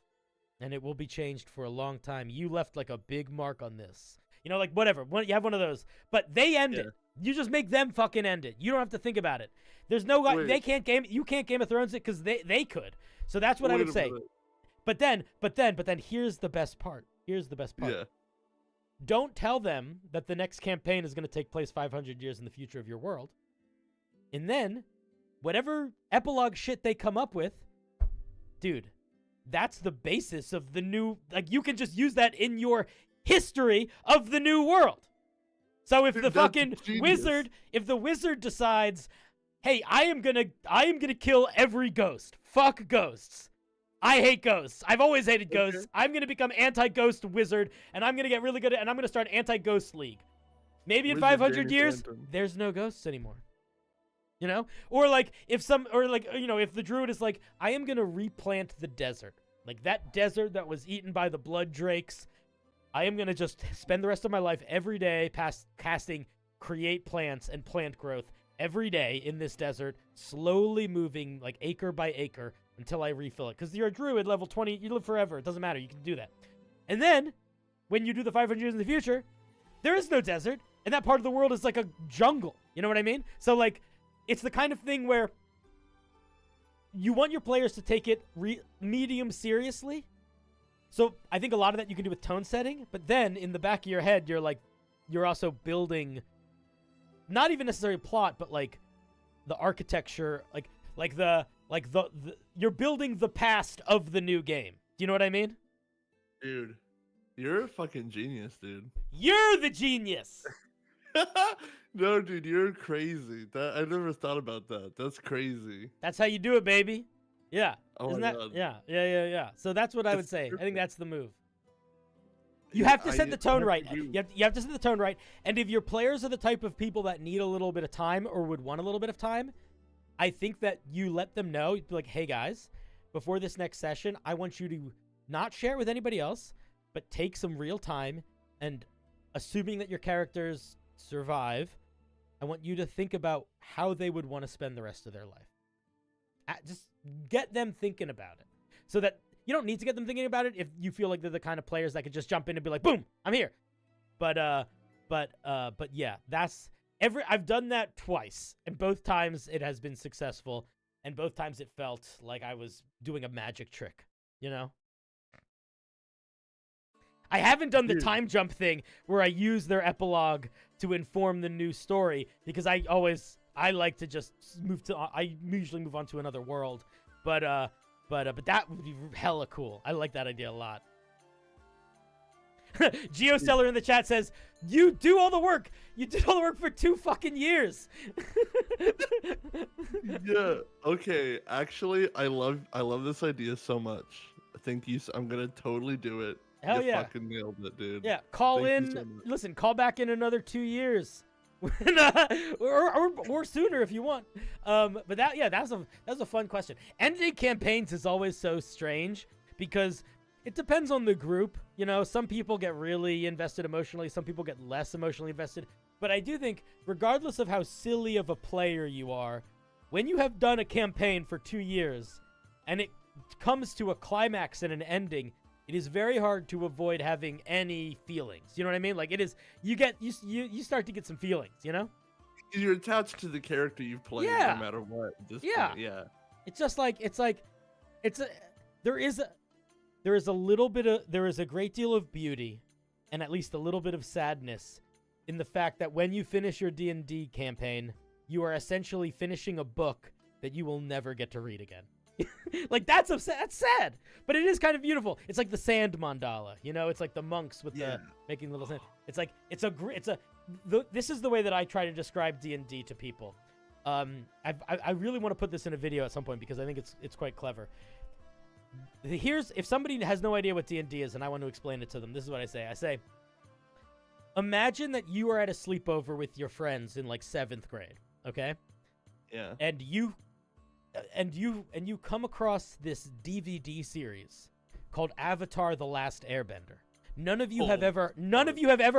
And it will be changed for a long time. You left like a big mark on this. Like whatever. You have one of those. But they end it. You just make them fucking end it. You don't have to think about it. There's no guy. They can't you can't Game of Thrones it because they could. So that's what I would say. But then here's the best part. Yeah. Don't tell them that the next campaign is going to take place 500 years in the future of your world. And then, whatever epilogue shit they come up with, dude, that's the basis of the new, like, you can just use that in your history of the new world. So if the fucking wizard, if the wizard decides, hey, I am gonna kill every ghost. Fuck ghosts. I hate ghosts. I've always hated ghosts. I'm gonna become anti-ghost wizard, and I'm gonna get really good at, and I'm gonna start an anti-ghost league. Maybe in 500 years, there's no ghosts anymore. Or like if the druid is like, I am gonna replant the desert, like that desert that was eaten by the blood drakes. I am gonna just spend the rest of my life every day casting create plants and plant growth every day in this desert, slowly moving like acre by acre until I refill it. Because you're a druid, level 20, you live forever. It doesn't matter. You can do that. And then, when you do the 500 years in the future, there is no desert, and that part of the world is like a jungle. You know what I mean? So like, it's the kind of thing where you want your players to take it medium seriously. So I think a lot of that you can do with tone setting, but then in the back of your head, you're also building, not even necessarily plot, but like the architecture, you're building the past of the new game. Do you know what I mean? Dude, you're a fucking genius, dude. You're the genius. No, dude, you're crazy. I never thought about that. That's crazy. That's how you do it, baby. Yeah. Oh Isn't my that? God. Yeah. So that's what I would say. I think that's the move. You have to set the tone right. You have to set the tone right. And if your players are the type of people that need a little bit of time or would want a little bit of time, I think that you let them know, be like, hey guys, before this next session, I want you to not share it with anybody else, but take some real time, and assuming that your characters survive, I want you to think about how they would want to spend the rest of their life. Just get them thinking about it, so that you don't need to get them thinking about it if you feel like they're the kind of players that could just jump in and be like, boom, I'm here. But yeah, I've done that twice, and both times it has been successful, and both times it felt like I was doing a magic trick, I haven't done the time jump thing where I use their epilogue to inform the new story, because I like to just I usually move on to another world, but that would be hella cool. I like that idea a lot. GeoSteller in the chat says, you do all the work. You did all the work for 2 fucking years. Yeah. Okay. Actually, I love this idea so much. Thank you. I'm gonna totally do it. Hell you yeah. Fucking nailed it, dude. Yeah. Call Thank in. you so much. Listen. Call back in another 2 years. or sooner if you want. But that's a fun question. Ending campaigns is always so strange because it depends on the group. Some people get really invested emotionally, some people get less emotionally invested. But I do think, regardless of how silly of a player you are, when you have done a campaign for 2 years and it comes to a climax and an ending, it is very hard to avoid having any feelings. You know what I mean? Like, it is, you start to get some feelings, You're attached to the character you've played no matter what. At this point. Yeah. It's just like, there is a great deal of beauty and at least a little bit of sadness in the fact that when you finish your D&D campaign, you are essentially finishing a book that you will never get to read again. Like, that's sad, but it is kind of beautiful. It's like the sand mandala, you know? It's like the monks with the making little sand. It's like this is the way that I try to describe D&D to people. I really want to put this in a video at some point because I think it's quite clever. If somebody has no idea what D&D is and I want to explain it to them, this is what I say. I say, imagine that you are at a sleepover with your friends in like 7th grade, okay? Yeah. And you come across this DVD series called Avatar: The Last Airbender. None of you have ever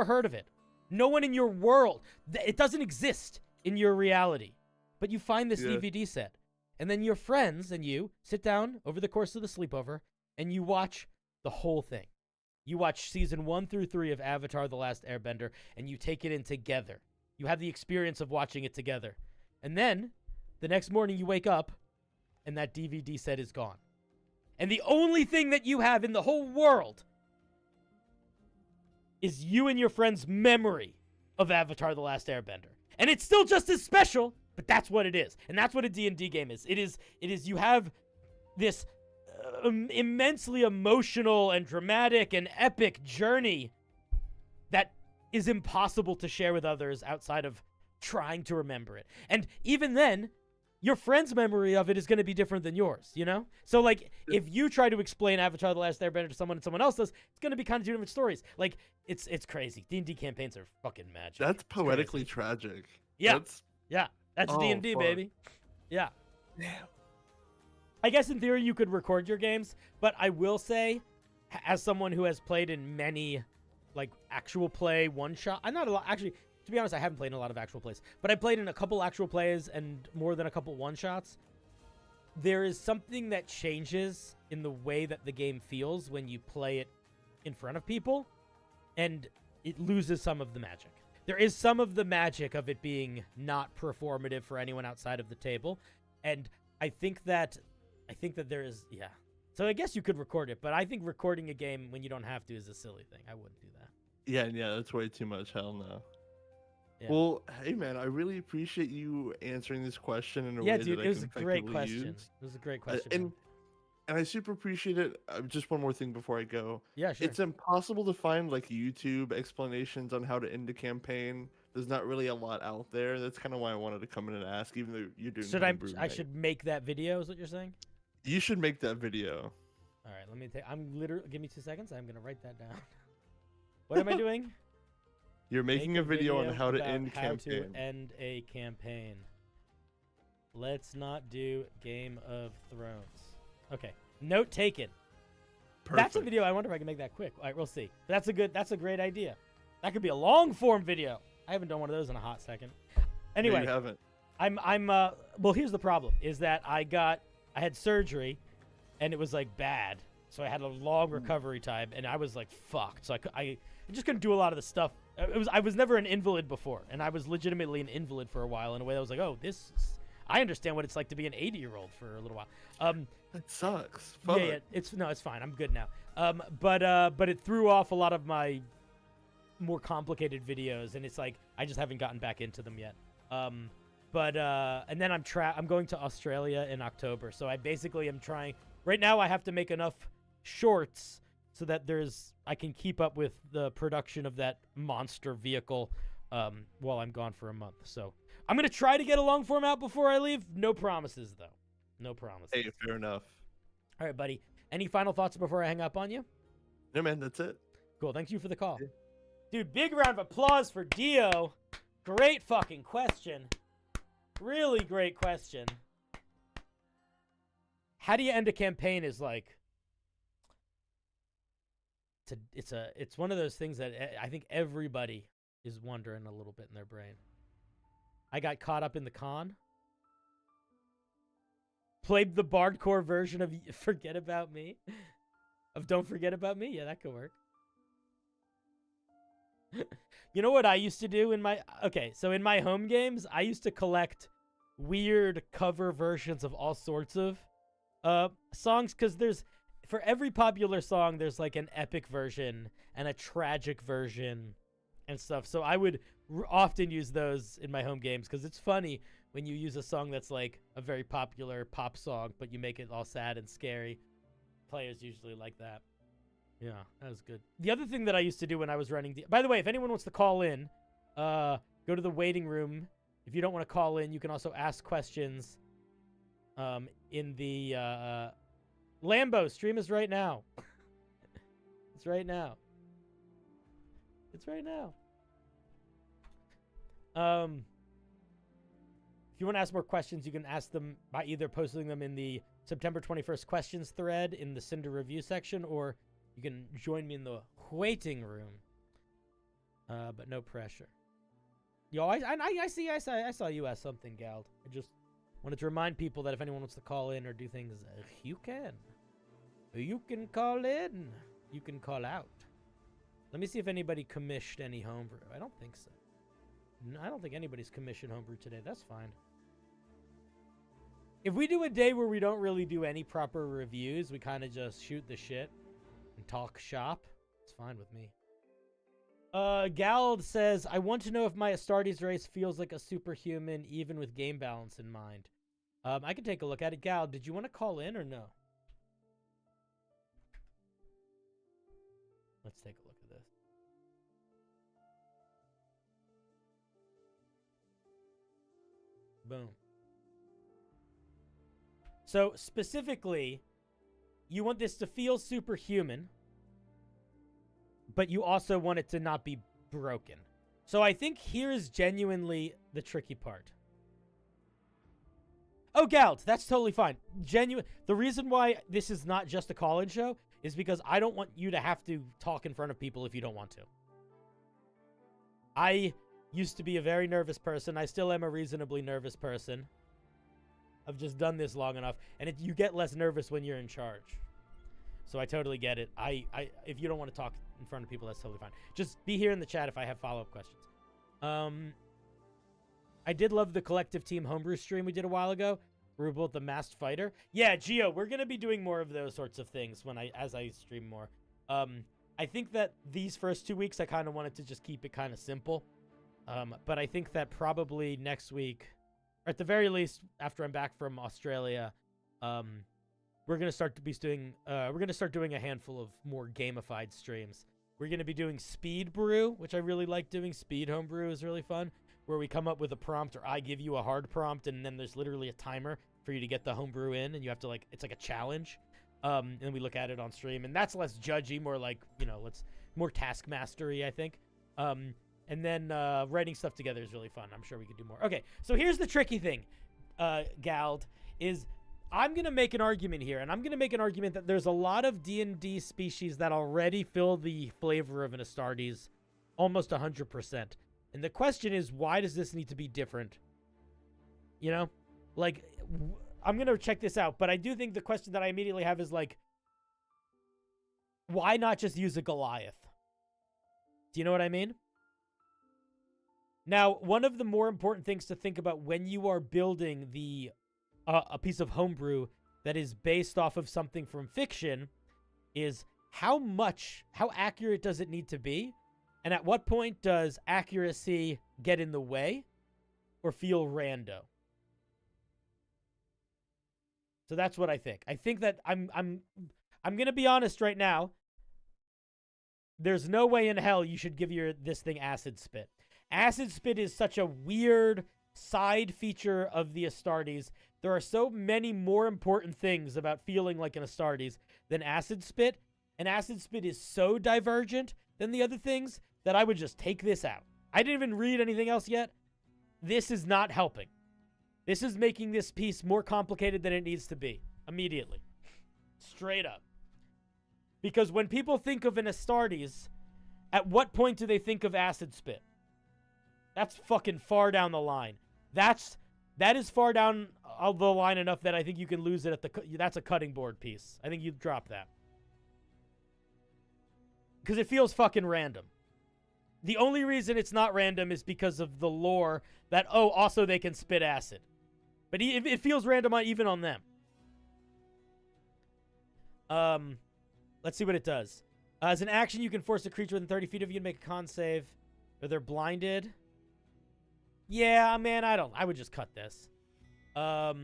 heard of it. No one in your world. It doesn't exist in your reality. But you find this DVD set. And then your friends and you sit down over the course of the sleepover and you watch the whole thing. You watch season 1 through 3 of Avatar: The Last Airbender and you take it in together. You have the experience of watching it together. And then the next morning you wake up and that DVD set is gone. And the only thing that you have in the whole world is you and your friend's memory of Avatar: The Last Airbender. And it's still just as special, but that's what it is. And that's what a D&D game is. It is you have this immensely emotional and dramatic and epic journey that is impossible to share with others outside of trying to remember it. And even then, your friend's memory of it is going to be different than yours, you know? So, like, if you try to explain Avatar: The Last Airbender to someone and someone else does, it's going to be kind of two different stories. Like, it's crazy. D&D campaigns are fucking magic. That's poetically tragic. Yeah. That's D&D, fuck. baby. Yeah. Damn. I guess in theory you could record your games, but I will say, as someone who has played in many, like, actual play one-shot... I'm not a lot... Actually, to be honest, I haven't played in a lot of actual plays, but I played in a couple actual plays and more than a couple one-shots. There is something that changes in the way that the game feels when you play it in front of people, and it loses some of the magic. There is some of the magic of it being not performative for anyone outside of the table, and I think that there is, So I guess you could record it, but I think recording a game when you don't have to is a silly thing. I wouldn't do that. Yeah, that's way too much. Hell no. Yeah. Well, hey man, I really appreciate you answering this question in a way dude, that it was a can great effectively question. use. It was a great question. man. And I super appreciate it. Just one more thing before I go. Yeah, sure. It's impossible to find like YouTube explanations on how to end a campaign. There's not really a lot out there. That's kind of why I wanted to come in and ask, even though you're doing. Homebrew, I should make that video? Is what you're saying? You should make that video. All right, let me take. Give me 2 seconds. I'm gonna write that down. What am I doing? You're making a video on how to about end how campaign. to end a campaign. Let's not do Game of Thrones. Okay. Note taken. That's a video. I wonder if I can make that quick. All right, we'll see. That's a great idea. That could be a long form video. I haven't done one of those in a hot second. Anyway, No, you haven't. Well, here's the problem is that I had surgery and it was like bad. So I had a long recovery time and I was like fucked. So I just couldn't do a lot of the stuff. I was never an invalid before, and I was legitimately an invalid for a while in a way that was like, I understand what it's like to be an 80-year-old for a little while. That sucks. Fuck. Yeah, it's fine. I'm good now. But it threw off a lot of my more complicated videos, and it's like I just haven't gotten back into them yet. And then I'm going to Australia in October, so I basically am trying. Right now, I have to make enough shorts so that I can keep up with the production of that monster vehicle while I'm gone for a month. So I'm gonna try to get a long form out before I leave. No promises, though. No promises. Hey, fair enough. All right, buddy. Any final thoughts before I hang up on you? No, man, that's it. Cool. Thank you for the call. Yeah. Dude, big round of applause for Dio. Great fucking question. Really great question. How do you end a campaign is like... It's one of those things that I think everybody is wondering a little bit in their brain. I got caught up in the con. Played the bardcore version of Forget About Me. Of Don't Forget About Me. Yeah, that could work. You know what I used to do in my... Okay, so in my home games, I used to collect weird cover versions of all sorts of songs, because for every popular song, there's like an epic version and a tragic version and stuff. So I would often use those in my home games because it's funny when you use a song that's like a very popular pop song, but you make it all sad and scary. Players usually like that. Yeah, that was good. The other thing that I used to do when I was running... By the way, if anyone wants to call in, go to the waiting room. If you don't want to call in, you can also ask questions in the... Lambo, stream is right now. It's right now. It's right now. If you want to ask more questions, you can ask them by either posting them in the September 21st questions thread in the Cinder review section, or you can join me in the waiting room. But no pressure. Yo, I saw you ask something, Gald. I just wanted to remind people that if anyone wants to call in or do things, you can. You can call in. You can call out. Let me see if anybody commissioned any homebrew. I don't think so. No, I don't think anybody's commissioned homebrew today. That's fine. If we do a day where we don't really do any proper reviews, we kind of just shoot the shit and talk shop, it's fine with me. Gald says, I want to know if my Astartes race feels like a superhuman, even with game balance in mind. I can take a look at it. Gald, did you want to call in or no? Let's take a look at this. Boom. So, specifically, you want this to feel superhuman, but you also want it to not be broken. So I think here's genuinely the tricky part. Oh, Gald, that's totally fine. The reason why this is not just a call-in show is because I don't want you to have to talk in front of people if you don't want to. I used to be a very nervous person. I still am a reasonably nervous person. I've just done this long enough, and you get less nervous when you're in charge. So I totally get it. If you don't want to talk in front of people, that's totally fine. Just be here in the chat if I have follow-up questions. I did love the collective team homebrew stream we did a while ago. We were both the masked fighter. Yeah, Gio, we're gonna be doing more of those sorts of things as I stream more. I think that these first 2 weeks I kind of wanted to just keep it kind of simple. But I think that probably next week, or at the very least after I'm back from Australia, we're gonna start doing a handful of more gamified streams. We're gonna be doing speed brew, which I really like doing. Speed homebrew is really fun, where we come up with a prompt, or I give you a hard prompt, and then there's literally a timer for you to get the homebrew in, and you have to it's like a challenge. And we look at it on stream, and that's less judgy, more like, more task mastery, I think. And then writing stuff together is really fun. I'm sure we could do more. Okay, so here's the tricky thing, Gald, is I'm going to make an argument here, and I'm going to make an argument that there's a lot of D&D species that already fill the flavor of an Astartes almost 100%. And the question is, why does this need to be different? I'm going to check this out, but I do think the question that I immediately have is, why not just use a Goliath? Do you know what I mean? Now, one of the more important things to think about when you are building a piece of homebrew that is based off of something from fiction is how accurate does it need to be? And at what point does accuracy get in the way or feel rando? So that's what I think. I think that I'm going to be honest right now. There's no way in hell you should give this thing acid spit. Acid spit is such a weird side feature of the Astartes. There are so many more important things about feeling like an Astartes than acid spit. And acid spit is so divergent than the other things that I would just take this out. I didn't even read anything else yet. This is not helping. This is making this piece more complicated than it needs to be. Immediately. Straight up. Because when people think of an Astartes, at what point do they think of acid spit? That's fucking far down the line. That is far down the line enough that I think you can lose it that's a cutting board piece. I think you drop that. Because it feels fucking random. The only reason it's not random is because of the lore that, also they can spit acid. But it feels random even on them. Let's see what it does. As an action, you can force a creature within 30 feet of you to make a con save. Or they're blinded. Yeah, man, I would just cut this. All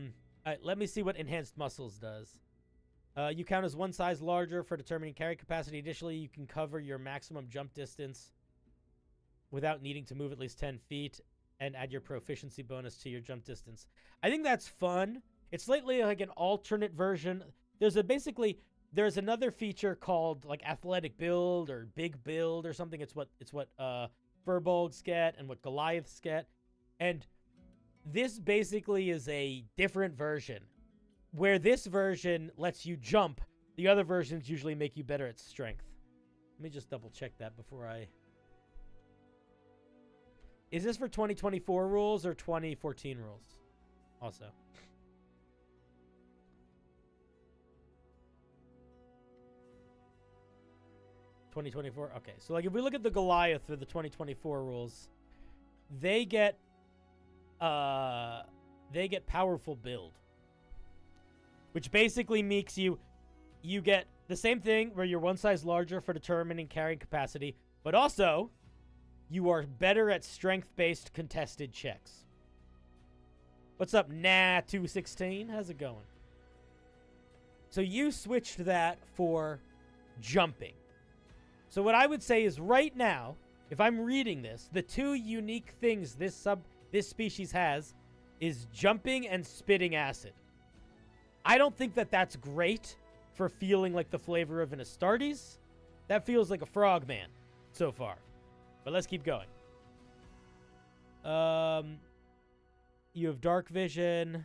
right, let me see what enhanced muscles does. You count as one size larger for determining carry capacity. Additionally, you can cover your maximum jump distance without needing to move at least 10 feet and add your proficiency bonus to your jump distance. I think that's fun. It's slightly like an alternate version. There's another feature called like athletic build or big build or something. It's what Furbolgs get and what Goliaths get. And this basically is a different version. Where this version lets you jump, the other versions usually make you better at strength. Let me just double check that before I... Is this for 2024 rules or 2014 rules? Also. $2024? Okay, so like if we look at the Goliath for the 2024 rules, they get powerful build. Which basically makes you get the same thing where you're one size larger for determining carrying capacity, but also you are better at strength-based contested checks. What's up, Nah216? How's it going? So you switched that for jumping. So what I would say is right now, if I'm reading this, the two unique things this species has is jumping and spitting acid. I don't think that that's great for feeling like the flavor of an Astartes. That feels like a frogman so far. But let's keep going. You have dark vision.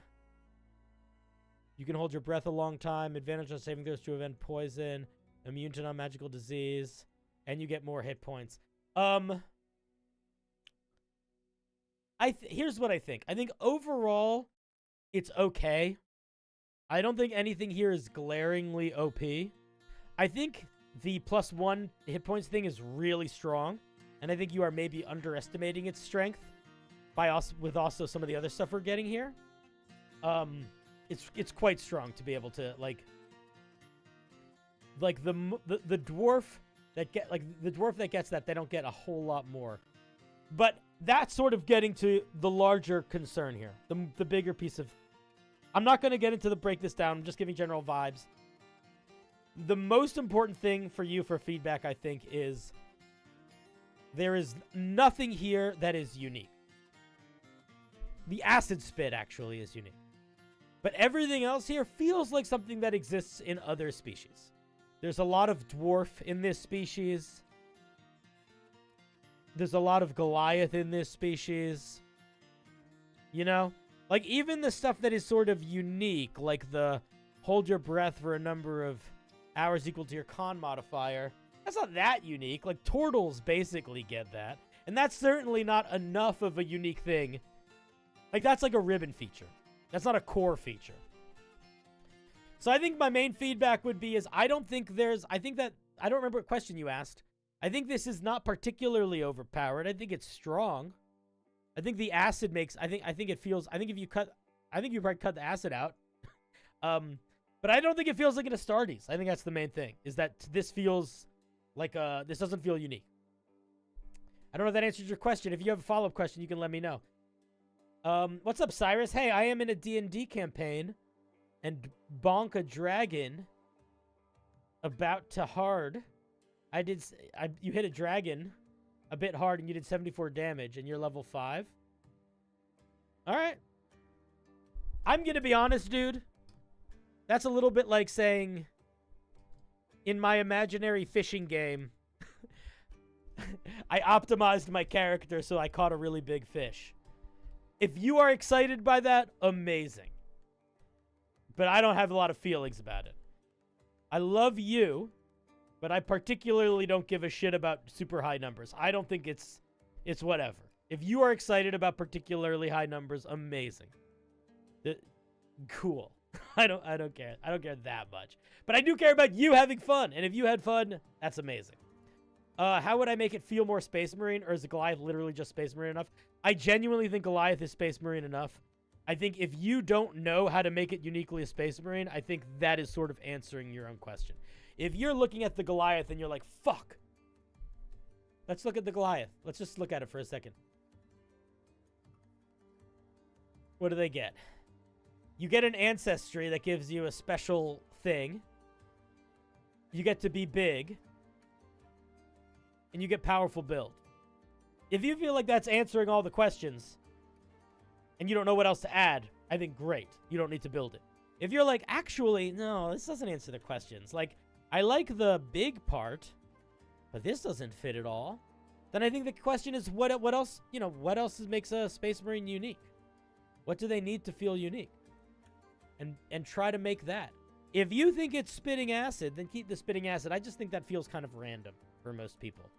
You can hold your breath a long time. Advantage on saving throws to prevent poison. Immune to non-magical disease. And you get more hit points. Here's what I think. I think overall, it's okay. I don't think anything here is glaringly OP. I think the +1 hit points thing is really strong, and I think you are maybe underestimating its strength with also some of the other stuff we're getting here. It's quite strong to be able to like the dwarf that gets that, they don't get a whole lot more. But that's sort of getting to the larger concern here, the bigger piece of. I'm not going to get into the break this down. I'm just giving general vibes. The most important thing for you for feedback, I think, is there is nothing here that is unique. The acid spit actually is unique. But everything else here feels like something that exists in other species. There's a lot of dwarf in this species. There's a lot of Goliath in this species. You know? Like, even the stuff that is sort of unique, like the hold your breath for a number of hours equal to your con modifier, that's not that unique. Like, turtles basically get that. And that's certainly not enough of a unique thing. Like, that's like a ribbon feature. That's not a core feature. So I think my main feedback would be is I don't remember what question you asked. I think this is not particularly overpowered. I think it's strong. I think the acid makes, I think if you probably cut the acid out. But I don't think it feels like an Astartes. I think that's the main thing, is that this feels like, this doesn't feel unique. I don't know if that answers your question. If you have a follow-up question, you can let me know. What's up, Cyrus? Hey, I am in a D&D campaign and bonk a dragon about to hard. You hit a dragon a bit hard and you did 74 damage and you're level 5. All right. I'm going to be honest, dude. That's a little bit like saying in my imaginary fishing game, I optimized my character so I caught a really big fish. If you are excited by that, amazing. But I don't have a lot of feelings about it. I love you, but I particularly don't give a shit about super high numbers. I don't think it's whatever. If you are excited about particularly high numbers, amazing. Cool. I don't care. I don't care that much. But I do care about you having fun. And if you had fun, that's amazing. How would I make it feel more Space Marine, or is Goliath literally just Space Marine enough? I genuinely think Goliath is Space Marine enough. I think if you don't know how to make it uniquely a Space Marine, I think that is sort of answering your own question. If you're looking at the Goliath and you're like, fuck. Let's look at the Goliath. Let's just look at it for a second. What do they get? You get an ancestry that gives you a special thing. You get to be big. And you get powerful build. If you feel like that's answering all the questions, and you don't know what else to add, I think great. You don't need to build it. If you're like, actually, no, this doesn't answer the questions. Like, I like the big part, but this doesn't fit at all. Then I think the question is, what else, what else makes a Space Marine unique? What do they need to feel unique? And try to make that. If you think it's spitting acid, then keep the spitting acid. I just think that feels kind of random for most people.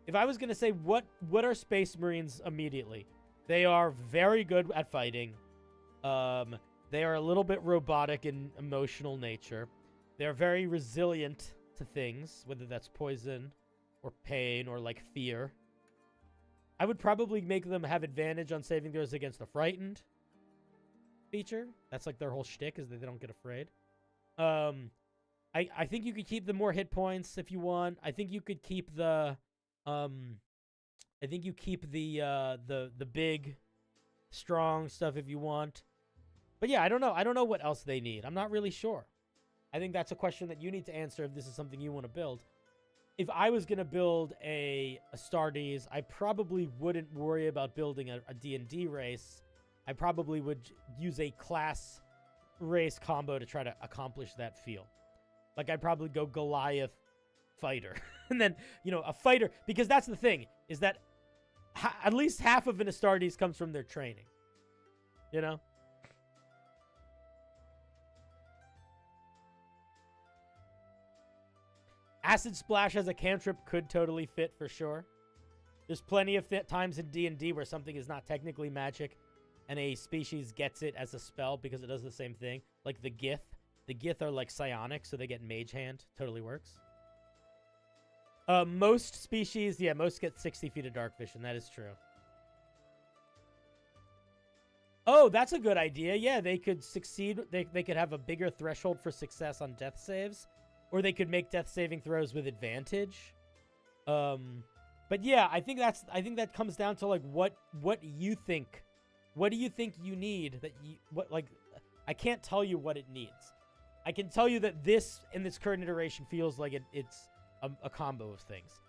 If I was going to say, what are Space Marines immediately? They are very good at fighting. They are a little bit robotic in emotional nature. They're very resilient to things, whether that's poison or pain or like fear. I would probably make them have advantage on saving throws against the frightened feature. That's like their whole shtick, is that they don't get afraid. I think you could keep the more hit points if you want. I think you could keep the the big strong stuff if you want. But yeah, I don't know. I don't know what else they need. I'm not really sure. I think that's a question that you need to answer if this is something you want to build. If I was going to build a Astartes, I probably wouldn't worry about building a D&D race. I probably would use a class race combo to try to accomplish that feel. Like, I'd probably go Goliath fighter. And then, a fighter, because that's the thing, is that at least half of an Astartes comes from their training. Acid Splash as a cantrip could totally fit for sure. There's plenty of times in D&D where something is not technically magic and a species gets it as a spell because it does the same thing. Like the Gith. The Gith are like psionic, so they get Mage Hand. Totally works. Most species, most get 60 feet of dark vision. That is true. Oh, that's a good idea. Yeah, they could succeed. They could have a bigger threshold for success on death saves. Or they could make death saving throws with advantage. But yeah, I think that comes down to like what you think. What do you think you need I can't tell you what it needs. I can tell you that this in this current iteration feels like it's a combo of things.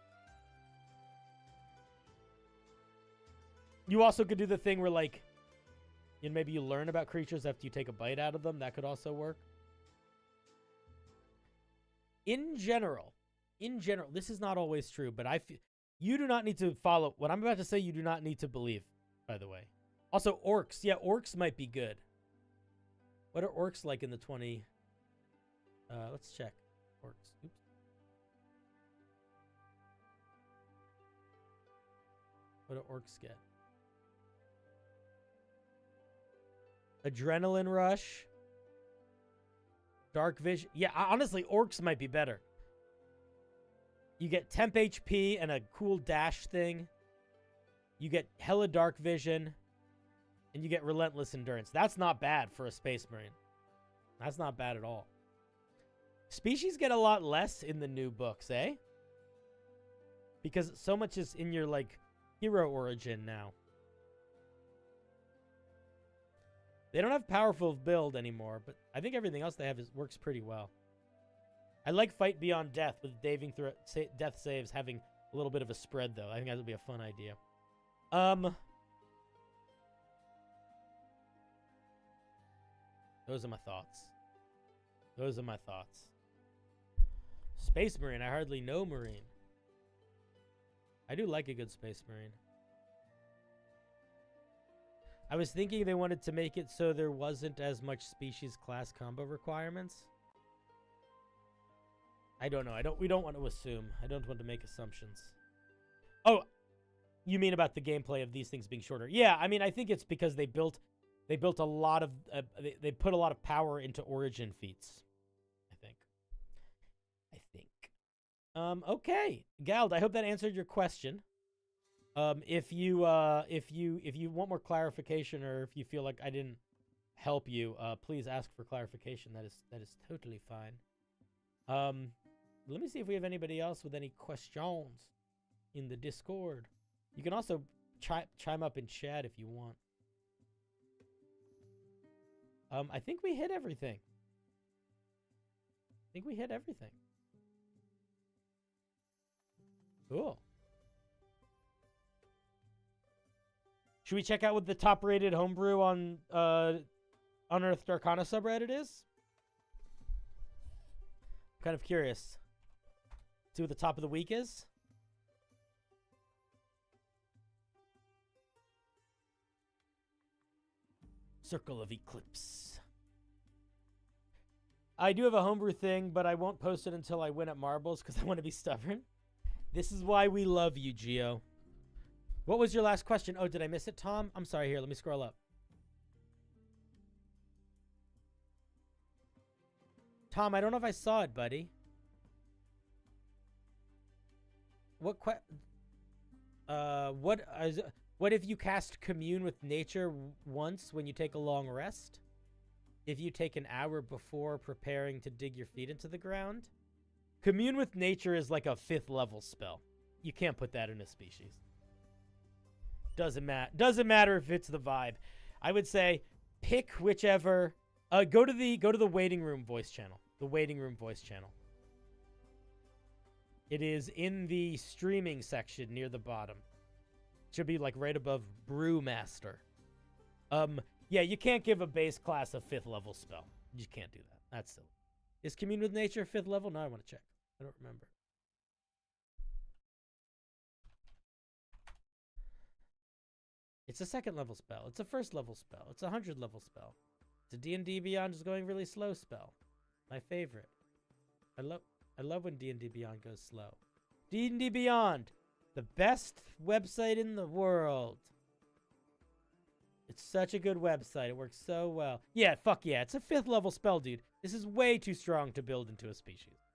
You also could do the thing where like maybe you learn about creatures after you take a bite out of them. That could also work. In general, this is not always true, but you do not need to follow what I'm about to say. You do not need to believe, by the way. Also, orcs. Yeah, orcs might be good. What are orcs like in the 20? Let's check. Orcs. Oops. What do orcs get? Adrenaline rush. Dark vision. Yeah, honestly, orcs might be better. You get temp HP and a cool dash thing. You get hella dark vision. And you get relentless endurance. That's not bad for a Space Marine. That's not bad at all. Species get a lot less in the new books, eh? Because so much is in your, like, hero origin now. They don't have powerful build anymore, but I think everything else they have works pretty well. I like Fight Beyond Death with daving through death saves having a little bit of a spread, though. I think that would be a fun idea. Those are my thoughts. Space Marine. I hardly know Marine. I do like a good Space Marine. I was thinking they wanted to make it so there wasn't as much species class combo requirements. I don't know. We don't want to assume. I don't want to make assumptions. Oh, you mean about the gameplay of these things being shorter? Yeah, I mean, I think it's because they built a lot of they put a lot of power into origin feats. I think. Okay, Gald, I hope that answered your question. If you want more clarification, or if you feel like I didn't help you, please ask for clarification. That is totally fine. Let me see if we have anybody else with any questions. in the Discord. You can also chime up in chat if you want. I think we hit everything. Cool. Should we check out what the top-rated homebrew on Unearthed Arcana subreddit is? I'm kind of curious. See what the top of the week is? Circle of Eclipse. I do have a homebrew thing, but I won't post it until I win at marbles because I want to be stubborn. This is why we love you, Gio. What was your last question? Oh, did I miss it, Tom? I'm sorry. Here, let me scroll up. Tom, I don't know if I saw it, buddy. What if you cast Commune with Nature once when you take a long rest? If you take an hour before preparing to dig your feet into the ground? Commune with Nature is like a 5th level spell. You can't put that in a species. Doesn't matter if it's the vibe. I would say pick whichever. Go to the waiting room voice channel. The waiting room voice channel. It is in the streaming section near the bottom. Should be like right above Brewmaster. Yeah, you can't give a base class a 5th level spell. You just can't do that. That's silly. Is Commune with Nature 5th level? No, I want to check. I don't remember. It's a 2nd level spell. It's a 1st level spell. It's a 100 level spell. It's a D&D Beyond is going really slow spell. My favorite. I love when D&D Beyond goes slow. D&D Beyond, the best website in the world. It's such a good website. It works so well. Yeah, fuck yeah. It's a 5th level spell, dude. This is way too strong to build into a species.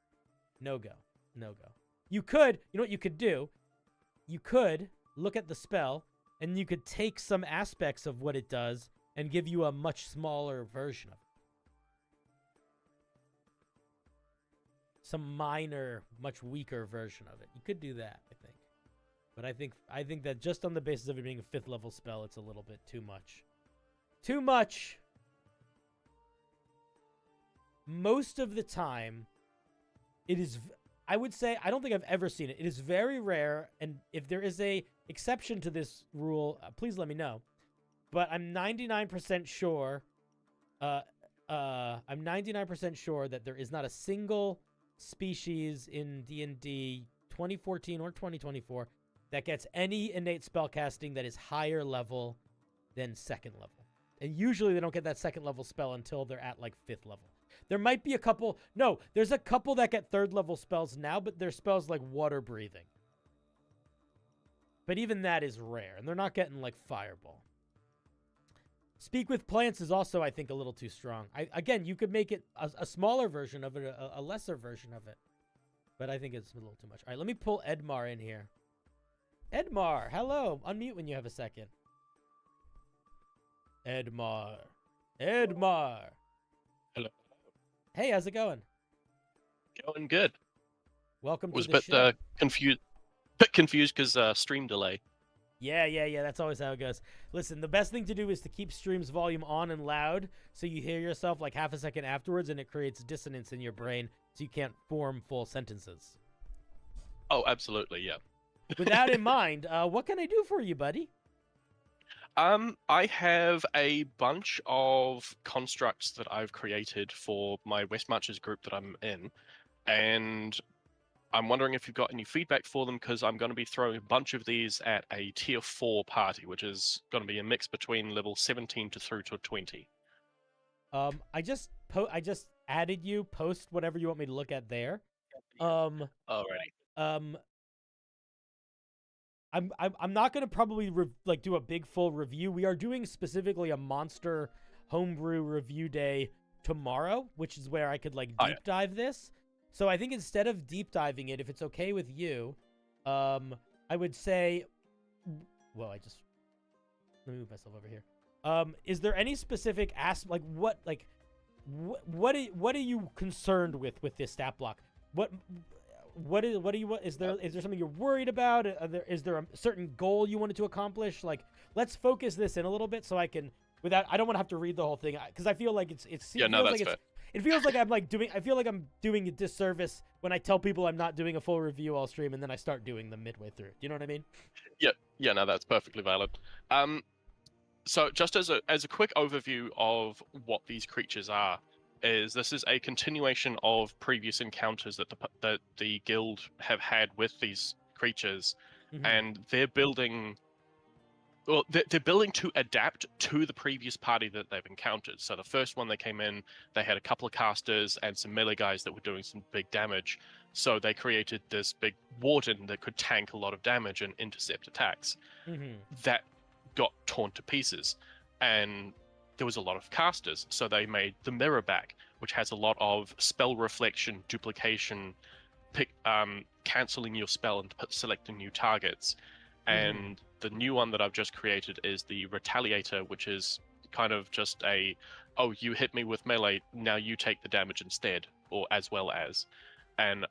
No go. No go. You know what you could do? You could look at the spell, and you could take some aspects of what it does and give you a much smaller version of it. Some minor, much weaker version of it. You could do that, I think. But I think that just on the basis of it being a 5th level spell, it's a little bit too much. Too much! Most of the time, it is... I would say, I don't think I've ever seen it. It is very rare, and if there is a exception to this rule, please let me know. But I'm 99% sure... I'm 99% sure that there is not a single species in D&D 2014 or 2024 that gets any innate spellcasting that is higher level than 2nd level. And usually they don't get that 2nd level spell until they're at like 5th level. There might be a couple... No, there's a couple that get 3rd level spells now, but they're spells like water breathing. But even that is rare, and they're not getting like Fireball. Speak with Plants is also, I think, a little too strong. Again, you could make it a smaller version of it, a lesser version of it. But I think it's a little too much. All right, let me pull Edmar in here. Edmar, hello. Unmute when you have a second. Edmar. Hello. Hey, how's it going? Going good. Welcome to Was the show. bit confused because stream delay. Yeah. That's always how it goes. Listen, the best thing to do is to keep stream's volume on and loud so you hear yourself like half a second afterwards and it creates dissonance in your brain so you can't form full sentences. Oh, absolutely, yeah. With that in mind, what can I do for you, buddy? I have a bunch of constructs that I've created for my West Marches group that I'm in, and I'm wondering if you've got any feedback for them, because I'm going to be throwing a bunch of these at a tier 4 party, which is going to be a mix between level 17 through to 20. I just added you. Post whatever you want me to look at there. Alrighty. I'm not gonna probably do a big full review. We are doing specifically a monster homebrew review day tomorrow, which is where I could like deep dive this. So I think instead of deep diving it, if it's okay with you, I would say, well, let me move myself over here. Is there any specific what are you concerned with this stat block? what do you want? Is there something you're worried about? Is there a certain goal you wanted to accomplish? Like, let's focus this in a little bit so I can, I don't want to have to read the whole thing because I feel like it feels like fair. it feels like I feel like I'm doing a disservice when I tell people I'm not doing a full review all stream and then I start doing them midway through. Do you know what I mean? Yeah, no, that's perfectly valid. So just as a quick overview of what these creatures are, this is a continuation of previous encounters that the guild have had with these creatures, and they're building. Well, they're building to adapt to the previous party that they've encountered. So the first one they came in, they had a couple of casters and some melee guys that were doing some big damage. So they created this big warden that could tank a lot of damage and intercept attacks. That got torn to pieces, and there was a lot of casters. So they made the mirror back, which has a lot of spell reflection, duplication, canceling your spell and selecting new targets. And the new one that I've just created is the Retaliator, which is kind of just oh, you hit me with melee, now you take the damage instead, or as well as. And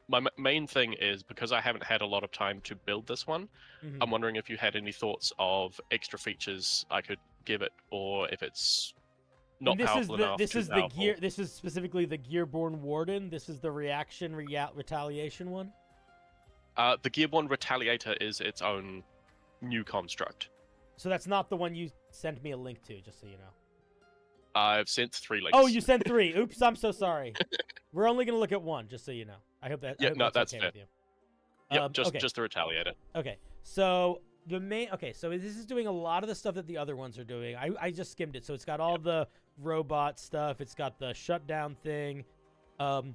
my main thing is, because I haven't had a lot of time to build this one, I'm wondering if you had any thoughts of extra features I could give it, or if it's not powerful enough. This is specifically the Gearborn Warden. This is the reaction retaliation one. The Gearborn Retaliator is its own new construct. So that's not the one you sent me a link to, just so you know. I've sent 3 links. Oh, you sent 3. Oops, I'm so sorry. We're only going to look at one, just so you know. I hope that. Yeah, that's okay fair. With you. Yep, just the Retaliator. Okay, so so this is doing a lot of the stuff that the other ones are doing. I just skimmed it, so it's got all the robot stuff. It's got the shutdown thing. When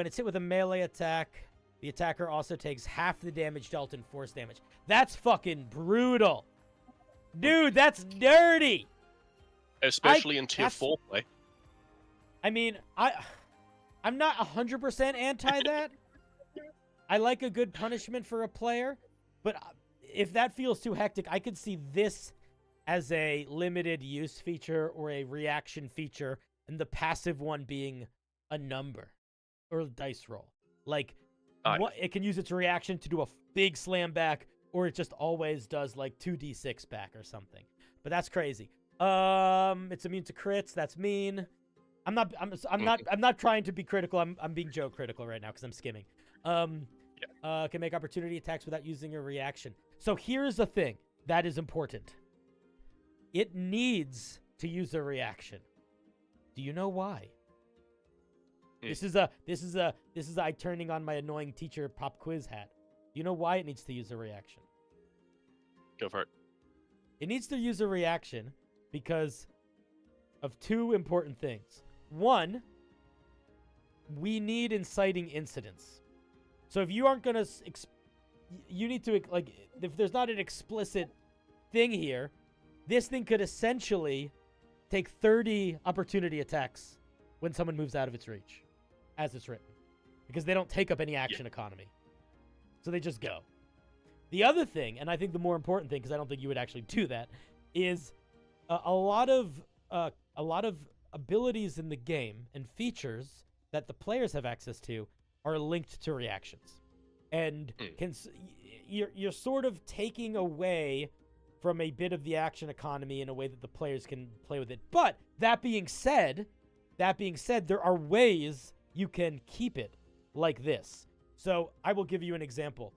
it's hit with a melee attack, the attacker also takes half the damage dealt in force damage. That's fucking brutal. Dude, that's dirty. Especially in tier 4 play. I mean, I'm not 100% anti that. I like a good punishment for a player, but if that feels too hectic, I could see this as a limited use feature or a reaction feature, and the passive one being a number or a dice roll. Like, it can use its reaction to do a big slam back, or it just always does like 2d6 back or something. But that's crazy. It's immune to crits. That's mean. I'm not trying to be critical. I'm being Joe critical right now because I'm skimming. Can make opportunity attacks without using a reaction. So here's the thing that is important. It needs to use a reaction. Do you know why? This is I turning on my annoying teacher pop quiz hat. Do you know why it needs to use a reaction? Go for it. It needs to use a reaction because of 2 important things. One, we need inciting incidents. So if you aren't going to, you need to, like, if there's not an explicit thing here, this thing could essentially take 30 opportunity attacks when someone moves out of its reach, as it's written, because they don't take up any action economy. So they just go. The other thing, and I think the more important thing, because I don't think you would actually do that, is a lot of abilities in the game and features that the players have access to are linked to reactions, and you're sort of taking away from a bit of the action economy in a way that the players can play with it. But that being said, there are ways you can keep it like this. So I will give you an example.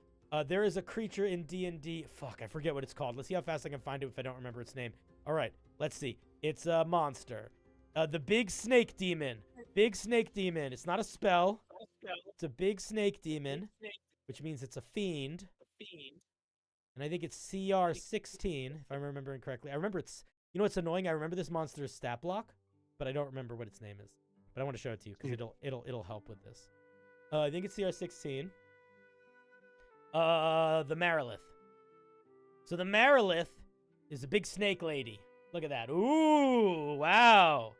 There is a creature in D&D. Fuck, I forget what it's called. Let's see how fast I can find it if I don't remember its name. All right, let's see. It's a monster. The big snake demon. Big snake demon. It's not a spell. It's a big snake demon, which means it's a fiend. And I think it's CR 16, if I'm remembering correctly. I remember it's, you know what's annoying? I remember this monster's stat block, but I don't remember what its name is. But I want to show it to you because it'll help with this. I think it's CR 16. The Marilith. So the Marilith is a big snake lady. Look at that. Ooh, wow.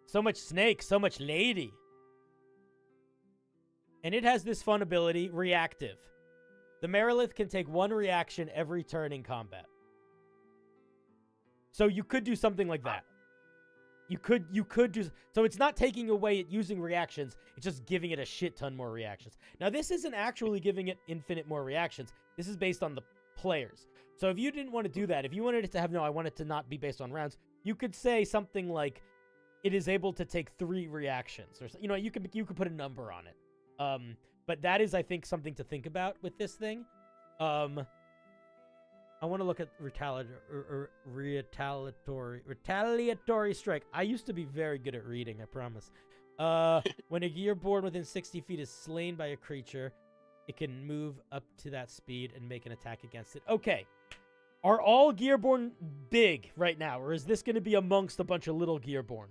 So much snake, so much lady. And it has this fun ability, reactive. The Marilith can take 1 reaction every turn in combat. So you could do something like that. You could do so. It's not taking away it using reactions. It's just giving it a shit ton more reactions. Now this isn't actually giving it infinite more reactions. This is based on the players. So if you didn't want to do that, if you wanted it to have I want it to not be based on rounds, you could say something like it is able to take 3 reactions, or you could put a number on it. But that is, I think, something to think about with this thing. I want to look at retaliatory strike. I used to be very good at reading, I promise. When a gear born within 60 feet is slain by a creature, it can move up to that speed and make an attack against it. Okay. Are all Gearborn big right now, or is this going to be amongst a bunch of little Gearborn?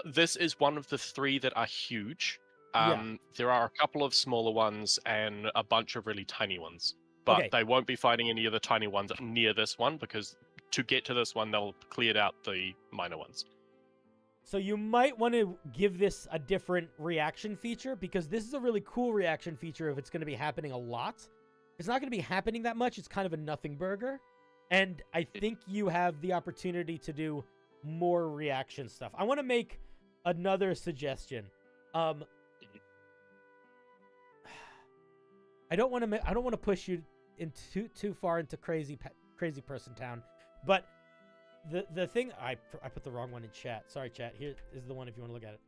This is one of the 3 that are huge. Yeah. There are a couple of smaller ones and a bunch of really tiny ones. But Okay. they won't be fighting any of the tiny ones near this one, because to get to this one, they'll clear out the minor ones. So you might want to give this a different reaction feature, because this is a really cool reaction feature if it's going to be happening a lot. If it's not going to be happening that much, it's kind of a nothing burger. And I think you have the opportunity to do more reaction stuff. I want to make another suggestion. I don't want to push you too far into crazy person town, but the thing I put the wrong one in chat. Sorry, chat. Here is the one if you want to look at it.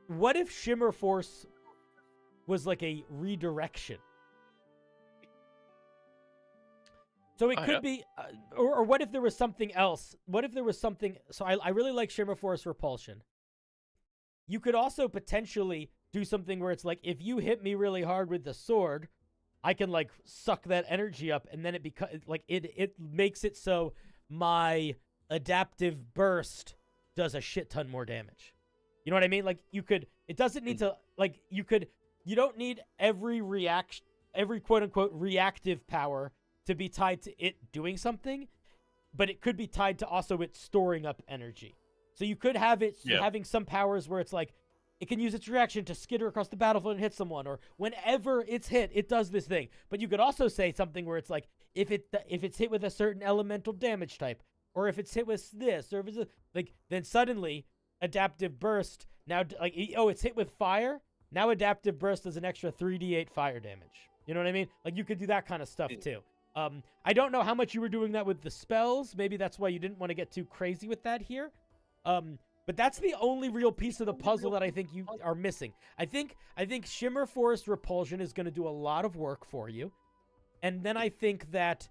What if Shimmer Force was like a redirection? So it could be, or what if there was something else? What if there was something? So I really like Shimmer Force Repulsion. You could also potentially do something where it's like, if you hit me really hard with the sword, I can like suck that energy up, and then it makes it so my adaptive burst does a shit ton more damage. You know what I mean? Like it doesn't need to, like you don't need every quote unquote reactive power to be tied to it doing something, but it could be tied to also it storing up energy. So you could have it having some powers where it's like, it can use its reaction to skitter across the battlefield and hit someone, or whenever it's hit, it does this thing. But you could also say something where it's like, if it's hit with a certain elemental damage type, or if it's hit with this, or if it's then suddenly adaptive burst now it's hit with fire. Now adaptive burst does an extra 3d8 fire damage. You know what I mean? Like you could do that kind of stuff too. I don't know how much you were doing that with the spells. Maybe that's why you didn't want to get too crazy with that here. But that's the only real piece of the puzzle that I think you are missing. I think Shimmer Force Repulsion is going to do a lot of work for you. And then I think that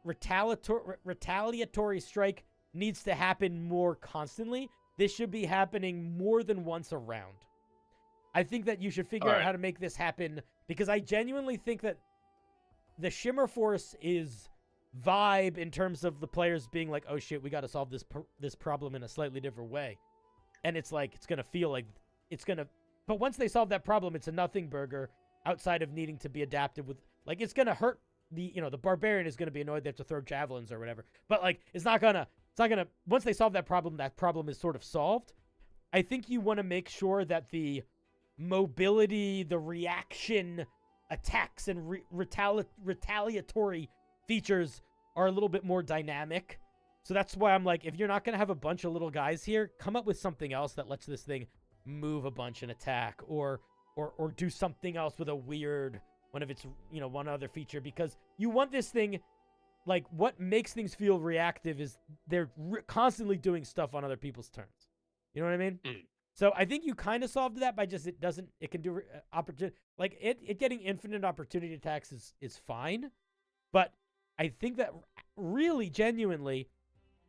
Retaliatory Strike needs to happen more constantly. This should be happening more than once a round. I think that you should figure out how to make this happen, because I genuinely think that the Shimmer Force is vibe in terms of the players being like, oh shit, we got to solve this problem in a slightly different way. And it's like, it's going to feel like but once they solve that problem, it's a nothing burger outside of needing to be adaptive with, like, it's going to hurt the barbarian is going to be annoyed they have to throw javelins or whatever. But like, it's not going to, once they solve that problem is sort of solved. I think you want to make sure that the mobility, the reaction, attacks, and retaliatory features are a little bit more dynamic. So that's why I'm like, if you're not going to have a bunch of little guys here, come up with something else that lets this thing move a bunch and attack, or do something else with a weird one of its, one other feature, because you want this thing, like, what makes things feel reactive is they're constantly doing stuff on other people's turns. You know what I mean? So I think you kind of solved that by just, it can do opportunity, like it getting infinite opportunity attacks is fine. But I think that really genuinely,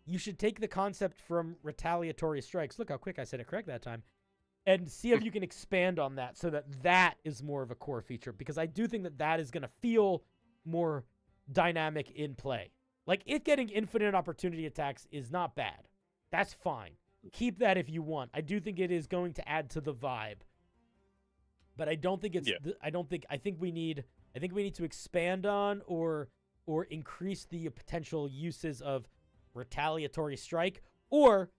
you should take the concept from retaliatory strikes. Look how quick I said it correct that time. And see if you can expand on that so that is more of a core feature. Because I do think that is going to feel more dynamic in play. Like, it getting infinite opportunity attacks is not bad. That's fine. Keep that if you want. I do think it is going to add to the vibe. But I don't think it's... I think we need to expand on or increase the potential uses of retaliatory strike or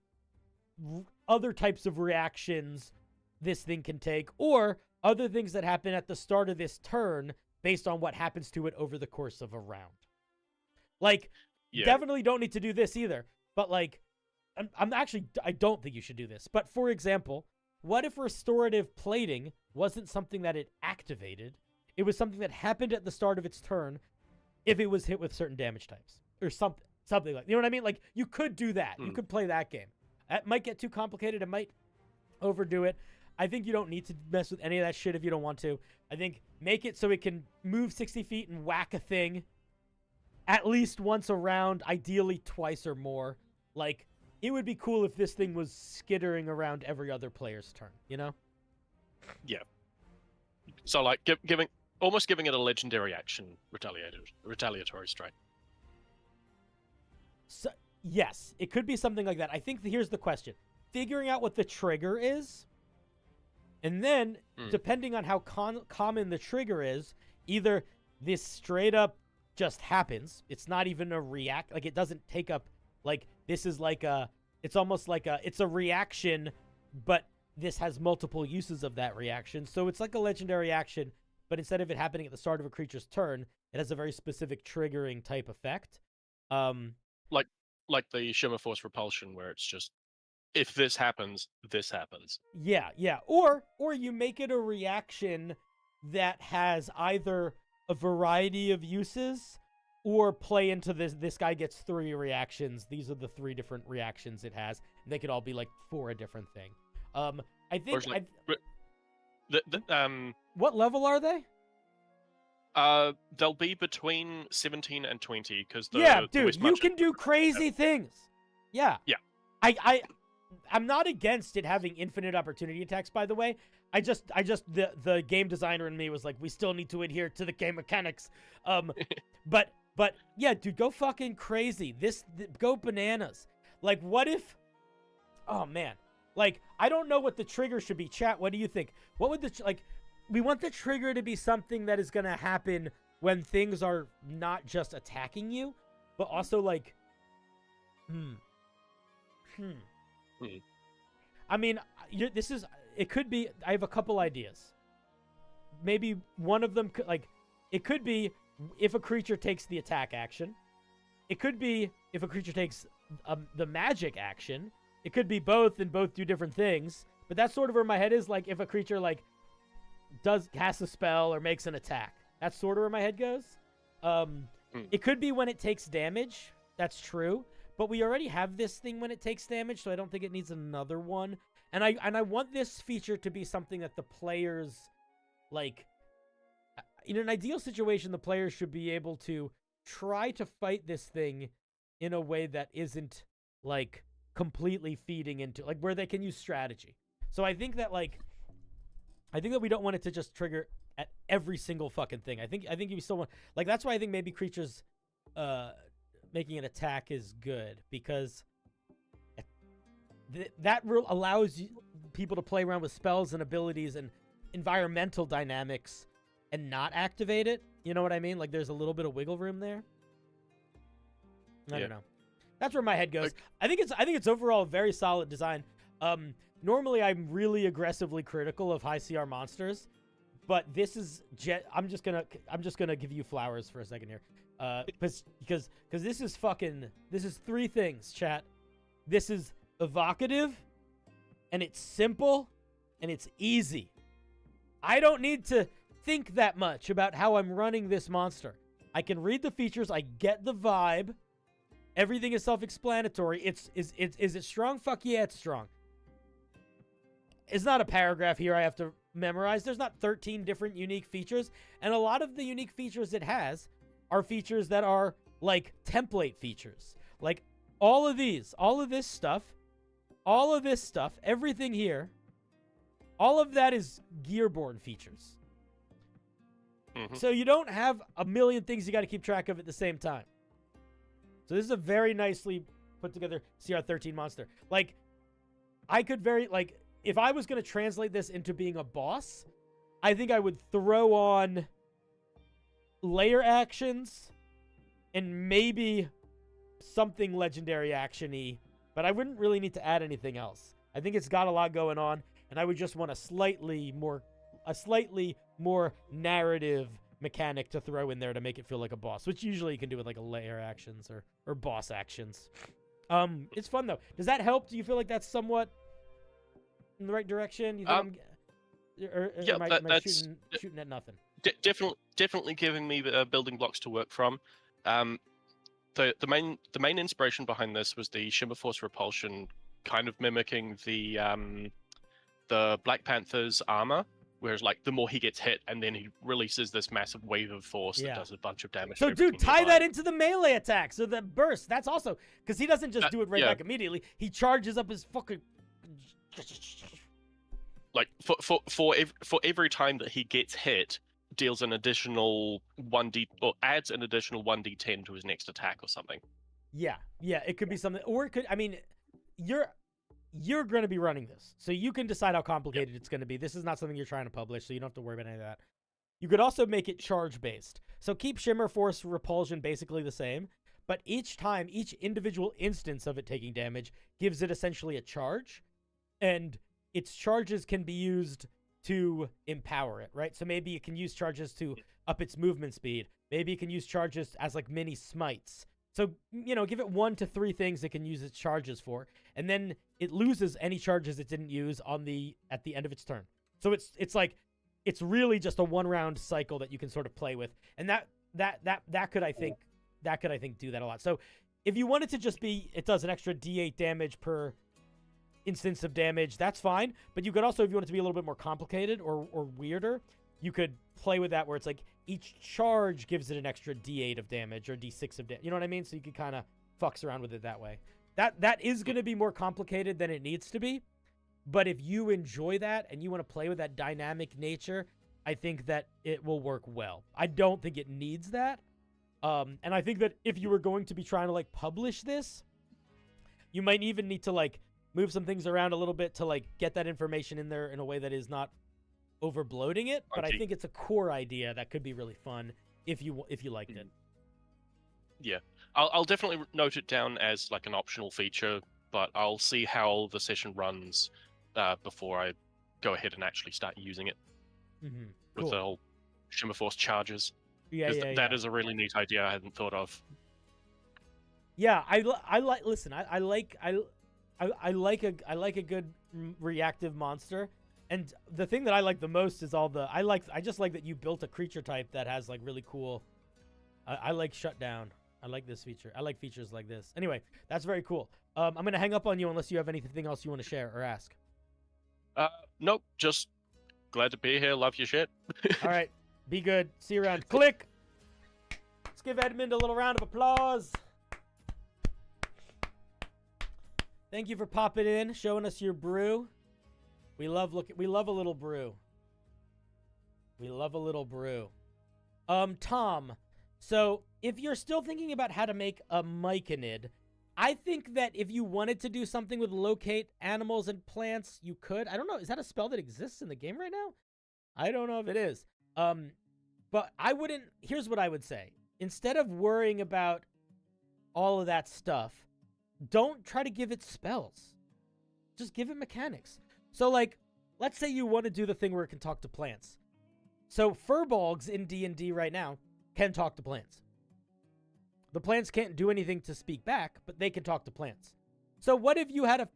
other types of reactions this thing can take, or other things that happen at the start of this turn based on what happens to it over the course of a round. Like, definitely don't need to do this either, But like, I'm actually, I don't think you should do this. But for example, what if restorative plating wasn't something that it activated? It was something that happened at the start of its turn if it was hit with certain damage types or something like, you know what I mean? Like, you could do that. You could play that game. That might get too complicated. It might overdo it. I think you don't need to mess with any of that shit if you don't want to. I think make it so it can move 60 feet and whack a thing at least once a round, ideally twice or more. Like, it would be cool if this thing was skittering around every other player's turn, you know? Yeah. So, like, almost giving it a legendary action retaliatory strike. So, yes, it could be something like that. I think here's the question. Figuring out what the trigger is, and then, depending on how common the trigger is, either this straight up just happens. It's not even a react. Like, it doesn't take up, like, this is like it's almost like it's a reaction, but this has multiple uses of that reaction. So it's like a legendary action, but instead of it happening at the start of a creature's turn, it has a very specific triggering type effect. Like the Shimmer Force Repulsion, where it's just, if this happens, this happens. Yeah. Or you make it a reaction that has either a variety of uses or play into this guy gets 3 reactions. These are the 3 different reactions it has. And they could all be like for a different thing. I think what level are they? They'll be between 17 and 20 because dude, you can do crazy things. Yeah. I'm not against it having infinite opportunity attacks, by the way. I just the game designer in me was like, we still need to adhere to the game mechanics. But yeah, dude, go fucking crazy. Go bananas. Like, what if? Oh man, like, I don't know what the trigger should be. Chat, what do you think? What would we want the trigger to be something that is gonna happen when things are not just attacking you, but also like, I mean, it could be, I have a couple ideas. Maybe one of them, it could be if a creature takes the attack action. It could be if a creature takes the magic action. It could be both, and both do different things. But that's sort of where my head is, like, if a creature, like, casts a spell or makes an attack. That's sort of where my head goes. It could be when it takes damage. That's true. But we already have this thing when it takes damage, so I don't think it needs another one. And I want this feature to be something that the players, like, in an ideal situation, the players should be able to try to fight this thing in a way that isn't, like, completely feeding into, like, where they can use strategy. So I think that we don't want it to just trigger at every single fucking thing. I think you still want, like, that's why I think maybe creatures making an attack is good, because that rule allows people to play around with spells and abilities and environmental dynamics and not activate it. You know what I mean? Like, there's a little bit of wiggle room there. I don't know. That's where my head goes. I think it's overall a very solid design. Normally I'm really aggressively critical of high CR monsters, but this is I'm just gonna give you flowers for a second here. Because this is 3 things, chat. This is evocative, and it's simple, and it's easy. I don't need to think that much about how I'm running this monster. I can read the features, I get the vibe. Everything is self-explanatory. Is it strong? Fuck yeah, it's strong. It's not a paragraph here I have to memorize. There's not 13 different unique features, and a lot of the unique features it has are features that are, like, template features. Like, all of this stuff, everything here, all of that is Gearborn features. So you don't have a million things you got to keep track of at the same time. So this is a very nicely put together CR13 monster. Like, I could if I was going to translate this into being a boss, I think I would throw on layer actions and maybe something legendary action-y, but I wouldn't really need to add anything else. I think it's got a lot going on, and I would just want a slightly more narrative mechanic to throw in there to make it feel like a boss, which usually you can do with, like, a layer actions or boss actions. It's fun though. Does that help? Do you feel like that's somewhat in the right direction? You think or yeah, am I that's shooting at nothing? Definitely giving me building blocks to work from. The main inspiration behind this was the Shimmer Force repulsion, kind of mimicking the Black Panther's armor. Whereas, like, the more he gets hit, and then he releases this massive wave of force that does a bunch of damage. So, dude, tie that into the melee attack. So the burst, that's also because he doesn't just do it right back immediately. He charges up his fucking. Like for every time that he gets hit, deals an additional 1d or adds an additional 1d10 to his next attack or something. Yeah, it could be something, or it could. I mean, you're going to be running this, so you can decide how complicated it's going to be. This is not something you're trying to publish, so you don't have to worry about any of that. You could also make it charge-based. So keep Shimmer Force repulsion basically the same, but each time, each individual instance of it taking damage gives it essentially a charge, and its charges can be used to empower it, right? So maybe it can use charges to up its movement speed. Maybe it can use charges as like mini smites. So, give it 1 to 3 things it can use its charges for, and then it loses any charges it didn't use at the end of its turn. So it's really just a 1-round cycle that you can sort of play with, and that could I think do that a lot. So if you want it to just be, it does an extra D8 damage per instance of damage, that's fine. But you could also, if you want it to be a little bit more complicated or weirder, you could play with that where it's like each charge gives it an extra D8 of damage or D6 of damage. You know what I mean? So you could kind of fucks around with it that way. That is going to be more complicated than it needs to be. But if you enjoy that and you want to play with that dynamic nature, I think that it will work well. I don't think it needs that. And I think that if you were going to be trying to like publish this, you might even need to like move some things around a little bit to like get that information in there in a way that is not over bloating it. But I think it's a core idea that could be really fun if you liked it. Yeah, I'll definitely note it down as like an optional feature, but I'll see how the session runs before I go ahead and actually start using it with the whole Shimmer Force charges. That is a really neat idea I hadn't thought of. Yeah, I like. Listen, I like a good reactive monster, and the thing that I like the most is I just like that you built a creature type that has like really cool. I like shutdown. I like this feature. I like features like this. Anyway, that's very cool. I'm gonna hang up on you unless you have anything else you want to share or ask. Nope. Just glad to be here. Love your shit. All right. Be good. See you around. Click. Let's give Edmund a little round of applause. Thank you for popping in, showing us your brew. We love a little brew. We love a little brew. Tom, so if you're still thinking about how to make a myconid, I think that if you wanted to do something with locate animals and plants, you could. I don't know. Is that a spell that exists in the game right now? I don't know if it is. But I wouldn't. Here's what I would say. Instead of worrying about all of that stuff, don't try to give it spells. Just give it mechanics. So, like, let's say you want to do the thing where it can talk to plants. So, furbolgs in D&D right now can talk to plants. The plants can't do anything to speak back, but they can talk to plants. So, what if you had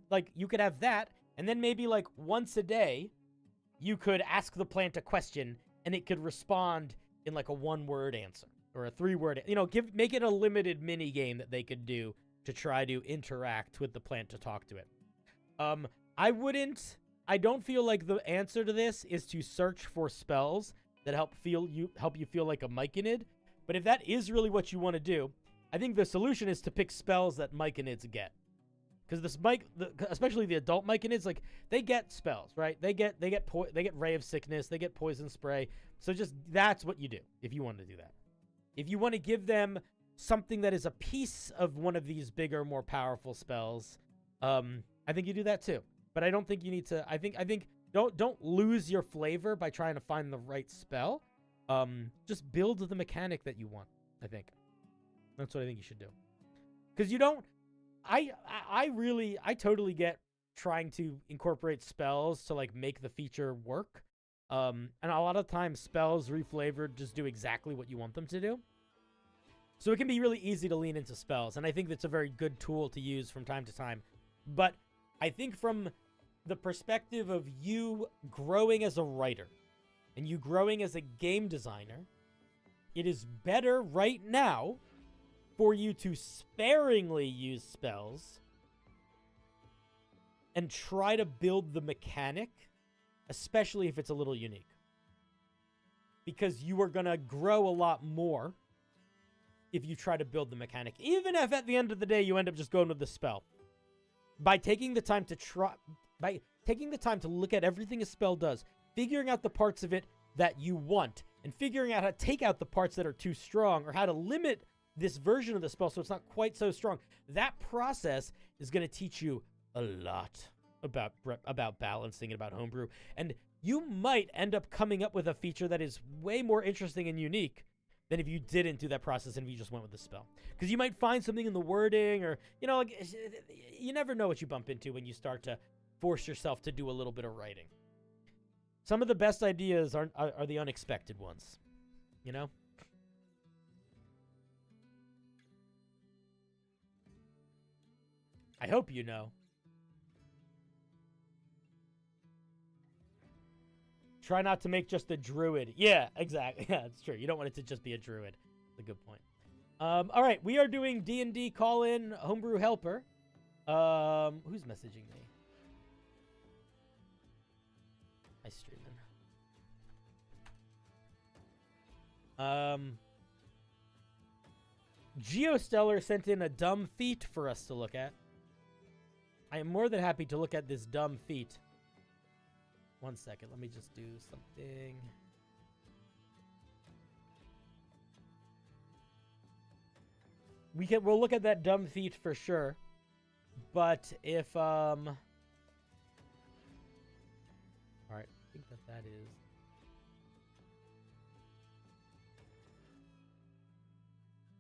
like, you could have that, and then maybe, like, once a day, you could ask the plant a question, and it could respond in, like, a 1-word answer, or a 3-word, make it a limited mini game that they could do to try to interact with the plant to talk to it. I don't feel like the answer to this is to search for spells that help you feel like a myconid. But if that is really what you want to do, I think the solution is to pick spells that myconids get. Because especially the adult myconids, like, they get spells, right? They get Ray of Sickness, they get Poison Spray. So just that's what you do if you want to do that. If you want to give them something that is a piece of one of these bigger, more powerful spells, I think you do that too. But I don't think you need to. I think don't lose your flavor by trying to find the right spell. Just build the mechanic that you want. I think that's what I think you should do. Because you don't. I totally get trying to incorporate spells to like make the feature work. And a lot of times spells reflavored just do exactly what you want them to do. So it can be really easy to lean into spells, and I think that's a very good tool to use from time to time. But I think from the perspective of you growing as a writer and you growing as a game designer, it is better right now for you to sparingly use spells and try to build the mechanic, especially if it's a little unique. Because you are going to grow a lot more if you try to build the mechanic, even if at the end of the day you end up just going with the spell. By taking the time to look at everything a spell does, figuring out the parts of it that you want, and figuring out how to take out the parts that are too strong, or how to limit this version of the spell so it's not quite so strong, that process is going to teach you a lot about balancing and about homebrew. And you might end up coming up with a feature that is way more interesting and unique than if you didn't do that process and if you just went with the spell. Because you might find something in the wording, or, you know, like, you never know what you bump into when you start to force yourself to do a little bit of writing. Some of the best ideas are the unexpected ones, you know? I hope you know. Try not to make just a druid. Yeah, exactly. Yeah, that's true. You don't want it to just be a druid. That's a good point. All right, we are doing D&D call-in homebrew helper. Who's messaging me? Hi, streaming. Geostellar sent in a dumb feat for us to look at. I am more than happy to look at this dumb feat. 1 second, let me just do something. We'll look at that dumb feat for sure. But if alright, I think that is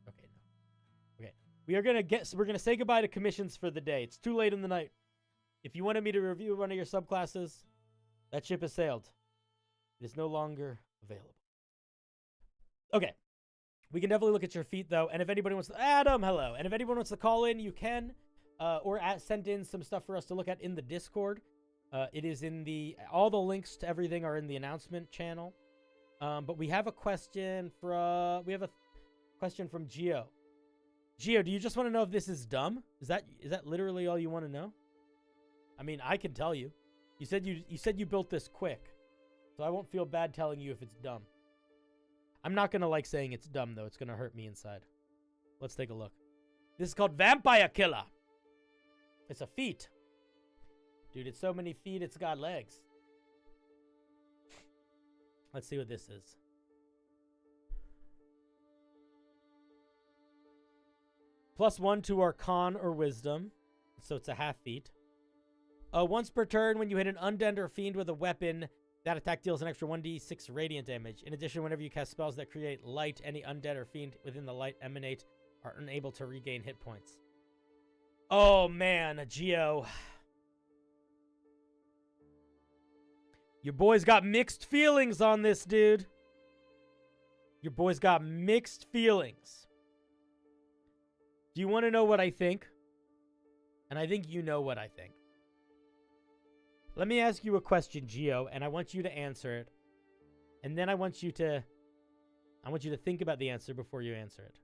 okay, no. Okay. We're gonna say goodbye to commissions for the day. It's too late in the night. If you wanted me to review one of your subclasses, that ship has sailed. It is no longer available. Okay. We can definitely look at your feet, though. And if anybody wants to... Adam, hello. And if anyone wants to call in, you can. Or send in some stuff for us to look at in the Discord. It is in the... All the links to everything are in the announcement channel. But we have a question from... We have a question from Gio. Gio, do you just want to know if this is dumb? Is that literally all you want to know? I mean, I can tell you. You said you built this quick, so I won't feel bad telling you if it's dumb. I'm not gonna like saying it's dumb though. It's gonna hurt me inside. Let's take a look. This is called Vampire Killer. It's a feat. Dude, it's so many feet, it's got legs. Let's see what this is. +1 to Arcana or Wisdom, so it's a half feat. Once per turn, when you hit an undead or fiend with a weapon, that attack deals an extra 1d6 radiant damage. In addition, whenever you cast spells that create light, any undead or fiend within the light emanate are unable to regain hit points. Oh, man, Geo. Your boy's got mixed feelings on this, dude. Your boy's got mixed feelings. Do you want to know what I think? And I think you know what I think. Let me ask you a question, Gio, and I want you to answer it. And then I want you to think about the answer before you answer it.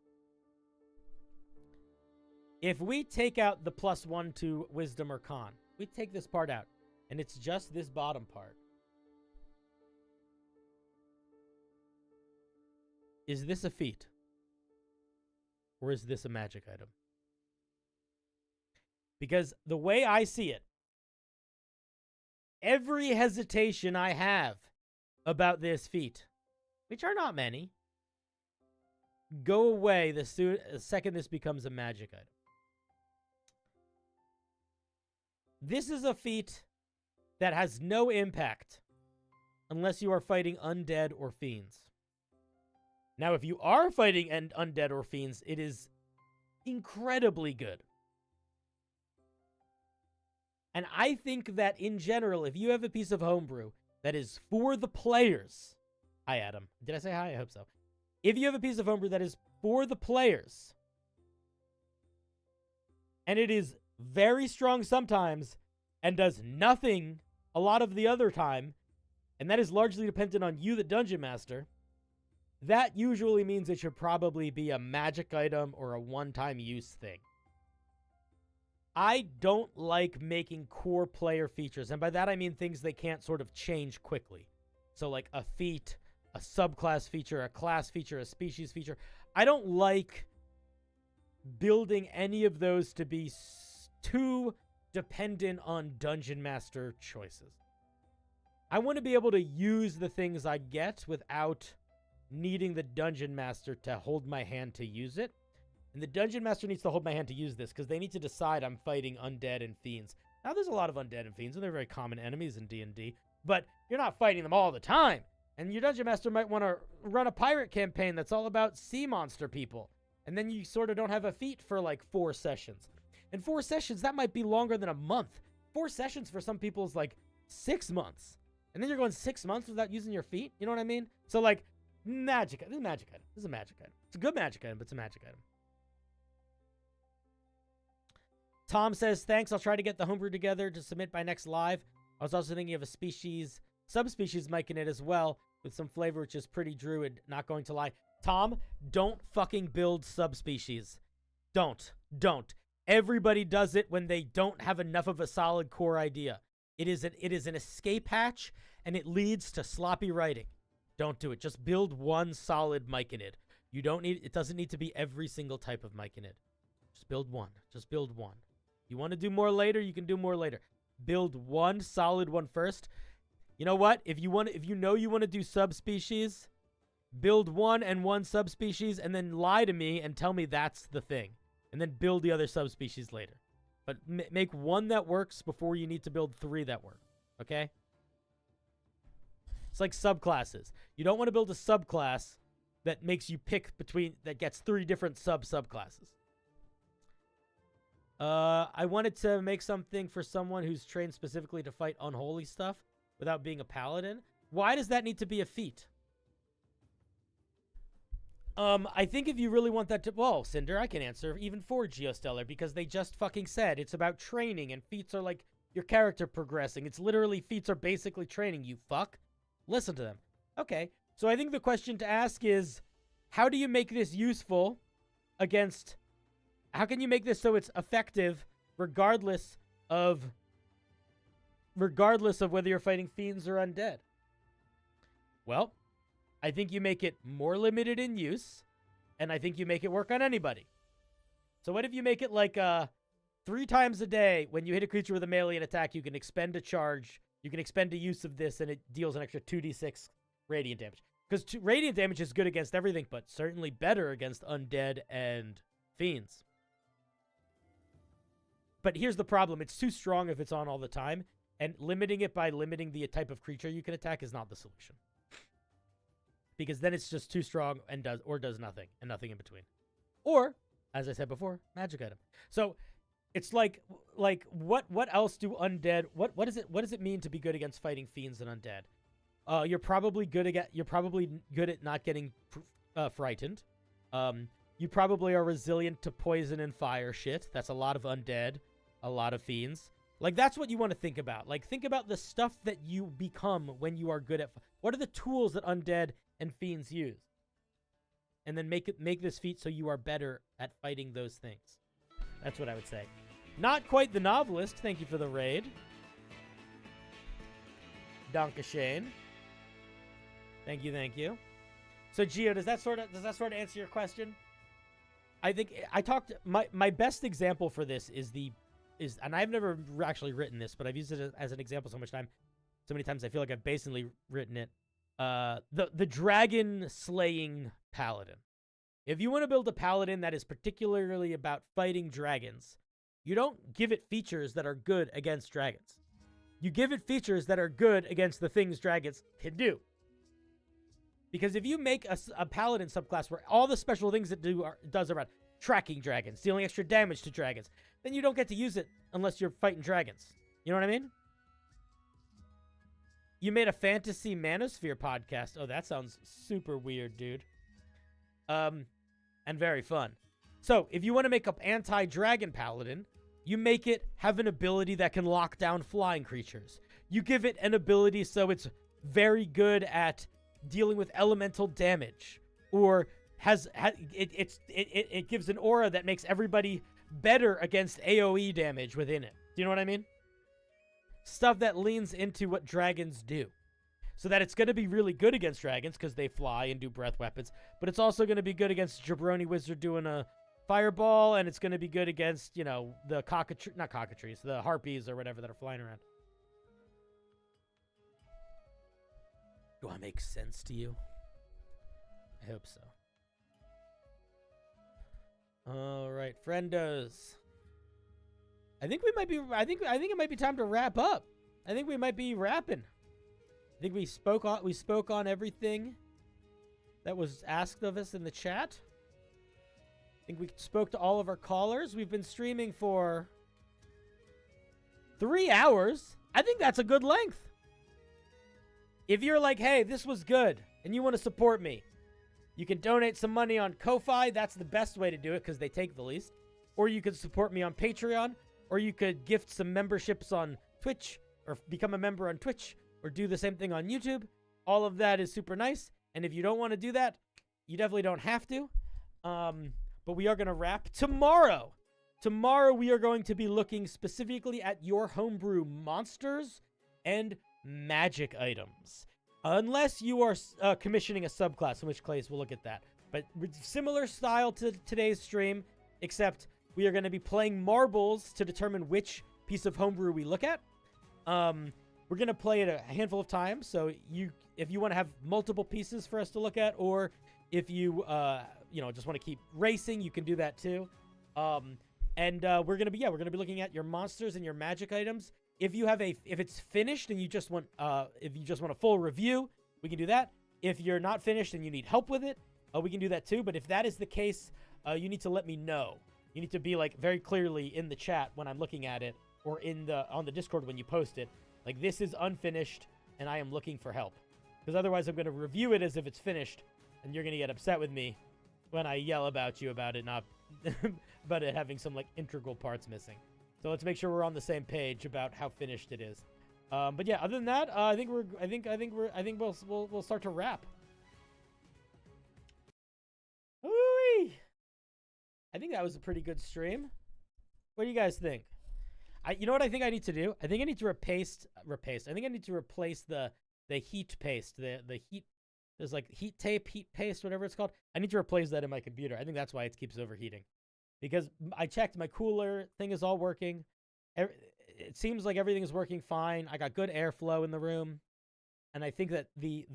If we take out the +1 to Wisdom or Con, we take this part out, and it's just this bottom part. Is this a feat? Or is this a magic item? Because the way I see it, every hesitation I have about this feat, which are not many, go away the second this becomes a magic item. This is a feat that has no impact unless you are fighting undead or fiends. Now, if you are fighting undead or fiends, it is incredibly good. And I think that, in general, if you have a piece of homebrew that is for the players... Hi, Adam. Did I say hi? I hope so. If you have a piece of homebrew that is for the players. And it is very strong sometimes and does nothing a lot of the other time, and that is largely dependent on you, the Dungeon Master, that usually means it should probably be a magic item or a one-time use thing. I don't like making core player features, and by that I mean things they can't sort of change quickly. So like a feat, a subclass feature, a class feature, a species feature. I don't like building any of those to be too dependent on Dungeon Master choices. I want to be able to use the things I get without needing the Dungeon Master to hold my hand to use it. And the Dungeon Master needs to hold my hand to use this because they need to decide I'm fighting undead and fiends. Now, there's a lot of undead and fiends, and they're very common enemies in D&D, but you're not fighting them all the time. And your Dungeon Master might want to run a pirate campaign that's all about sea monster people. And then you sort of don't have a feat for like 4 sessions. And 4 sessions, that might be longer than a month. 4 sessions for some people is like 6 months. And then you're going 6 months without using your feat? You know what I mean? So like, magic. This is a magic item. This is a magic item. It's a good magic item, but it's a magic item. Tom says, thanks. I'll try to get the homebrew together to submit by next live. I was also thinking of a subspecies mic in it as well, with some flavor, which is pretty druid, not going to lie. Tom, don't fucking build subspecies. Don't. Everybody does it when they don't have enough of a solid core idea. It is an escape hatch, and it leads to sloppy writing. Don't do it. Just build one solid myconid. It doesn't need to be every single type of myconid. Just build one. You want to do more later, you can do more later. Build one solid one first. You know what? If you want to do subspecies, build one and one subspecies, and then lie to me and tell me that's the thing. And then build the other subspecies later. But make one that works before you need to build 3 that work. Okay? It's like subclasses. You don't want to build a subclass that makes you pick that gets 3 different subclasses. I wanted to make something for someone who's trained specifically to fight unholy stuff without being a paladin. Why does that need to be a feat? I think if you really want that to... Well, Cinder, I can answer even for Geostellar, because they just fucking said it's about training, and feats are like your character progressing. It's literally feats are basically training, you fuck. Listen to them. Okay, so I think the question to ask is, how do you make this useful against... How can you make this so it's effective regardless of whether you're fighting fiends or undead? Well, I think you make it more limited in use, and I think you make it work on anybody. So what if you make it like 3 times a day when you hit a creature with a melee attack, you can expend a charge, you can expend a use of this, and it deals an extra 2d6 radiant damage. Because radiant damage is good against everything, but certainly better against undead and fiends. But here's the problem. It's too strong if it's on all the time, and limiting it by limiting the type of creature you can attack is not the solution. Because then it's just too strong and does nothing, and nothing in between. Or, as I said before, magic item. So it's like what else do undead, what does it mean to be good against fighting fiends and undead? You're probably good at not getting frightened. You probably are resilient to poison and fire shit. That's a lot of undead, a lot of fiends. Like, that's what you want to think about. Like, think about the stuff that you become when you are good at... What are the tools that undead and fiends use? And then make this feat so you are better at fighting those things. That's what I would say. Not quite the novelist. Thank you for the raid. Danke Shane. Thank you. So, Gio, does that sort of answer your question? I think I talked... My best example for this is and I've never actually written this, but I've used it as an example so many times I feel like I've basically written it. The dragon slaying paladin. If you want to build a paladin that is particularly about fighting dragons, you don't give it features that are good against dragons. You give it features that are good against the things dragons can do. Because if you make a paladin subclass where all the special things it does are about tracking dragons, dealing extra damage to dragons, then you don't get to use it unless you're fighting dragons. You know what I mean? You made a fantasy manosphere podcast. Oh, that sounds super weird, dude. And and very fun. So if you want to make up anti-dragon paladin, you make it have an ability that can lock down flying creatures. You give it an ability so it's very good at dealing with elemental damage, or it gives an aura that makes everybody better against AoE damage within it. Do you know what I mean? Stuff that leans into what dragons do. So that it's going to be really good against dragons because they fly and do breath weapons, but it's also going to be good against Jabroni Wizard doing a fireball, and it's going to be good against, you know, the the harpies or whatever that are flying around. Do I make sense to you? I hope so. All right, friendos. I think it might be time to wrap up. I think we might be wrapping. I think we spoke on everything that was asked of us in the chat. I think we spoke to all of our callers. We've been streaming for 3 hours. I think that's a good length. If you're like, hey, this was good, and you want to support me, you can donate some money on Ko-Fi. That's the best way to do it because they take the least. Or you could support me on Patreon, or you could gift some memberships on Twitch, or become a member on Twitch, or do the same thing on YouTube. All of that is super nice. And if you don't want to do that, you definitely don't have to. But we are going to wrap tomorrow. Tomorrow we are going to be looking specifically at your homebrew monsters and magic items. Unless you are commissioning a subclass, in which case we'll look at that. But similar style to today's stream, except we are going to be playing marbles to determine which piece of homebrew we look at. We're going to play it a handful of times, so if you want to have multiple pieces for us to look at, or if you just want to keep racing, you can do that too. We're going to be looking at your monsters and your magic items. If it's finished and you just want a full review, we can do that. If you're not finished and you need help with it, we can do that too. But if that is the case, you need to let me know. You need to be like very clearly in the chat when I'm looking at it, or on the Discord when you post it. Like, this is unfinished, and I am looking for help. Because otherwise I'm going to review it as if it's finished, and you're going to get upset with me when I yell about you about it not about it having some, like, integral parts missing. So let's make sure we're on the same page about how finished it is. But yeah, other than that, I think we'll start to wrap. Ooh-wee. I think that was a pretty good stream. What do you guys think? You know what I think I need to do? I think I need to replace. I think I need to replace the heat paste. The heat. There's like heat tape, heat paste, whatever it's called. I need to replace that in my computer. I think that's why it keeps overheating. Because I checked, my cooler thing is all working. It seems like everything is working fine. I got good airflow in the room, and I think that the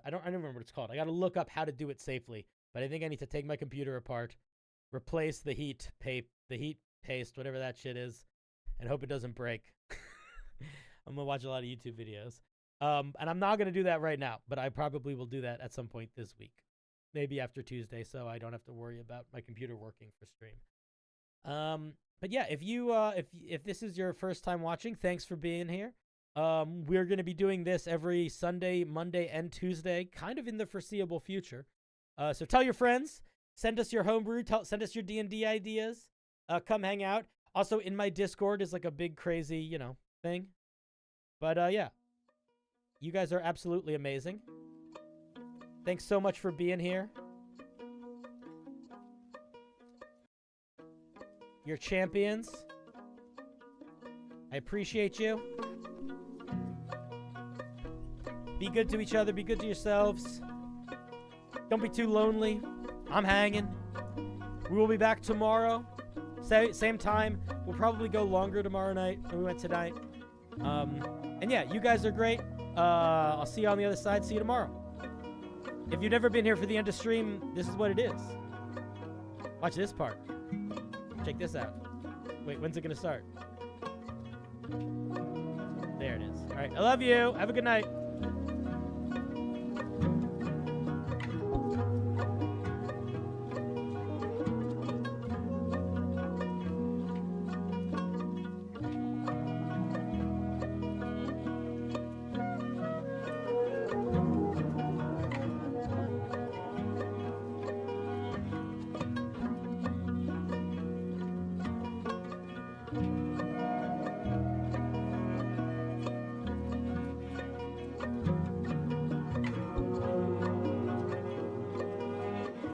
I don't remember what it's called. I got to look up how to do it safely. But I think I need to take my computer apart, replace the heat paste, whatever that shit is, and hope it doesn't break. I'm gonna watch a lot of YouTube videos. And I'm not gonna do that right now, but I probably will do that at some point this week. Maybe after Tuesday, so I don't have to worry about my computer working for stream. But yeah, if this is your first time watching, thanks for being here. We're gonna be doing this every Sunday, Monday, and Tuesday, kind of in the foreseeable future. So tell your friends, send us your homebrew, send us your D&D ideas. Come hang out. Also, in my Discord is like a big crazy, thing. But yeah, you guys are absolutely amazing. Thanks so much for being here. You're champions. I appreciate you. Be good to each other. Be good to yourselves. Don't be too lonely. I'm hanging. We will be back tomorrow. Same time. We'll probably go longer tomorrow night than we went tonight. And yeah, you guys are great. I'll see you on the other side. See you tomorrow. If you've never been here for the end of stream, this is what it is. Watch this part. Check this out. Wait, when's it gonna start? There it is. All right, I love you. Have a good night.